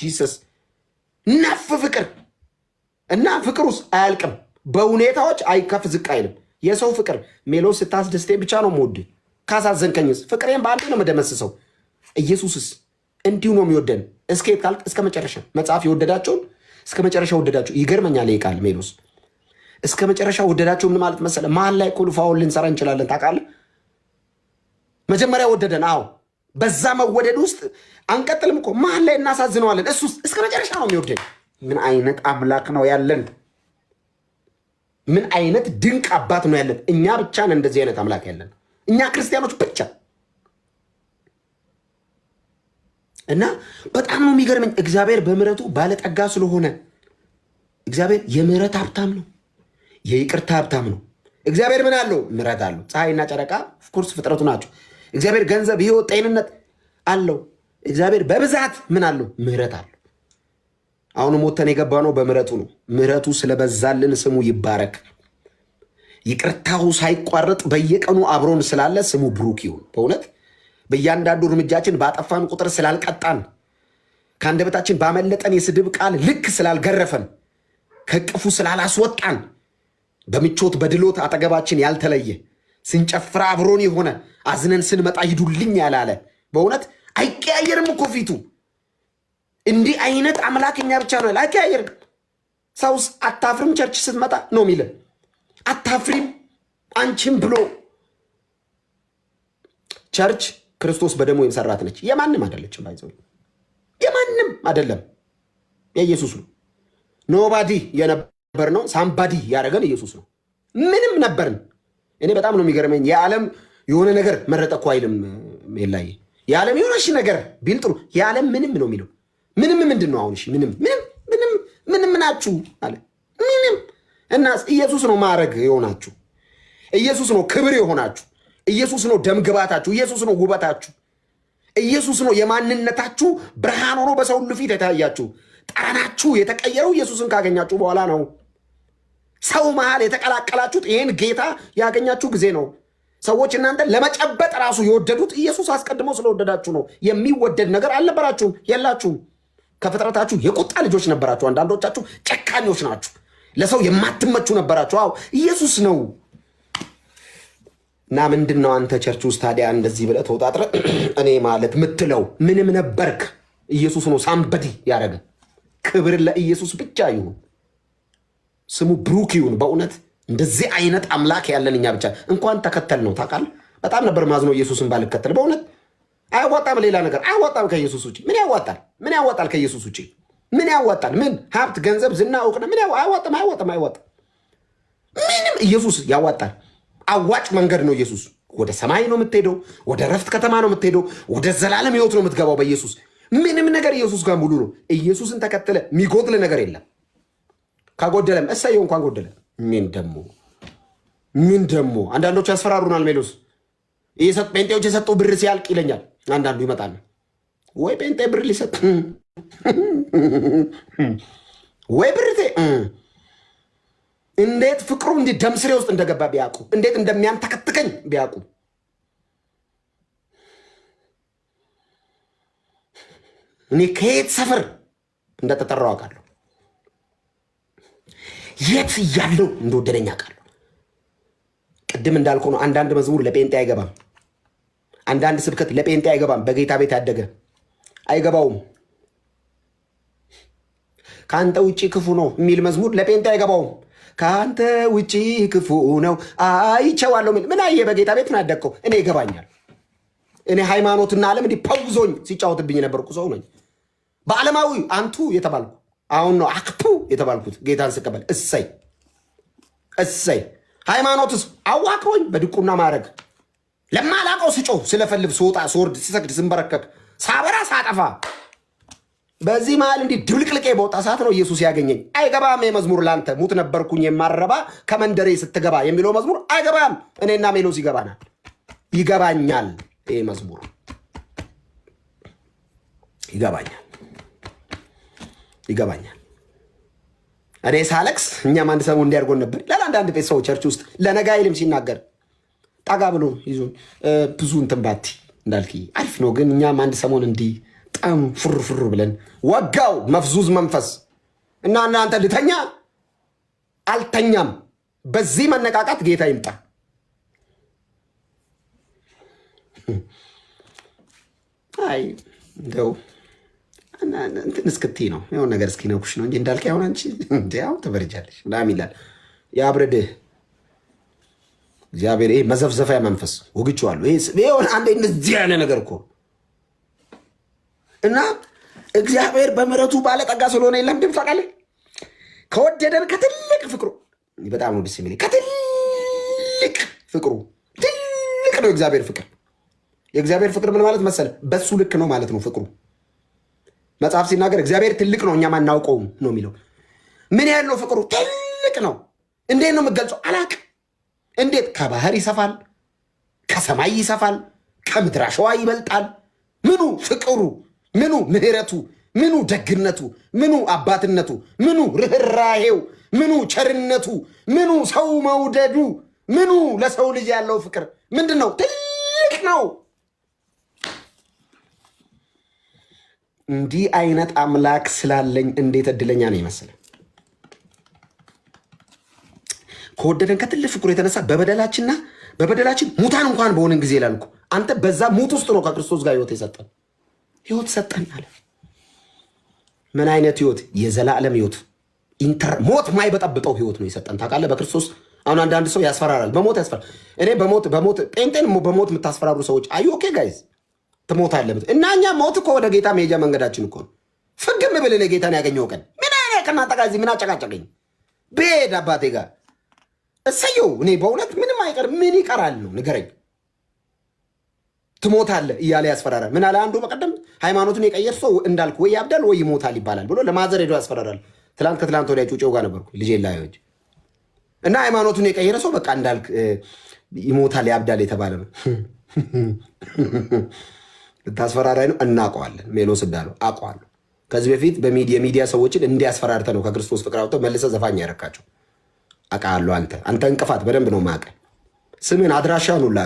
ጂሰስ ነፍ ፍቅር እና ፍቅሩስ አያልቅም። በሁኔታዎች አይከፍ ዝቅ አይልም። የሰው ፍቅር ሜሎስ ስታስደስተኝ ብቻ ነው የምወድ። ካሳዘንከኝስ ፍቅሬን በአንድ ነው መደመስሰው። ኢየሱስስ እንዲሁ ነው የሚወደን። እስከየት ካልክ እስከ መጨረሻ። መጽሐፍ የወደዳቸውን እስከ መጨረሻ ወደዳቸው። ይገርመኛል ይህ ቃል ሜሎስ እስከ መጨረሻ ወደዳቸው። ምን ማለት መሰለ? መሀል ላይ ቁልፋውን ልንሰራ እንችላለን ታውቃለህ። መጀመሪያ ወደደን። አዎ በዛ መወደድ ውስጥ አንቀጥልም እኮ መሀል ላይ እናሳዝነዋለን። እሱ እስከ መጨረሻ ነው የሚወደን። ምን አይነት አምላክ ነው ያለን! ምን አይነት ድንቅ አባት ነው ያለን! እኛ ብቻ ነን እንደዚህ አይነት አምላክ ያለን፣ እኛ ክርስቲያኖች ብቻ። እና በጣም ነው የሚገርመኝ እግዚአብሔር በምሕረቱ ባለጠጋ ስለሆነ። እግዚአብሔር የምሕረት ሀብታም ነው፣ የይቅርታ ሀብታም ነው። እግዚአብሔር ምን አለው? ምሕረት አለው። ፀሐይና ጨረቃ ኦፍኮርስ ፍጥረቱ ናቸው። እግዚአብሔር ገንዘብ፣ ህይወት፣ ጤንነት አለው። እግዚአብሔር በብዛት ምን አለው? ምህረት አለው። አሁንም ወተን የገባ ነው በምህረቱ ነው። ምህረቱ ስለበዛልን ስሙ ይባረክ። ይቅርታው ሳይቋረጥ በየቀኑ አብሮን ስላለ ስሙ ብሩክ ይሁን። በእውነት በእያንዳንዱ እርምጃችን ባጠፋን ቁጥር ስላልቀጣን፣ ከአንደበታችን ባመለጠን የስድብ ቃል ልክ ስላልገረፈን፣ ከቅፉ ስላላስወጣን፣ በምቾት በድሎት አጠገባችን ያልተለየ፣ ስንጨፍራ አብሮን የሆነ፣ አዝነን ስንመጣ ሂዱልኝ ያላለ፣ በእውነት አይቀያየርም እኮ ፊቱ። እንዲህ አይነት አምላክ እኛ ብቻ ነው አይቀያየርም። ሰውስ አታፍርም ቸርች ስትመጣ ነው የሚለ አታፍሪም አንቺም ብሎ። ቸርች ክርስቶስ በደሙ የሰራት ነች። የማንም አይደለችም። ባይዘው የማንም አይደለም፣ የኢየሱስ ነው። ኖባዲ የነበር ነው፣ ሳምባዲ ያደረገን ኢየሱስ ነው። ምንም ነበርን። እኔ በጣም ነው የሚገርመኝ። የዓለም የሆነ ነገር መረጠ እኮ አይልም። የላይ የዓለም የሆነሽ ነገር ቢል ጥሩ፣ የዓለም ምንም ነው የሚለው። ምንም ምንድን ነው አሁን? እሺ ምንም ናችሁ አለ። ምንም እና ኢየሱስ ነው ማዕረግ የሆናችሁ፣ ኢየሱስ ነው ክብር የሆናችሁ፣ ኢየሱስ ነው ደምግባታችሁ፣ ኢየሱስ ነው ውበታችሁ፣ ኢየሱስ ነው የማንነታችሁ ብርሃን ሆኖ በሰው ሁሉ ፊት የታያችሁ። ጠረናችሁ የተቀየረው ኢየሱስን ካገኛችሁ በኋላ ነው። ሰው መሃል የተቀላቀላችሁት ይህን ጌታ ያገኛችሁ ጊዜ ነው። ሰዎች እናንተ ለመጨበጥ ራሱ የወደዱት ኢየሱስ አስቀድሞ ስለወደዳችሁ ነው። የሚወደድ ነገር አልነበራችሁም፣ የላችሁም። ከፍጥረታችሁ የቁጣ ልጆች ነበራችሁ። አንዳንዶቻችሁ ጨካኞች ናችሁ። ለሰው የማትመቹ ነበራችሁ። አዎ ኢየሱስ ነው። እና ምንድን ነው አንተ ቸርች ውስጥ ታዲያ እንደዚህ ብለህ ተወጣጥረ እኔ ማለት ምትለው? ምንም ነበርክ። ኢየሱስ ነው ሳምበዲ ያደረገ። ክብር ለኢየሱስ ብቻ ይሁን፣ ስሙ ብሩክ ይሁን። በእውነት እንደዚህ አይነት አምላክ ያለን እኛ ብቻ እንኳን ተከተል ነው ታውቃለህ። በጣም ነበር ማዝነው ኢየሱስን ባልከተል። በእውነት አያዋጣም፣ ሌላ ነገር አያዋጣም ከኢየሱስ ውጭ። ምን ያዋጣል? ምን ያዋጣል ከኢየሱስ ውጭ? ምን ያዋጣል? ምን ሀብት፣ ገንዘብ፣ ዝና፣ እውቅና ምን አያዋጣም፣ አያዋጣም፣ አያዋጣም። ምንም ኢየሱስ ያዋጣል። አዋጭ መንገድ ነው ኢየሱስ። ወደ ሰማይ ነው የምትሄደው፣ ወደ ረፍት ከተማ ነው የምትሄደው፣ ወደ ዘላለም ህይወት ነው የምትገባው በኢየሱስ። ምንም ነገር ኢየሱስ ጋር ሙሉ ነው። ኢየሱስን ተከተለ የሚጎድል ነገር የለም። ካጎደለም እሰየው፣ እንኳን ጎደለ። ምን ደግሞ አንዳንዶቹ ያስፈራሩናል። ሜሎስ ጴንጤዎች የሰጡ ብር ሲያልቅ ይለኛል። አንዳንዱ ይመጣል ወይ ጴንጤ ብር ሊሰጥ ወይ ብርቴ እንዴት ፍቅሩ እንዲህ ደምስሬ ውስጥ እንደገባ ቢያውቁ፣ እንዴት እንደሚያንተከትከኝ ቢያውቁ። እኔ ከየት ሰፈር እንደተጠራው አውቃለሁ። የት እያለው እንደወደደኝ አውቃለሁ። ቅድም እንዳልኩ ነው። አንዳንድ መዝሙር ለጴንጤ አይገባም። አንዳንድ ስብከት ለጴንጤ አይገባም። በጌታ ቤት ያደገ አይገባውም። ከአንተ ውጭ ክፉ ነው የሚል መዝሙር ለጴንጤ አይገባውም። ከአንተ ውጭ ክፉ ነው አይቼዋለሁ። ምን አየህ? በጌታ ቤት ነው ያደግከው። እኔ ይገባኛል። እኔ ሃይማኖትና ዓለም እንዲህ ፐውዞኝ ሲጫወትብኝ የነበርኩ ሰው ነኝ። በዓለማዊ አንቱ የተባልኩ አሁን ነው አክቱ የተባልኩት ጌታን ስቀበል። እሰይ ሃይማኖትስ አዋቅሮኝ በድቁና ማድረግ ለማላቀው ስጮህ ስለፈልብ ስወጣ ስወርድ ስሰግድ ስንበረከክ ሳበራ ሳጠፋ በዚህ መሃል እንዲህ ድብልቅልቄ በወጣ ሰዓት ነው ኢየሱስ ያገኘኝ። አይገባም መዝሙር ላንተ ሙት ነበርኩኝ የማረባ ከመንደሬ ስትገባ የሚለው መዝሙር አይገባም። እኔና ሜሎስ ይገባናል፣ ይገባኛል። ይሄ መዝሙር ይገባኛል። እኔ ሳለቅስ እኛም አንድ ሰሞን እንዲያርጎን ነበር ይላል አንዳንድ ቤት ሰው ቸርች ውስጥ ለነጋ ይልም ሲናገር ጠጋ ብሎ ይዞ ብዙ እንትን ባቲ እንዳልክ አሪፍ ነው። ግን እኛም አንድ ሰሞን እንዲህ በጣም ፍርፍር ብለን ወጋው መፍዙዝ መንፈስ እና እናንተ ልተኛ አልተኛም። በዚህ መነቃቃት ጌታ ይምጣ። አይ እንደው እንትን እስክትይ ነው የሆነ ነገር እስኪነኩሽ ነው እንጂ እንዳልክ አሁን አንቺ እንዲያው ተበርጃለሽ ምናምን ይላል ያብረድህ እግዚአብሔር። ይሄ መዘፍዘፊያ መንፈስ ወግቼዋለሁ። ይሄ አንዴ እንደዚህ ያለ ነገር እኮ እና እግዚአብሔር በምሕረቱ ባለጠጋ ስለሆነ የለም ድምፅ ታውቃለህ። ከወደደን ከትልቅ ፍቅሩ በጣም ነው ደስ የሚለኝ። ከትልቅ ፍቅሩ ትልቅ ነው እግዚአብሔር ፍቅር። የእግዚአብሔር ፍቅር ምን ማለት መሰለ? በሱ ልክ ነው ማለት ነው ፍቅሩ። መጽሐፍ ሲናገር እግዚአብሔር ትልቅ ነው እኛም አናውቀውም ነው የሚለው። ምን ያህል ነው ፍቅሩ? ትልቅ ነው። እንዴት ነው የምገልጸው? አላቅም። እንዴት ከባህር ይሰፋል፣ ከሰማይ ይሰፋል፣ ከምድር አሸዋ ይበልጣል። ምኑ ፍቅሩ፣ ምኑ ምህረቱ፣ ምኑ ደግነቱ፣ ምኑ አባትነቱ፣ ምኑ ርኅራሄው፣ ምኑ ቸርነቱ፣ ምኑ ሰው መውደዱ፣ ምኑ ለሰው ልጅ ያለው ፍቅር ምንድን ነው? ትልቅ ነው። እንዲህ አይነት አምላክ ስላለኝ እንዴት እድለኛ ነው ይመስላል። ከወደደን ከትልቅ ፍቅሩ የተነሳ በበደላችን ሙታን እንኳን በሆንን ጊዜ ላልኩ አንተ በዛ ሙት ውስጥ ነው ከክርስቶስ ጋር ህይወት የሰጠን። ህይወት ሰጠን አለ። ምን አይነት ህይወት? የዘላለም ህይወት፣ ሞት ማይበጠብጠው ህይወት ነው የሰጠን። ታውቃለህ? በክርስቶስ አሁን አንዳንድ ሰው ያስፈራራል። በሞት ያስፈራል። እኔ በሞት ጴንጤን በሞት የምታስፈራሩ ሰዎች አዩ ኦኬ ጋይዝ ትሞታለህ እና እኛ ሞት እኮ ወደ ጌታ መሄጃ መንገዳችን እኮ ነው። ፍግም ብልህ ጌታን ያገኘው ቀን ምን አይነት ከእናንተ ጋር እዚህ ምን አጨቃጨቀኝ? ብሄድ አባቴ ጋር እሰየው። እኔ በእውነት ምንም አይቀር ምን ይቀራል ነው ንገረኝ። ትሞታለህ እያለ ያስፈራራል። ምን አለ አንዱ በቀደም ሃይማኖቱን የቀየር ሰው እንዳልክ ወይ ያብዳል ወይ ይሞታል ይባላል ብሎ ለማዘር ሄዶ ያስፈራራል። ከትላንት ወዲያ ጩጬው ጋር ነበርኩ ልጄ ላዮች እና ሃይማኖቱን የቀየረ ሰው በቃ እንዳልክ ይሞታል ያብዳል የተባለ ነው። ልታስፈራራይ ነው። እናውቀዋለን። ሜሎስ እንዳለው አውቀዋለሁ። ከዚህ በፊት የሚዲያ ሰዎችን እንዲያስፈራርተ ነው ከክርስቶስ ፍቅር አውጥተው መልሰህ ዘፋኝ ያረካቸው። አውቃለሁ። አንተ እንቅፋት በደንብ ነው የማውቀው። ስምን አድራሻህን ሁላ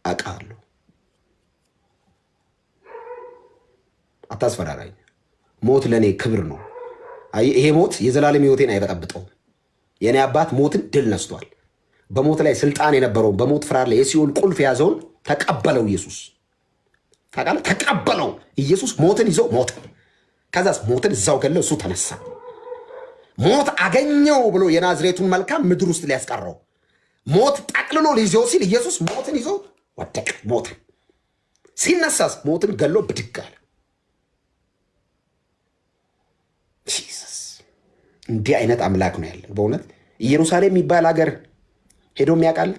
አውቃለሁ። አታስፈራራኝ። ሞት ለእኔ ክብር ነው። ይሄ ሞት የዘላለም ህይወቴን አይበጠብጠውም። የእኔ አባት ሞትን ድል ነስቷል። በሞት ላይ ስልጣን የነበረውን በሞት ፍርሃት ላይ የሲኦል ቁልፍ የያዘውን ተቀበለው ኢየሱስ። ታውቃለህ? ተቀበለው ኢየሱስ ሞትን ይዞ ሞት። ከዛስ ሞትን እዛው ገለው እሱ ተነሳ። ሞት አገኘው ብሎ የናዝሬቱን መልካም ምድር ውስጥ ሊያስቀረው ሞት ጠቅልሎ ሊይዘው ሲል ኢየሱስ ሞትን ይዞ ወደቀ። ሞትን ሲነሳስ ሞትን ገሎ ብድግ አለ። ጂሰስ እንዲህ አይነት አምላክ ነው ያለ በእውነት። ኢየሩሳሌም የሚባል ሀገር ሄዶ የሚያውቃል?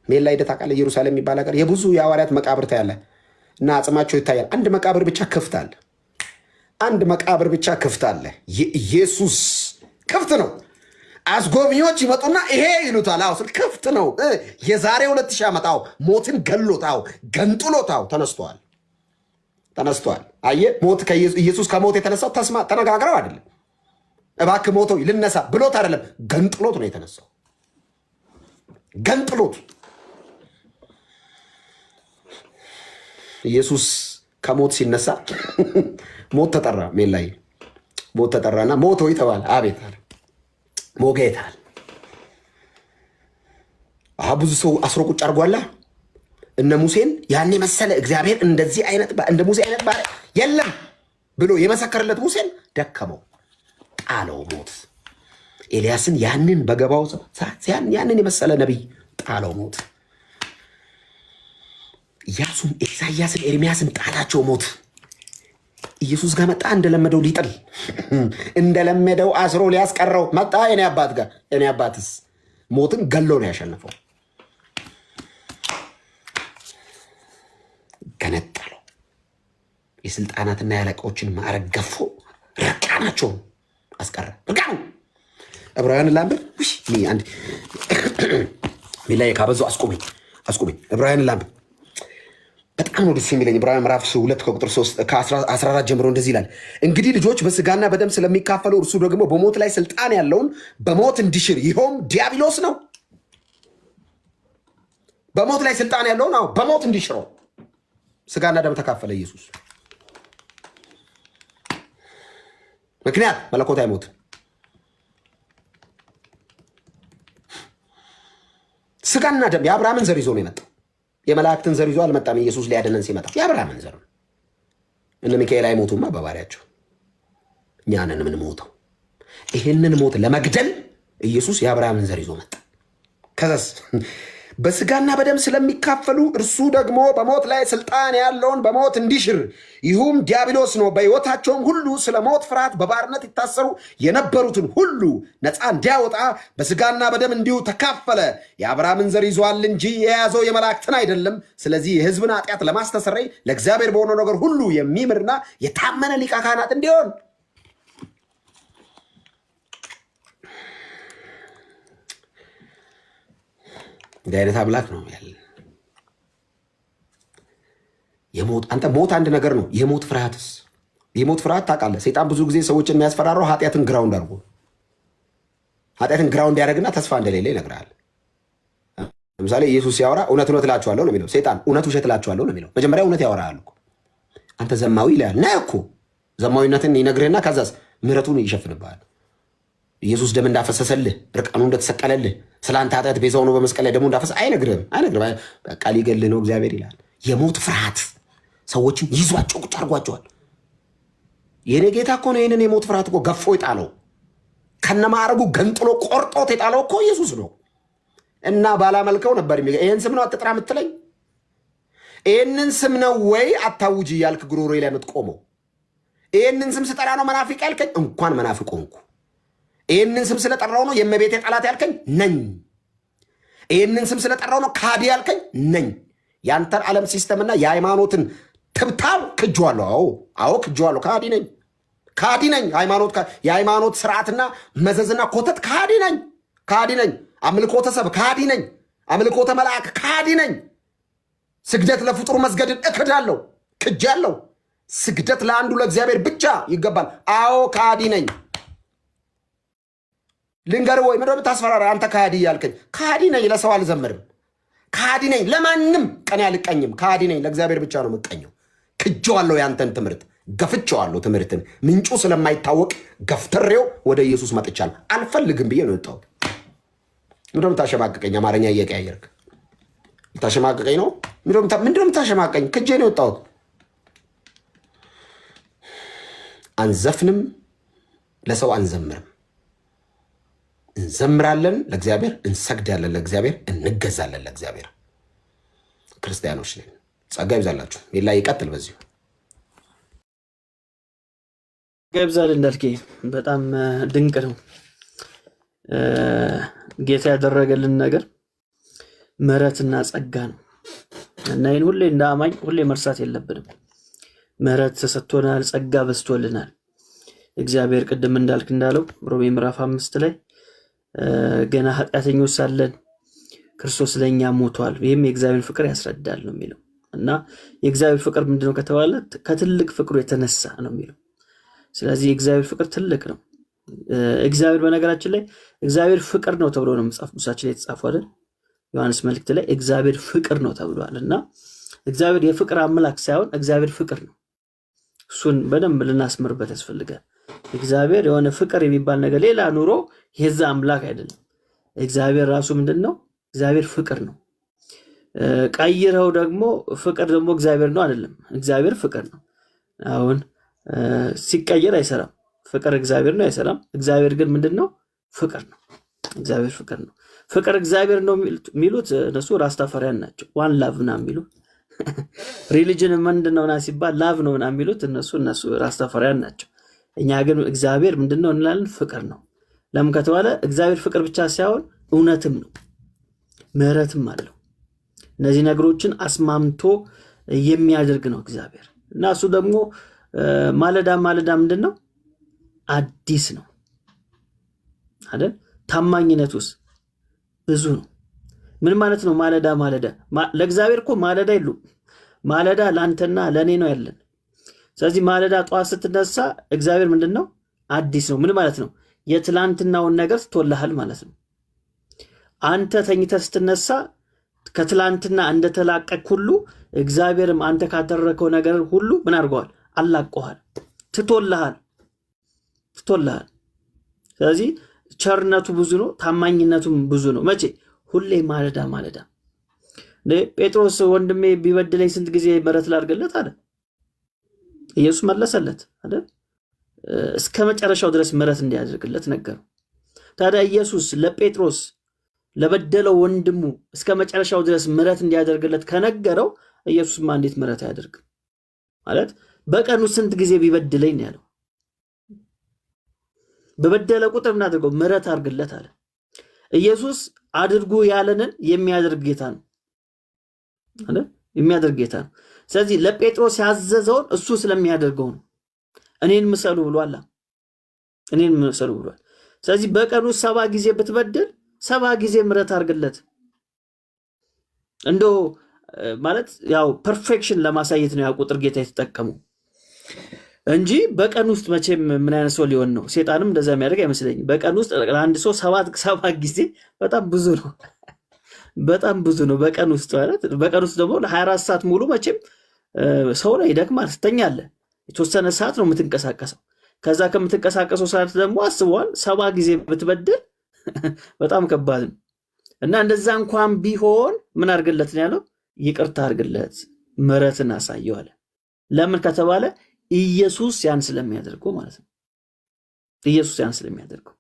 ሜላ ሄደህ ታውቃለህ? ኢየሩሳሌም የሚባል ሀገር የብዙ የሐዋርያት መቃብር ታያለህ እና አጽማቸው ይታያል። አንድ መቃብር ብቻ ክፍት አለ። አንድ መቃብር ብቻ ክፍት አለ። የኢየሱስ ክፍት ነው። አስጎብኚዎች ይመጡና ይሄ ይሉታል። አዎ ስል ክፍት ነው። የዛሬ 2000 ዓመት ሞትን ገሎት ገንጥሎት ተነስተዋል። አየህ ሞት ኢየሱስ ከሞት የተነሳው ተነጋግረው አይደለም። እባክህ ሞቶ ልነሳ ብሎት አይደለም። ገንጥሎት ነው የተነሳው። ገንጥሎት ኢየሱስ ከሞት ሲነሳ ሞት ተጠራ። ሜላይ ሞት ተጠራና ሞት ሆይ ተባለ። አቤት አለ። ሞጌታል ብዙ ሰው አስሮ ቁጭ አርጓላ። እነ ሙሴን ያኔ መሰለ እግዚአብሔር እንደዚህ አይነት እንደ ሙሴ አይነት ባሪያ የለም ብሎ የመሰከረለት ሙሴን ደከመው፣ ጣለው ሞት። ኤልያስን ያንን በገባው ያንን የመሰለ ነቢይ ጣለው ሞት። ኢያሱን ኢሳያስን ኤርሚያስን ጣላቸው ሞት። ኢየሱስ ጋር መጣ። እንደለመደው ሊጥል እንደለመደው አስሮ ሊያስቀረው መጣ። የኔ አባት ጋር የኔ አባትስ ሞትን ገሎ ነው ያሸነፈው። ገነጠለው። የስልጣናትና ያለቃዎችን ማዕረግ ገፎ ረቃናቸውን አስቀረ። ረቃኑ ዕብራውያን ላንብብ። አንድ ሚላይ ካበዙ አስቁመኝ። ዕብራውያን ላንብብ። በጣም ነው ደስ የሚለኝ። ዕብራውያን ምዕራፍ 2 ከቁጥር 3 ከ14 ጀምሮ እንደዚህ ይላል። እንግዲህ ልጆች በስጋና በደም ስለሚካፈሉ እርሱ ደግሞ በሞት ላይ ስልጣን ያለውን በሞት እንዲሽር ይኸውም ዲያብሎስ ነው። በሞት ላይ ስልጣን ያለውን በሞት እንዲሽረው ስጋና ደም ተካፈለ ኢየሱስ። ምክንያት መለኮት አይሞት። ስጋና ደም የአብርሃምን ዘር ይዞ ነው የመጣው። የመላእክትን ዘር ይዞ አልመጣም። ኢየሱስ ሊያድነን ሲመጣ የአብርሃምን ዘር ነው። እነ ሚካኤል አይሞቱማ በባሪያቸው፣ እኛንን ምን ሞተው። ይህንን ሞት ለመግደል ኢየሱስ የአብርሃምን ዘር ይዞ መጣ። ከዛስ በስጋና በደም ስለሚካፈሉ እርሱ ደግሞ በሞት ላይ ስልጣን ያለውን በሞት እንዲሽር ይሁም ዲያብሎስ ነው። በሕይወታቸውም ሁሉ ስለ ሞት ፍርሃት በባርነት ይታሰሩ የነበሩትን ሁሉ ነፃ እንዲያወጣ በስጋና በደም እንዲሁ ተካፈለ። የአብርሃምን ዘር ይዟል እንጂ የያዘው የመላእክትን አይደለም። ስለዚህ የሕዝብን ኃጢአት ለማስተሰረይ ለእግዚአብሔር በሆነው ነገር ሁሉ የሚምርና የታመነ ሊቀ ካህናት እንዲሆን እንዲህ አይነት አምላክ ነው ያለ። አንተ ሞት አንድ ነገር ነው። የሞት ፍርሃትስ? የሞት ፍርሃት ታውቃለህ? ሰይጣን ብዙ ጊዜ ሰዎችን የሚያስፈራረው ኃጢአትን ግራውንድ አድርጎ ኃጢአትን ግራውንድ ያደርግና ተስፋ እንደሌለ ይነግራል። ለምሳሌ ኢየሱስ ሲያወራ እውነት እውነት እላችኋለሁ ነው የሚለው። ሰይጣን እውነት ውሸት እላችኋለሁ ነው የሚለው። መጀመሪያ እውነት ያወራል እኮ አንተ ዘማዊ ይላል ና እኮ ዘማዊነትን ይነግርህና ከዛስ ምህረቱን ይሸፍንብሃል። ኢየሱስ ደም እንዳፈሰሰልህ እርቃኑ እንደተሰቀለልህ ስለ አንተ ኃጢአት ቤዛ ሆኖ በመስቀል ላይ ደሙ እንዳፈሰ አይነግርህም። በቃ ሊገልህ ነው እግዚአብሔር ይላል። የሞት ፍርሃት ሰዎችን ይዟቸው ቁጭ አድርጓቸዋል። የኔ ጌታ እኮ ነው ይህንን የሞት ፍርሃት እኮ ገፎ ይጣለው ከነማዕረጉ ገንጥሎ ቆርጦት የጣለው እኮ ኢየሱስ ነው። እና ባላመልከው ነበር ይህን ስም ነው አትጥራ የምትለኝ? ይህንን ስም ነው ወይ አታውጅ እያልክ ጉሮሮ ላይ የምትቆመው? ይህንን ስም ስጠራ ነው መናፍቅ ያልከኝ? እንኳን መናፍቅ ሆንኩ። ይህንን ስም ስለጠራው ነው የእመቤቴ ጠላት ያልከኝ? ነኝ። ይህንን ስም ስለጠራው ነው ካዲ ያልከኝ? ነኝ። ያንተን ዓለም ሲስተምና የሃይማኖትን ትብታብ ክጄዋለሁ። አዎ ክጄዋለሁ። ካዲ ነኝ፣ ካዲ ነኝ። የሃይማኖት ስርዓትና መዘዝና ኮተት ካዲ ነኝ፣ ካዲ ነኝ። አምልኮተ ሰብ ካዲ ነኝ፣ አምልኮተ መልአክ ካዲ ነኝ። ስግደት ለፍጡር መስገድን እክዳለሁ፣ ክጃለሁ። ስግደት ለአንዱ ለእግዚአብሔር ብቻ ይገባል። አዎ ካዲ ነኝ። ልንገር ወይ ምንድነው ብታስፈራራ? አንተ ካዲ ያልከኝ? ካዲ ነኝ። ለሰው አልዘምርም። ካዲ ነኝ። ለማንም ቀን ያልቀኝም። ካዲ ነኝ። ለእግዚአብሔር ብቻ ነው የምቀኘው። ክጄዋለሁ። ያንተን ትምህርት ገፍቼዋለሁ። ትምህርትን ምንጩ ስለማይታወቅ ገፍትሬው ወደ ኢየሱስ መጥቻለሁ። አልፈልግም ብዬ ነው የወጣሁት። ምንድነው የምታሸማቅቀኝ? አማርኛ እየቀያየርክ የምታሸማቅቀኝ ነው። ምንድነው የምታሸማቀኝ? ክጄ ነው የወጣሁት። አንዘፍንም፣ ለሰው አንዘምርም። እንዘምራለን ለእግዚአብሔር፣ እንሰግዳለን ለእግዚአብሔር፣ እንገዛለን ለእግዚአብሔር። ክርስቲያኖች ነን። ጸጋ ይብዛላችሁ። ሌላ ይቀጥል በዚሁ ገብዛል እንዳልኬ በጣም ድንቅ ነው። ጌታ ያደረገልን ነገር ምህረትና ጸጋ ነው እና ይህን ሁሌ እንደ አማኝ ሁሌ መርሳት የለብንም። ምህረት ተሰጥቶናል፣ ጸጋ በዝቶልናል። እግዚአብሔር ቅድም እንዳለው ሮሜ ምዕራፍ 5 ላይ ገና ኃጢአተኞች ሳለን ክርስቶስ ለኛ ሞቷል፣ ይህም የእግዚአብሔር ፍቅር ያስረዳል ነው የሚለው እና የእግዚአብሔር ፍቅር ምንድነው ከተባለ ከትልቅ ፍቅሩ የተነሳ ነው የሚለው። ስለዚህ የእግዚአብሔር ፍቅር ትልቅ ነው። እግዚአብሔር በነገራችን ላይ እግዚአብሔር ፍቅር ነው ተብሎ ነው መጽሐፍ ቅዱሳችን ላይ የተጻፈው አይደል? ዮሐንስ መልእክት ላይ እግዚአብሔር ፍቅር ነው ተብሏል እና እግዚአብሔር የፍቅር አምላክ ሳይሆን እግዚአብሔር ፍቅር ነው። እሱን በደንብ ልናስምርበት ያስፈልጋል። እግዚአብሔር የሆነ ፍቅር የሚባል ነገር ሌላ ኑሮ የዛ አምላክ አይደለም። እግዚአብሔር ራሱ ምንድነው? እግዚአብሔር ፍቅር ነው። ቀይረው ደግሞ ፍቅር ደግሞ እግዚአብሔር ነው አይደለም። እግዚአብሔር ፍቅር ነው። አሁን ሲቀየር አይሰራም። ፍቅር እግዚአብሔር ነው አይሰራም። እግዚአብሔር ግን ምንድነው? ፍቅር ነው። እግዚአብሔር ፍቅር ነው። ፍቅር እግዚአብሔር ነው የሚሉት እነሱ ራስታፈሪያን ናቸው። ዋን ላቭ ምናምን የሚሉ ሪሊጅን ምንድነው ና ሲባል ላቭ ነው ምናምን የሚሉት እነሱ ራስታፈሪያን ናቸው። እኛ ግን እግዚአብሔር ምንድነው እንላለን? ፍቅር ነው። ለምን ከተባለ እግዚአብሔር ፍቅር ብቻ ሳይሆን እውነትም ነው፣ ምህረትም አለው። እነዚህ ነገሮችን አስማምቶ የሚያደርግ ነው እግዚአብሔር እና እሱ ደግሞ ማለዳ ምንድነው? አዲስ ነው አይደል? ታማኝነቱስ ብዙ ነው። ምን ማለት ነው? ማለዳ ለእግዚአብሔር እኮ ማለዳ የሉም። ማለዳ ለአንተና ለእኔ ነው ያለን። ስለዚህ ማለዳ ጠዋት ስትነሳ እግዚአብሔር ምንድነው? አዲስ ነው። ምን ማለት ነው? የትላንትናውን ነገር ትቶልሃል ማለት ነው። አንተ ተኝተህ ስትነሳ ከትላንትና እንደተላቀቅ ሁሉ እግዚአብሔርም አንተ ካደረከው ነገር ሁሉ ምን አድርገዋል? አላቀዋል፣ ትቶልሃል። ስለዚህ ቸርነቱ ብዙ ነው፣ ታማኝነቱም ብዙ ነው። መቼ? ሁሌ ማለዳ። ጴጥሮስ ወንድሜ ቢበድለኝ ስንት ጊዜ ምህረት ላድርግለት አለ። ኢየሱስ መለሰለት አይደል? እስከ መጨረሻው ድረስ ምህረት እንዲያደርግለት ነገረው። ታዲያ ኢየሱስ ለጴጥሮስ ለበደለው ወንድሙ እስከ መጨረሻው ድረስ ምህረት እንዲያደርግለት ከነገረው ኢየሱስማ እንዴት ምህረት አያደርግም? ማለት በቀኑ ስንት ጊዜ ቢበድለኝ ነው ያለው። በበደለ ቁጥር ምን አድርገው? ምህረት አድርግለት አለ። ኢየሱስ አድርጉ ያለንን የሚያደርግ ጌታ ነው አይደል? የሚያደርግ ጌታ ነው። ስለዚህ ለጴጥሮስ ያዘዘውን እሱ ስለሚያደርገው ነው። እኔን ምሰሉ ብሏል። ስለዚህ በቀኑ 70 ጊዜ ብትበድል 70 ጊዜ ምህረት አድርግለት። እንደው ማለት ያው ፐርፌክሽን ለማሳየት ነው ያ ቁጥር ጌታ የተጠቀሙ እንጂ በቀን ውስጥ መቼም ምን አይነት ሰው ሊሆን ነው? ሴጣንም እንደዛ የሚያደርግ አይመስለኝም። በቀን ውስጥ ለአንድ ሰው ሰባት ጊዜ በጣም ብዙ ነው፣ በጣም ብዙ ነው በቀን ውስጥ ማለት። በቀን ውስጥ ደግሞ ለ24 ሰዓት ሙሉ መቼም ሰው ላይ ይደክማል። ትተኛለህ፣ የተወሰነ ሰዓት ነው የምትንቀሳቀሰው። ከዛ ከምትንቀሳቀሰው ሰዓት ደግሞ አስበዋል 7 ጊዜ ብትበድል በጣም ከባድ ነው። እና እንደዛ እንኳን ቢሆን ምን አድርግለት ነው ያለው? ይቅርታ አድርግለት፣ ምሕረትን አሳየው አለ። ለምን ከተባለ ኢየሱስ ያን ስለሚያደርገው ማለት ነው። ኢየሱስ ያን ስለሚያደርገው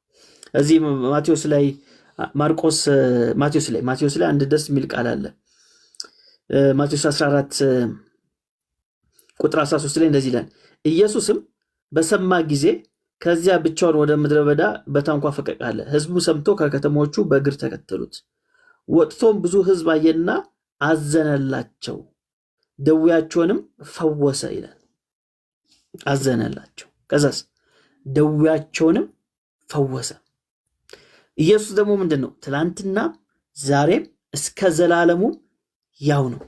እዚህ ማቴዎስ ላይ አንድ ደስ የሚል ቃል አለ። ማቴዎስ 14 ቁጥር 13 ላይ እንደዚህ ይላል፣ ኢየሱስም በሰማ ጊዜ ከዚያ ብቻውን ወደ ምድረ በዳ በታንኳ ፈቀቅ አለ። ሕዝቡ ሰምቶ ከከተሞቹ በእግር ተከተሉት። ወጥቶም ብዙ ሕዝብ አየና አዘነላቸው፣ ደዌያቸውንም ፈወሰ ይላል። አዘነላቸው፣ ከዛስ ደዌያቸውንም ፈወሰ። ኢየሱስ ደግሞ ምንድን ነው? ትላንትና ዛሬም እስከ ዘላለሙ ያው ነው።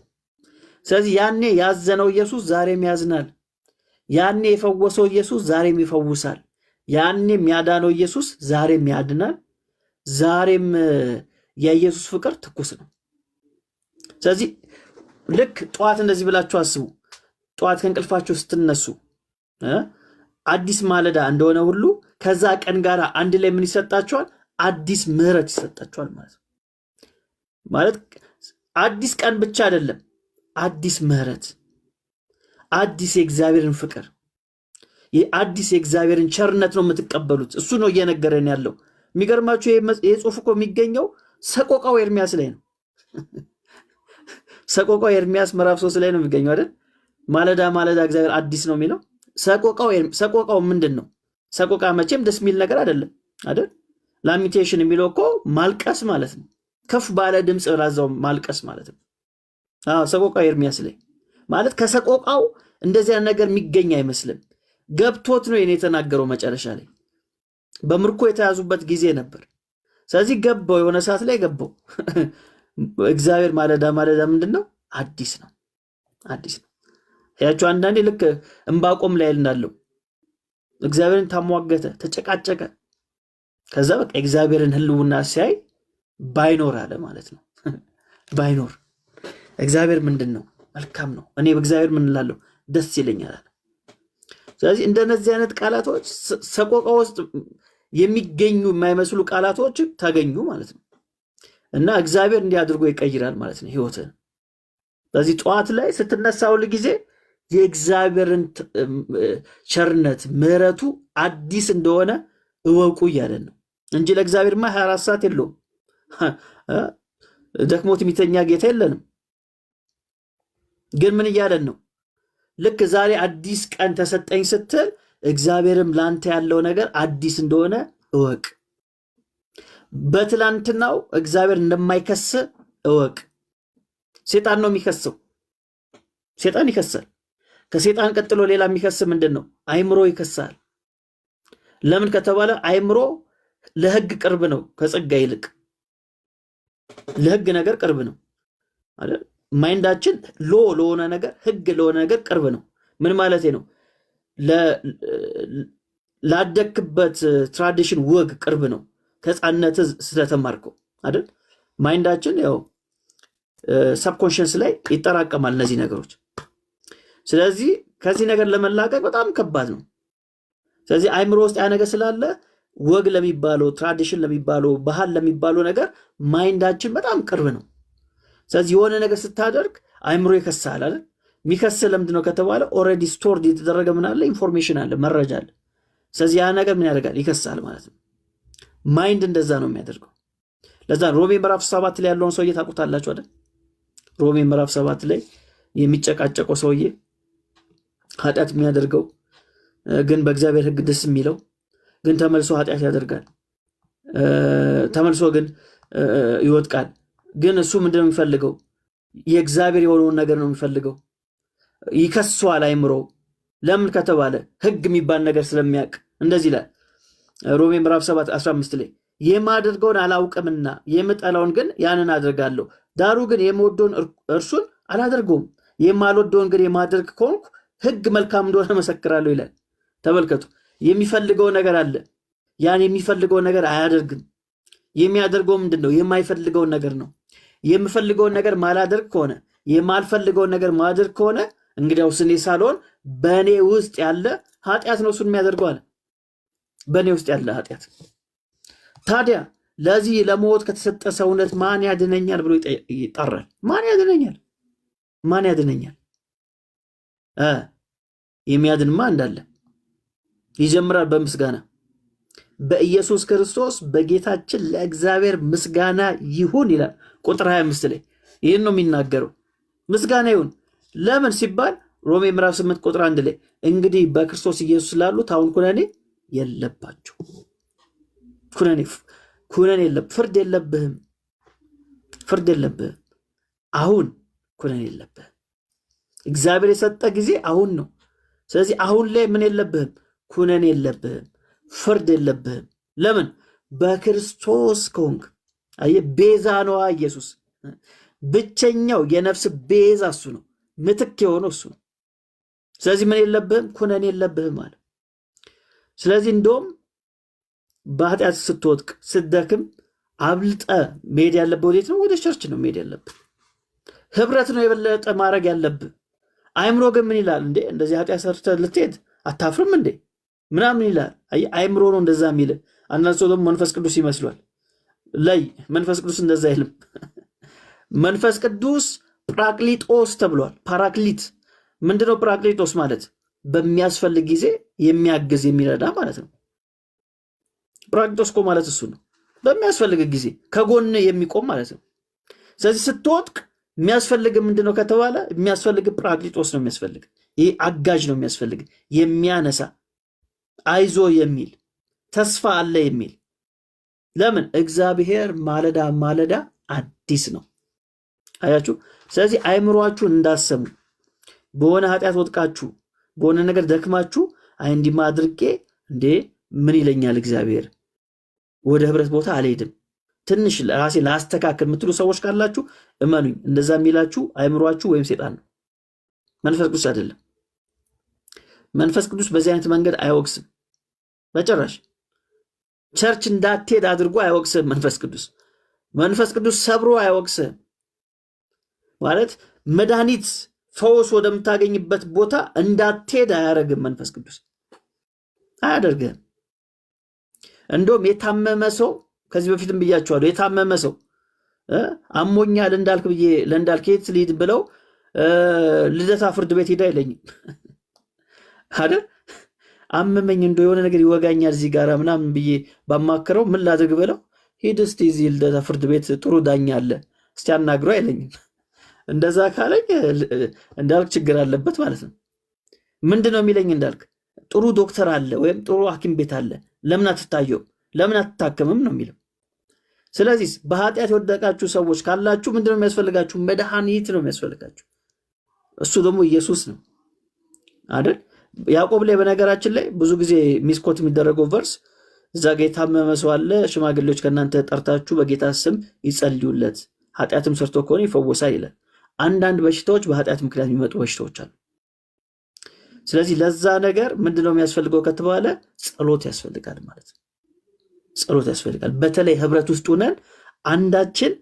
ስለዚህ ያኔ ያዘነው ኢየሱስ ዛሬም ያዝናል። ያኔ የፈወሰው ኢየሱስ ዛሬም ይፈውሳል። ያኔም ያዳነው ኢየሱስ ዛሬም ያድናል። ዛሬም የኢየሱስ ፍቅር ትኩስ ነው። ስለዚህ ልክ ጠዋት እንደዚህ ብላችሁ አስቡ። ጠዋት ከእንቅልፋችሁ ስትነሱ አዲስ ማለዳ እንደሆነ ሁሉ ከዛ ቀን ጋር አንድ ላይ ምን ይሰጣችኋል? አዲስ ምሕረት ይሰጣችኋል ማለት ነው። ማለት አዲስ ቀን ብቻ አይደለም፣ አዲስ ምሕረት፣ አዲስ የእግዚአብሔርን ፍቅር፣ አዲስ የእግዚአብሔርን ቸርነት ነው የምትቀበሉት። እሱ ነው እየነገረን ያለው። የሚገርማችሁ ይህ ጽሑፍ እኮ የሚገኘው ሰቆቃው ኤርሚያስ ላይ ነው። ሰቆቃው ኤርሚያስ ምዕራፍ 3 ላይ ነው የሚገኘው አይደል? ማለዳ ማለዳ እግዚአብሔር አዲስ ነው የሚለው። ሰቆቃው ምንድን ነው? ሰቆቃ መቼም ደስ የሚል ነገር አይደለም አይደል? ላሚቴሽን የሚለው እኮ ማልቀስ ማለት ነው። ከፍ ባለ ድምፅ ራዛው ማልቀስ ማለት ነው። ሰቆቃው ኤርሚያስ ላይ ማለት ከሰቆቃው እንደዚያ ነገር የሚገኝ አይመስልም። ገብቶት ነው የተናገረው። መጨረሻ ላይ በምርኮ የተያዙበት ጊዜ ነበር። ስለዚህ ገባው፣ የሆነ ሰዓት ላይ ገባው። እግዚአብሔር ማለዳ ማለዳ ምንድን ነው? አዲስ ነው፣ አዲስ ነው። ያቸው አንዳንዴ ልክ ዕንባቆም ላይ እንዳለው እግዚአብሔርን ታሟገተ፣ ተጨቃጨቀ። ከዛ በቃ እግዚአብሔርን ህልውና ሲያይ ባይኖር አለ ማለት ነው። ባይኖር እግዚአብሔር ምንድን ነው? መልካም ነው። እኔ በእግዚአብሔር ምን እላለሁ? ደስ ይለኛል አለ። ስለዚህ እንደነዚህ አይነት ቃላቶች ሰቆቃ ውስጥ የሚገኙ የማይመስሉ ቃላቶች ታገኙ ማለት ነው። እና እግዚአብሔር እንዲህ አድርጎ ይቀይራል ማለት ነው ህይወትን። ስለዚህ ጠዋት ላይ ስትነሳ ሁል ጊዜ የእግዚአብሔርን ቸርነት ምሕረቱ አዲስ እንደሆነ እወቁ እያለን ነው እንጂ ለእግዚአብሔርማ 24 ሰዓት የለውም። ደክሞት የሚተኛ ጌታ የለንም። ግን ምን እያለን ነው? ልክ ዛሬ አዲስ ቀን ተሰጠኝ ስትል እግዚአብሔርም ላንተ ያለው ነገር አዲስ እንደሆነ እወቅ። በትላንትናው እግዚአብሔር እንደማይከስ እወቅ። ሴጣን ነው የሚከሰው። ሴጣን ይከሳል። ከሴጣን ቀጥሎ ሌላ የሚከስ ምንድን ነው? አይምሮ ይከሳል። ለምን ከተባለ አይምሮ ለህግ ቅርብ ነው። ከጸጋ ይልቅ ለህግ ነገር ቅርብ ነው አይደል? ማይንዳችን ለሆነ ነገር፣ ህግ ለሆነ ነገር ቅርብ ነው። ምን ማለት ነው? ላደክበት ትራዲሽን ወግ ቅርብ ነው። ከህፃንነት ስለተማርከው አይደል? ማይንዳችን ያው ሰብኮንሽንስ ላይ ይጠራቀማል እነዚህ ነገሮች። ስለዚህ ከዚህ ነገር ለመላቀቅ በጣም ከባድ ነው። ስለዚህ አይምሮ ውስጥ ያ ነገር ስላለ ወግ ለሚባለው ትራዲሽን ለሚባለው ባህል ለሚባለው ነገር ማይንዳችን በጣም ቅርብ ነው። ስለዚህ የሆነ ነገር ስታደርግ አይምሮ ይከሳል አይደል? የሚከስ ለምንድን ነው ከተባለ ኦልሬዲ ስቶርድ የተደረገ ምን አለ? ኢንፎርሜሽን አለ፣ መረጃ አለ። ስለዚህ ያ ነገር ምን ያደርጋል? ይከሳል ማለት ነው። ማይንድ እንደዛ ነው የሚያደርገው። ለዛ ሮሜ ምዕራፍ 7 ላይ ያለውን ሰውዬ ታውቁታላችሁ አይደል? ሮሜ ምዕራፍ 7 ላይ የሚጨቃጨቀው ሰውዬ ኃጢአት የሚያደርገው ግን በእግዚአብሔር ሕግ ደስ የሚለው ግን ተመልሶ ኃጢአት ያደርጋል። ተመልሶ ግን ይወድቃል። ግን እሱ ምንድነው የሚፈልገው? የእግዚአብሔር የሆነውን ነገር ነው የሚፈልገው። ይከሷል አይምሮ። ለምን ከተባለ ሕግ የሚባል ነገር ስለሚያውቅ። እንደዚህ ይላል ሮሜ ምዕራፍ 7 15 ላይ የማደርገውን አላውቅምና የምጠላውን ግን ያንን አደርጋለሁ። ዳሩ ግን የምወደውን እርሱን አላደርገውም። የማልወደውን ግን የማደርግ ከሆንኩ ሕግ መልካም እንደሆነ መሰክራለሁ ይላል። ተመልከቱ፣ የሚፈልገው ነገር አለ። ያን የሚፈልገው ነገር አያደርግም። የሚያደርገው ምንድን ነው? የማይፈልገውን ነገር ነው። የምፈልገውን ነገር ማላደርግ ከሆነ የማልፈልገውን ነገር ማድረግ ከሆነ እንግዲያውስ እኔ ሳልሆን በእኔ ውስጥ ያለ ኃጢአት ነው እሱን የሚያደርገው አለ። በእኔ ውስጥ ያለ ኃጢአት። ታዲያ ለዚህ ለሞት ከተሰጠ ሰውነት ማን ያድነኛል ብሎ ይጠራል። ማን ያድነኛል? ማን ያድነኛል? የሚያድንማ እንዳለ ይጀምራል በምስጋና በኢየሱስ ክርስቶስ በጌታችን ለእግዚአብሔር ምስጋና ይሁን ይላል። ቁጥር 25 ላይ ይህን ነው የሚናገረው። ምስጋና ይሁን ለምን ሲባል ሮሜ ምዕራፍ 8 ቁጥር 1 ላይ እንግዲህ በክርስቶስ ኢየሱስ ላሉት አሁን ኩነኔ የለባቸው። ኩነኔ የለብህም። ፍርድ የለብህም። ፍርድ የለብህም። አሁን ኩነኔ የለብህም። እግዚአብሔር የሰጠ ጊዜ አሁን ነው። ስለዚህ አሁን ላይ ምን የለብህም? ኩነኔ የለብህም። ፍርድ የለብህም። ለምን? በክርስቶስ ከሆንክ። አየህ፣ ቤዛ ነዋ ኢየሱስ። ብቸኛው የነፍስ ቤዛ እሱ ነው። ምትክ የሆነው እሱ ነው። ስለዚህ ምን የለብህም? ኩነኔ የለብህም አለ። ስለዚህ እንደውም በኃጢአት ስትወድቅ ስትደክም አብልጠ መሄድ ያለብህ ወዴት ነው? ወደ ቸርች ነው መሄድ ያለብህ። ህብረት ነው የበለጠ ማድረግ ያለብህ። አይምሮ ግን ምን ይላል? እንዴ እንደዚህ ኃጢአት ሰርተህ ልትሄድ አታፍርም እንዴ ምናምን ይላል። አይምሮ ነው እንደዛ የሚል። አንዳንድ ሰው ደግሞ መንፈስ ቅዱስ ይመስሏል። ላይ መንፈስ ቅዱስ እንደዛ አይልም። መንፈስ ቅዱስ ጳራክሊጦስ ተብሏል። ፓራክሊት ምንድነው? ጳራክሊጦስ ማለት በሚያስፈልግ ጊዜ የሚያግዝ የሚረዳ ማለት ነው። ጳራክሊጦስ እኮ ማለት እሱ ነው። በሚያስፈልግ ጊዜ ከጎን የሚቆም ማለት ነው። ስለዚህ ስትወጥቅ የሚያስፈልግ ምንድነው ከተባለ የሚያስፈልግ ጳራክሊጦስ ነው የሚያስፈልግ። ይህ አጋዥ ነው የሚያስፈልግ፣ የሚያነሳ አይዞ የሚል ተስፋ አለ የሚል። ለምን? እግዚአብሔር ማለዳ ማለዳ አዲስ ነው። አያችሁ። ስለዚህ አይምሯችሁን እንዳሰሙ በሆነ ኃጢአት ወጥቃችሁ በሆነ ነገር ደክማችሁ አይ እንዲህ አድርጌ እንዴ ምን ይለኛል እግዚአብሔር፣ ወደ ህብረት ቦታ አልሄድም፣ ትንሽ ራሴ ላስተካከል የምትሉ ሰዎች ካላችሁ እመኑኝ፣ እንደዛ የሚላችሁ አይምሯችሁ ወይም ሴጣን ነው፣ መንፈስ ቅዱስ አይደለም። መንፈስ ቅዱስ በዚህ አይነት መንገድ አይወቅስም በጭራሽ። ቸርች እንዳትሄድ አድርጎ አይወቅስም መንፈስ ቅዱስ ሰብሮ አይወቅስም። ማለት መድኃኒት ፈውስ ወደምታገኝበት ቦታ እንዳትሄድ አያደርግም። መንፈስ ቅዱስ አያደርግም። እንደውም የታመመ ሰው ከዚህ በፊትም ብያቸዋለሁ፣ የታመመ ሰው አሞኛል እንዳልክ ብዬ ለእንዳልክ የት ልሂድ ብለው ልደታ ፍርድ ቤት ሄዳ አይለኝም አይደል? አመመኝ እንደው የሆነ ነገር ይወጋኛል እዚህ ጋር ምናምን ብዬ ባማክረው ምን ላድርግ ብለው ሂድ እስቲ እዚህ ልደታ ፍርድ ቤት ጥሩ ዳኛ አለ እስቲ አናግረው አይለኝም። እንደዛ ካለኝ እንዳልክ ችግር አለበት ማለት ነው። ምንድን ነው የሚለኝ? እንዳልክ ጥሩ ዶክተር አለ ወይም ጥሩ ሐኪም ቤት አለ፣ ለምን አትታየውም? ለምን አትታከምም ነው የሚለው። ስለዚህ በኃጢአት የወደቃችሁ ሰዎች ካላችሁ ምንድነው የሚያስፈልጋችሁ? መድኃኒት ነው የሚያስፈልጋችሁ። እሱ ደግሞ ኢየሱስ ነው አይደል? ያዕቆብ ላይ በነገራችን ላይ ብዙ ጊዜ ሚስኮት የሚደረገው ቨርስ እዛ ጋ የታመመ ሰው አለ፣ ሽማግሌዎች ከእናንተ ጠርታችሁ በጌታ ስም ይጸልዩለት፣ ኃጢአትም ሰርቶ ከሆነ ይፈወሳል ይላል። አንዳንድ በሽታዎች በኃጢአት ምክንያት የሚመጡ በሽታዎች አሉ። ስለዚህ ለዛ ነገር ምንድነው የሚያስፈልገው ከተባለ ጸሎት ያስፈልጋል ማለት ነው። ጸሎት ያስፈልጋል። በተለይ ህብረት ውስጥ ሆነን አንዳችን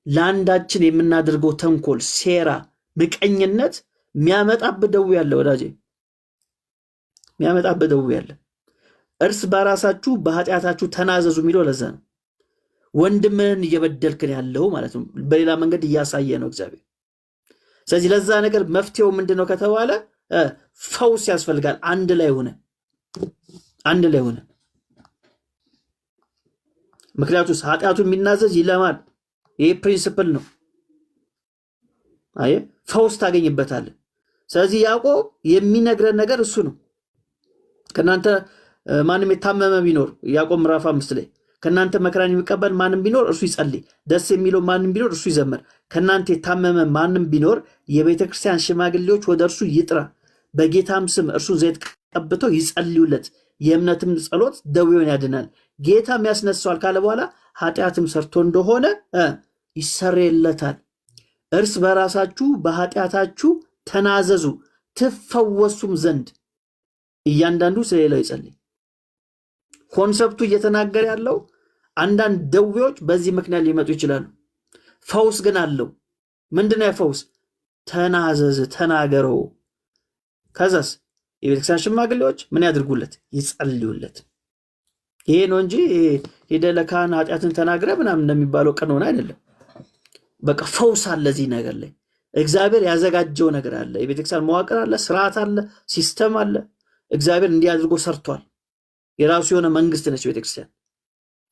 ለአንዳችን የምናደርገው ተንኮል፣ ሴራ፣ ምቀኝነት የሚያመጣብህ ደዌ ያለ ወዳጄ፣ የሚያመጣብህ ደዌ ያለ። እርስ በራሳችሁ በኃጢአታችሁ ተናዘዙ የሚለው ለዛ ነው። ወንድምህን እየበደልክን ያለው ማለት ነው። በሌላ መንገድ እያሳየ ነው እግዚአብሔር። ስለዚህ ለዛ ነገር መፍትሄው ምንድነው ከተባለ ፈውስ ያስፈልጋል። አንድ ላይ ሆነ ምክንያቱም ኃጢአቱን የሚናዘዝ ይለማል። ይሄ ፕሪንሲፕል ነው። አየ ፈውስ ታገኝበታለህ። ስለዚህ ያዕቆብ የሚነግረን ነገር እሱ ነው። ከእናንተ ማንም የታመመ ቢኖር ያዕቆብ ምዕራፍ 5 ላይ ከእናንተ መከራን የሚቀበል ማንም ቢኖር እርሱ ይጸልይ፣ ደስ የሚለው ማንም ቢኖር እርሱ ይዘምር። ከእናንተ የታመመ ማንም ቢኖር የቤተ ክርስቲያን ሽማግሌዎች ወደ እርሱ ይጥራ፣ በጌታም ስም እርሱ ዘይት ቀብተው ይጸልዩለት፣ የእምነትም ጸሎት ደዌውን ያድናል፣ ጌታም ያስነሳዋል ካለ በኋላ ኃጢአትም ሰርቶ እንደሆነ ይሰረይለታል። እርስ በራሳችሁ በኃጢአታችሁ ተናዘዙ ትፈወሱም ዘንድ እያንዳንዱ ስለሌላው ይጸልይ። ኮንሰፕቱ እየተናገረ ያለው አንዳንድ ደዌዎች በዚህ ምክንያት ሊመጡ ይችላሉ። ፈውስ ግን አለው። ምንድነው የፈውስ? ተናዘዝ፣ ተናገረው። ከዛስ የቤተክርስቲያን ሽማግሌዎች ምን ያድርጉለት? ይጸልዩለት። ይሄ ነው እንጂ ሄደ ለካህን ኃጢአትን ተናግረ ምናምን እንደሚባለው ቀኖና አይደለም። በቃ ፈውስ አለ እዚህ ነገር ላይ። እግዚአብሔር ያዘጋጀው ነገር አለ። የቤተክርስቲያን መዋቅር አለ፣ ስርዓት አለ፣ ሲስተም አለ። እግዚአብሔር እንዲህ አድርጎ ሰርቷል። የራሱ የሆነ መንግስት ነች ቤተክርስቲያን።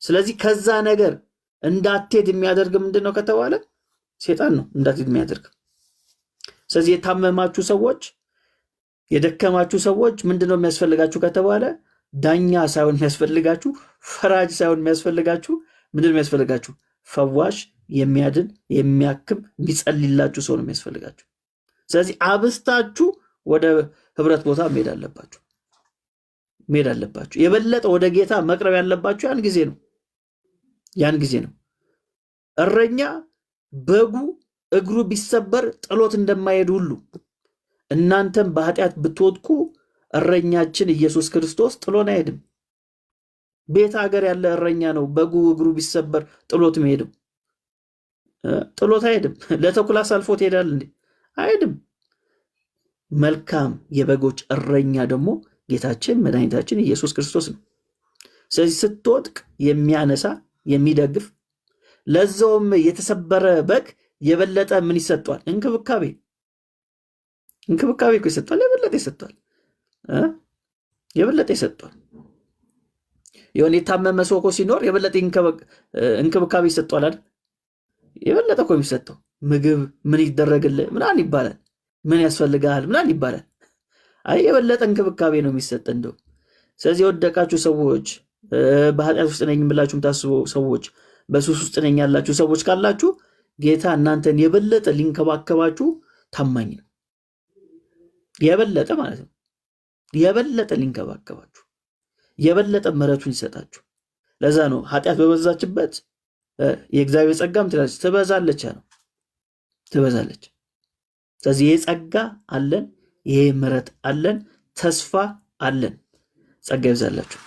ስለዚህ ከዛ ነገር እንዳትሄድ የሚያደርግ ምንድነው ከተባለ ሴጣን ነው እንዳትሄድ የሚያደርግ። ስለዚህ የታመማችሁ ሰዎች፣ የደከማችሁ ሰዎች ምንድነው የሚያስፈልጋችሁ ከተባለ ዳኛ ሳይሆን የሚያስፈልጋችሁ፣ ፈራጅ ሳይሆን የሚያስፈልጋችሁ ምንድነው የሚያስፈልጋችሁ? ፈዋሽ፣ የሚያድን፣ የሚያክም፣ የሚጸልይላችሁ ሰው ነው የሚያስፈልጋችሁ። ስለዚህ አብስታችሁ ወደ ህብረት ቦታ መሄድ አለባችሁ። የበለጠ ወደ ጌታ መቅረብ ያለባችሁ ያን ጊዜ ነው። እረኛ በጉ እግሩ ቢሰበር ጥሎት እንደማይሄድ ሁሉ እናንተም በኃጢአት ብትወድቁ እረኛችን ኢየሱስ ክርስቶስ ጥሎን አይሄድም። ቤት ሀገር ያለ እረኛ ነው በጉ እግሩ ቢሰበር ጥሎት መሄድም። ጥሎት አይሄድም። ለተኩላ ሳልፎት ይሄዳል እንዴ? አይሄድም። መልካም የበጎች እረኛ ደግሞ ጌታችን መድኃኒታችን ኢየሱስ ክርስቶስ ነው። ስለዚህ ስትወድቅ የሚያነሳ የሚደግፍ፣ ለዛውም የተሰበረ በግ የበለጠ ምን ይሰጧል? እንክብካቤ እኮ ይሰጧል። የበለጠ ይሰጧል። የሆነ የታመመ ሰው እኮ ሲኖር የበለጠ እንክብካቤ ይሰጧል አይደል? የበለጠ እኮ የሚሰጠው ምግብ ምን ይደረግልህ ምናምን ይባላል። ምን ያስፈልጋል ምናምን ይባላል። አይ የበለጠ እንክብካቤ ነው የሚሰጥ እንደው። ስለዚህ የወደቃችሁ ሰዎች፣ በኃጢአት ውስጥ ነኝ ብላችሁ የምታስቡ ሰዎች፣ በሱስ ውስጥ ነኝ ያላችሁ ሰዎች ካላችሁ ጌታ እናንተን የበለጠ ሊንከባከባችሁ ታማኝ ነው። የበለጠ ማለት ነው። የበለጠ ሊንከባከባችሁ፣ የበለጠ ምሕረቱን ይሰጣችሁ። ለዛ ነው ኃጢአት በበዛችበት የእግዚአብሔር ጸጋም ትበዛለች ነው፣ ትበዛለች። ስለዚህ ይሄ ጸጋ አለን፣ ይሄ ምሕረት አለን፣ ተስፋ አለን። ጸጋ ይብዛላችሁ።